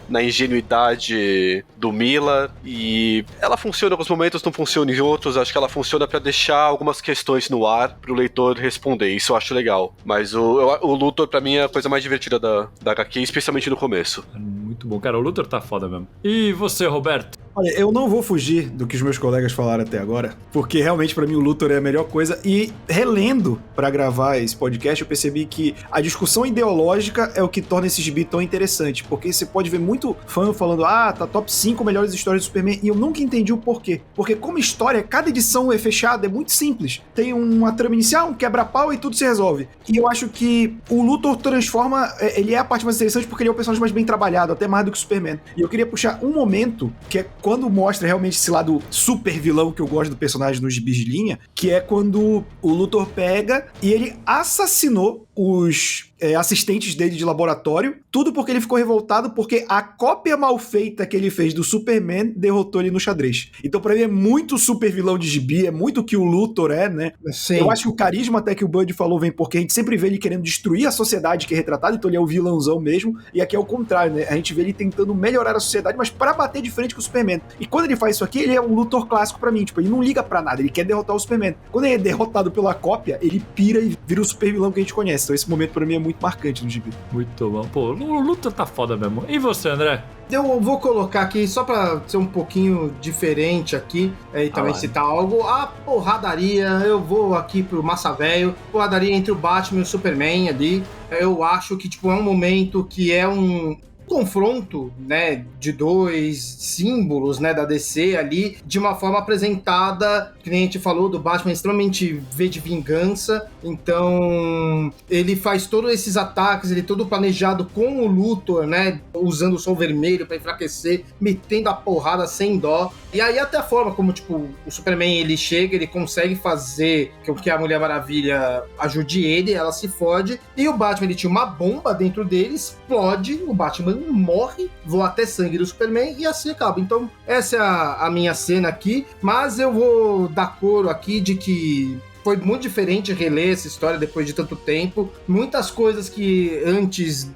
na ingenuidade do Millar, e ela funciona em alguns momentos, não funciona em outros. Acho que ela funciona pra deixar algumas questões no ar pro leitor responder, isso eu acho legal. Mas o Luthor pra mim é a coisa mais divertida da HQ, especialmente no começo. Muito bom, cara, o Luthor tá foda mesmo. E você, Roberto? Olha, eu não vou fugir do que os meus colegas falaram até agora, porque realmente pra mim o Luthor é a melhor coisa, e relendo pra gravar esse podcast eu percebi que a discussão ideológica é o que torna esse gibi tão interessante, porque você pode ver muito fã falando, tá top 5 melhores histórias do Superman, e eu nunca entendi o porquê. Porque como história, cada edição é fechada, é muito simples. Tem uma trama inicial, um quebra-pau e tudo se resolve. E eu acho que o Luthor transforma, ele é a parte mais interessante porque ele é o personagem mais bem trabalhado, até mais do que o Superman. E eu queria puxar um momento, que é quando mostra realmente esse lado super vilão que eu gosto do personagem nos gibis de linha, que é quando o Luthor pega e ele assassinou os assistentes dele de laboratório, tudo porque ele ficou revoltado porque a cópia mal feita que ele fez do Superman derrotou ele no xadrez. Então pra mim é muito super vilão de gibi, é muito o que o Luthor é, né? Sim. Eu acho que o carisma até que o Bud falou vem porque a gente sempre vê ele querendo destruir a sociedade que é retratada, então ele é o vilãozão mesmo, e aqui é o contrário, né? A gente vê ele tentando melhorar a sociedade, mas pra bater de frente com o Superman. E quando ele faz isso aqui, ele é um Luthor clássico pra mim, tipo, ele não liga pra nada, ele quer derrotar o Superman. Quando ele é derrotado pela cópia, ele pira e vira o super vilão que a gente conhece. Então esse momento pra mim é muito marcante no gibi. Muito bom. Pô, o Luthor tá foda mesmo. E você, André? Eu vou colocar aqui, só pra ser um pouquinho diferente aqui, e também citar algo, a porradaria, eu vou aqui pro Massa Velho, porradaria entre o Batman e o Superman ali, eu acho que, tipo, é um momento que é um confronto, né, de dois símbolos, né, da DC ali, de uma forma apresentada, que nem a gente falou, do Batman extremamente V de vingança, então ele faz todos esses ataques, ele todo planejado com o Luthor, né, usando o Sol Vermelho pra enfraquecer, metendo a porrada sem dó, e aí até a forma como, tipo, o Superman, ele chega, ele consegue fazer com que a Mulher Maravilha ajude ele, ela se fode, e o Batman, ele tinha uma bomba dentro dele, explode, o Batman morre, voa até sangue do Superman e assim acaba. Então essa é a minha cena aqui, mas eu vou dar coro aqui de que foi muito diferente reler essa história depois de tanto tempo. Muitas coisas que antes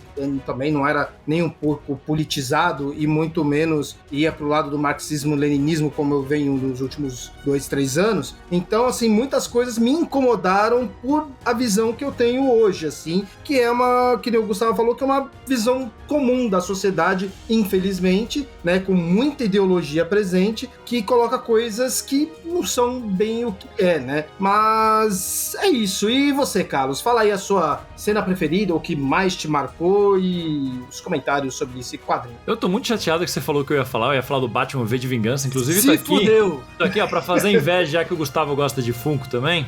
também não era nem um pouco politizado e muito menos ia pro lado do marxismo-leninismo, como eu venho nos últimos 2-3 anos. Então, assim, muitas coisas me incomodaram por a visão que eu tenho hoje, assim, que é uma, que o Gustavo falou, que é uma visão comum da sociedade, infelizmente, né, com muita ideologia presente, que coloca coisas que não são bem o que é, né? Mas é isso. E você, Carlos? Fala aí a sua cena preferida, o que mais te marcou e os comentários sobre esse quadrinho. Eu tô muito chateado que você falou que eu ia falar do Batman V de Vingança, inclusive Se fudeu! Tô aqui, ó, pra fazer inveja, já que o Gustavo gosta de Funko também.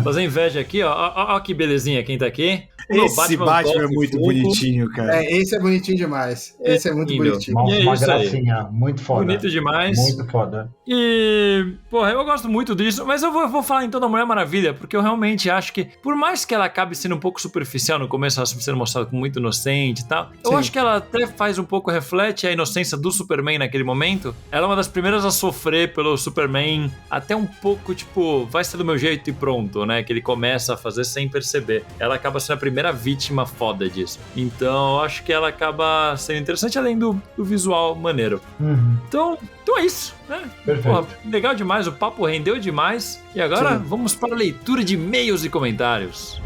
Fazer inveja aqui, ó que belezinha quem tá aqui. Esse Batman é muito bonitinho, cara. Esse é bonitinho demais. Esse é muito bonitinho. Uma gracinha, muito foda. Bonito demais. Muito foda. E, porra, eu gosto muito disso, mas eu vou falar então da Mulher Maravilha, porque eu realmente acho que, por mais que ela acabe sendo um pouco superficial no começo, ela sendo mostrada como muito inocente e tal, eu acho que ela até faz um pouco, reflete a inocência do Superman naquele momento. Ela é uma das primeiras a sofrer pelo Superman, até um pouco, tipo, vai ser do meu jeito e pronto, né? Que ele começa a fazer sem perceber. Ela acaba sendo a primeira vítima foda disso. Então, eu acho que ela acaba sendo interessante, além do visual maneiro. Então é isso, né? Perfeito. Porra, legal demais, o papo rendeu demais. E agora vamos para a leitura de e-mails e comentários.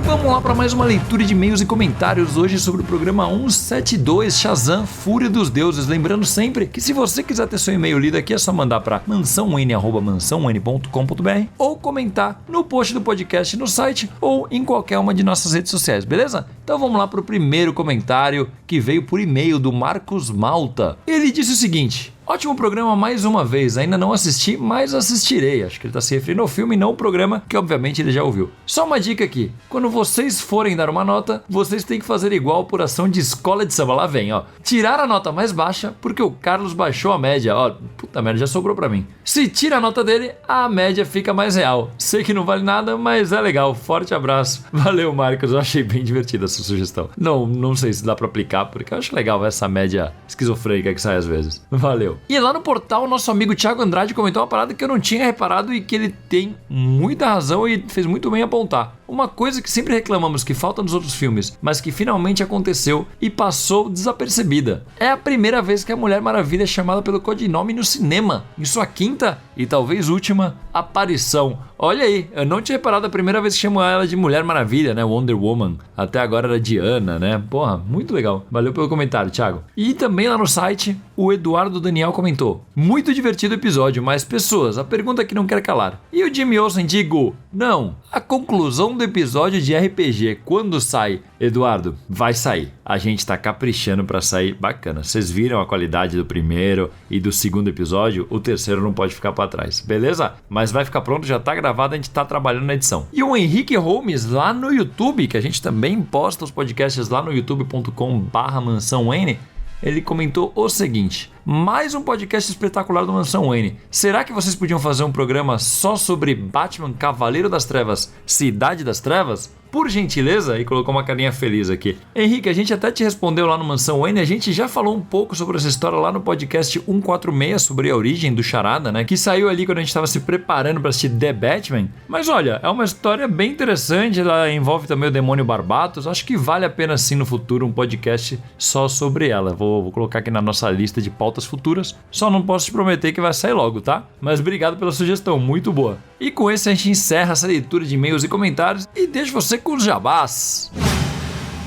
Vamos lá para mais uma leitura de e-mails e comentários hoje sobre o programa 172 Shazam, Fúria dos Deuses. Lembrando sempre que se você quiser ter seu e-mail lido aqui é só mandar para mansãon@mansãon.com.br ou comentar no post do podcast no site ou em qualquer uma de nossas redes sociais, beleza? Então vamos lá para o primeiro comentário que veio por e-mail do Marcos Malta. Ele disse o seguinte: ótimo programa mais uma vez, ainda não assisti, mas assistirei. Acho que ele está se referindo ao filme e não ao programa, que obviamente ele já ouviu. Só uma dica aqui, quando vocês forem dar uma nota, vocês têm que fazer igual por ação de escola de samba. Lá vem, ó. Tirar a nota mais baixa, porque o Carlos baixou a média. Ó, puta merda, já sobrou pra mim. Se tira a nota dele, a média fica mais real. Sei que não vale nada, mas é legal. Forte abraço. Valeu, Marcos, eu achei bem divertida essa sugestão. Não sei se dá pra aplicar, porque eu acho legal essa média esquizofrênica que sai às vezes. Valeu. E lá no portal, nosso amigo Thiago Andrade comentou uma parada que eu não tinha reparado e que ele tem muita razão e fez muito bem apontar. Uma coisa que sempre reclamamos que falta nos outros filmes, mas que finalmente aconteceu e passou desapercebida. É a primeira vez que a Mulher Maravilha é chamada pelo codinome no cinema, em sua quinta e talvez última aparição. Olha aí, eu não tinha reparado a primeira vez que chamou ela de Mulher Maravilha, né? Wonder Woman. Até agora era Diana, né? Porra, muito legal. Valeu pelo comentário, Thiago. E também lá no site, o Eduardo Daniel comentou: muito divertido o episódio, mas pessoas, a pergunta que não quer calar. E o Jimmy Olsen digo: não, a conclusão do episódio de RPG, quando sai? Eduardo, vai sair. A gente tá caprichando pra sair bacana. Vocês viram a qualidade do primeiro e do segundo episódio? O terceiro não pode ficar pra trás, beleza? Mas vai ficar pronto, já tá gravado, a gente tá trabalhando na edição. E o Henrique Holmes lá no YouTube, que a gente também posta os podcasts lá no youtube.com/mansãoN, ele comentou o seguinte: mais um podcast espetacular do Mansão Wayne. Será que vocês podiam fazer um programa só sobre Batman Cavaleiro das Trevas, Cidade das Trevas? Por gentileza, e colocou uma carinha feliz aqui. Henrique, a gente até te respondeu lá no Mansão Wayne, a gente já falou um pouco sobre essa história lá no podcast 146 sobre a origem do Charada, né? Que saiu ali quando a gente estava se preparando para assistir The Batman. Mas olha, é uma história bem interessante, ela envolve também o Demônio Barbatos. Acho que vale a pena sim no futuro um podcast só sobre ela. Vou colocar aqui na nossa lista de pautas futuras. Só não posso te prometer que vai sair logo, tá? Mas obrigado pela sugestão, muito boa. E com esse a gente encerra essa leitura de e-mails e comentários e deixa você com os jabás.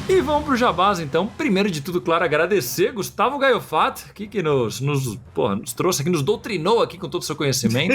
E vamos pro jabás então. Primeiro de tudo, claro, agradecer Gustavo Gaiofato, que nos trouxe aqui, nos doutrinou aqui com todo o seu conhecimento.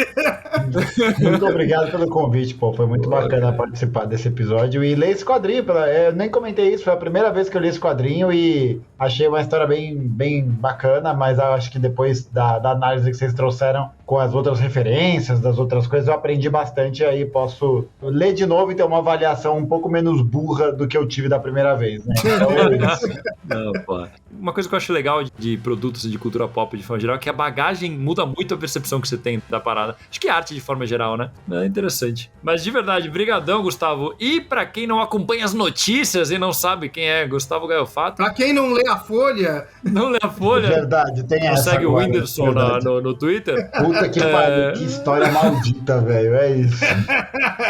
Muito obrigado pelo convite, pô. Foi muito bacana participar desse episódio e ler esse quadrinho. Eu nem comentei isso, foi a primeira vez que eu li esse quadrinho e achei uma história bem bacana, mas acho que depois da análise que vocês trouxeram com as outras referências, das outras coisas, eu aprendi bastante, aí posso ler de novo e ter uma avaliação um pouco menos burra do que eu tive da primeira vez, né? Então é isso. Não, pô. Uma coisa que eu acho legal de produtos e de cultura pop de forma geral é que a bagagem muda muito a percepção que você tem da parada. Acho que arte de forma geral, né? É interessante. Mas de verdade, brigadão, Gustavo. E pra quem não acompanha as notícias e não sabe quem é Gustavo Gaiofato... Pra quem não lê a Folha... Não lê a Folha... Verdade, tem essa segue agora, o Whindersson no Twitter. Puta que pariu, que história maldita, velho. É isso.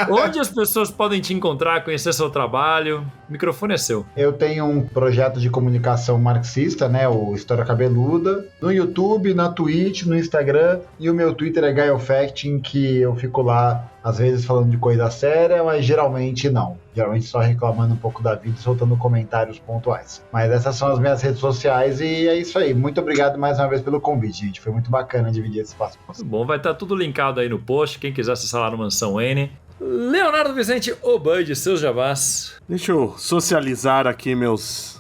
Onde as pessoas podem te encontrar, conhecer seu trabalho? O microfone é seu. Eu tenho um projeto de comunicação marxista, né? O História Cabeluda. No YouTube, na Twitch, no Instagram. E o meu Twitter é GaioFacting, que eu fico lá, às vezes, falando de coisa séria, mas geralmente não. Geralmente só reclamando um pouco da vida e soltando comentários pontuais. Mas essas são as minhas redes sociais e é isso aí. Muito obrigado mais uma vez pelo convite, gente. Foi muito bacana dividir esse espaço com vocês. Muito bom, vai estar tudo linkado aí no post. Quem quiser acessar lá no Mansão N. Leonardo Vicente, o Bud, seus jabás. Deixa eu socializar aqui minhas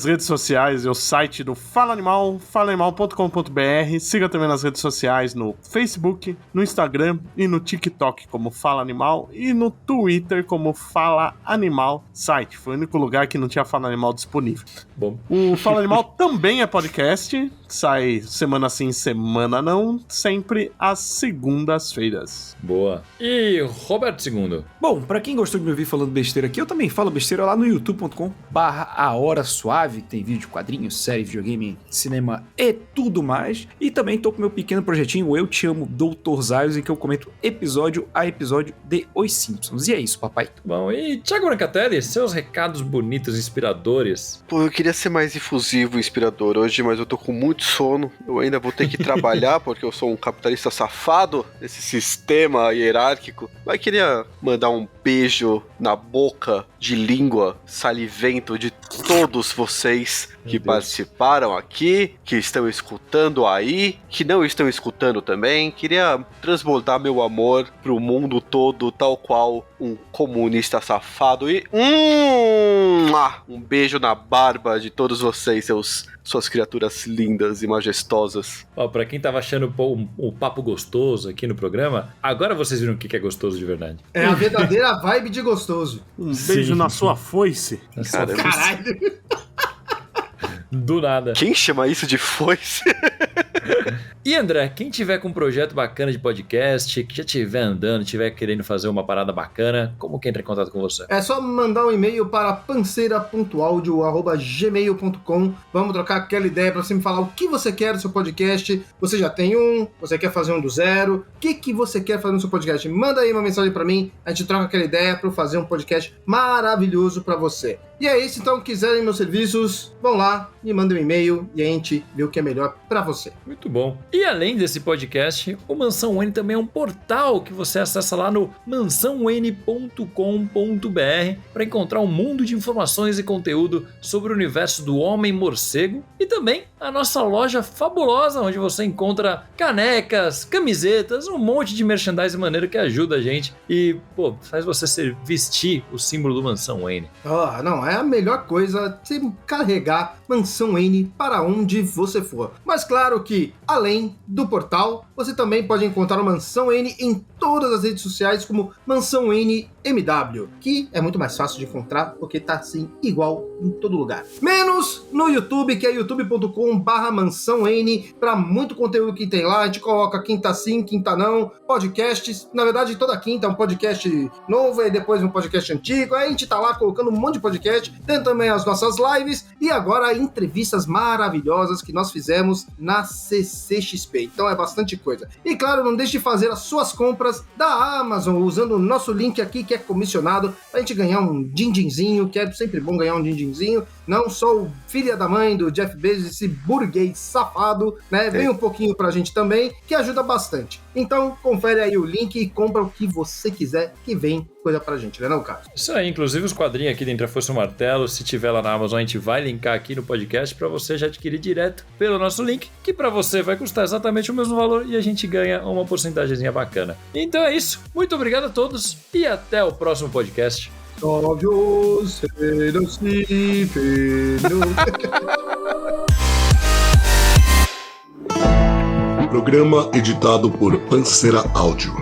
redes sociais e o site do Fala Animal, falaanimal.com.br. Siga também nas redes sociais no Facebook, no Instagram e no TikTok como Fala Animal e no Twitter como Fala Animal Site. Foi o único lugar que não tinha Fala Animal disponível. Bom. O Fala Animal também é podcast, sai semana sim, semana não, sempre às segundas-feiras. Boa. E Roberto II? Bom, pra quem gostou de me ouvir falando besteira aqui, eu também falo besteira lá no youtube.com/ahorasuave, que tem vídeo, quadrinhos, série, videogame, cinema e tudo mais. E também tô com meu pequeno projetinho Eu Te Amo, Dr. Zaios, em que eu comento episódio a episódio de Os Simpsons. E é isso, papai. Bom, e Thiago Brancatelli, seus recados bonitos, inspiradores. Pô, eu queria ser mais efusivo e inspirador hoje, mas eu tô com muito sono. Eu ainda vou ter que trabalhar, porque eu sou um capitalista safado nesse sistema hierárquico. Mas queria mandar um beijo na boca de língua salivento de todos vocês que participaram aqui, que estão escutando aí, que não estão escutando também. Queria transbordar meu amor pro mundo todo, tal qual um comunista safado. E um beijo na barba de todos vocês, suas criaturas lindas e majestosas. Ó, pra quem tava achando o papo gostoso aqui no programa, agora vocês viram o que é gostoso de verdade. É a verdadeira vibe de gostoso. Um beijo na sua foice. Caralho. Do nada. Quem chama isso de foice? E André, quem tiver com um projeto bacana de podcast, que já estiver andando, estiver querendo fazer uma parada bacana, como que entra em contato com você? É só mandar um e-mail para panceira.audio@gmail.com. Vamos trocar aquela ideia para você me falar o que você quer do seu podcast. Você já tem um, você quer fazer um do zero, o que você quer fazer no seu podcast? Manda aí uma mensagem para mim, a gente troca aquela ideia para eu fazer um podcast maravilhoso para você. E é isso, então, quiserem meus serviços, vão lá, me mandem um e-mail e a gente vê o que é melhor para você. Muito bom. E além desse podcast, o Mansão Wayne também é um portal que você acessa lá no mansãowayne.com.br para encontrar um mundo de informações e conteúdo sobre o universo do Homem-Morcego e também a nossa loja fabulosa, onde você encontra canecas, camisetas, um monte de merchandising maneiro que ajuda a gente e, pô, faz você vestir o símbolo do Mansão Wayne. Não, é a melhor coisa você carregar Mansão Wayne para onde você for. Mas claro que, além do portal, você também pode encontrar o Mansão Wayne em todas as redes sociais como Mansão Wayne MW, que é muito mais fácil de encontrar porque tá assim igual em todo lugar. Menos no YouTube, que é youtube.com/Mansão Wayne, para muito conteúdo que tem lá. A gente coloca quinta sim, quinta não, podcasts. Na verdade, toda quinta é um podcast novo e depois um podcast antigo. Aí a gente tá lá colocando um monte de podcast. Tem também as nossas lives e agora entrevistas maravilhosas que nós fizemos na CCXP. Então é bastante coisa. E claro, não deixe de fazer as suas compras da Amazon usando o nosso link aqui que é comissionado pra gente ganhar um din-dinzinho, que é sempre bom ganhar um din-dinzinho. Não sou filha da mãe do Jeff Bezos, esse burguês safado, né? Vem um pouquinho pra gente também, que ajuda bastante. Então, confere aí o link e compra o que você quiser, que vem coisa pra gente, né não, Carlos? Isso aí, inclusive os quadrinhos aqui dentro da Força Martelo, se tiver lá na Amazon, a gente vai linkar aqui no podcast pra você já adquirir direto pelo nosso link, que pra você vai custar exatamente o mesmo valor e a gente ganha uma porcentagemzinha bacana. Então é isso, muito obrigado a todos e até o próximo podcast. Programa editado por Panceira Áudio.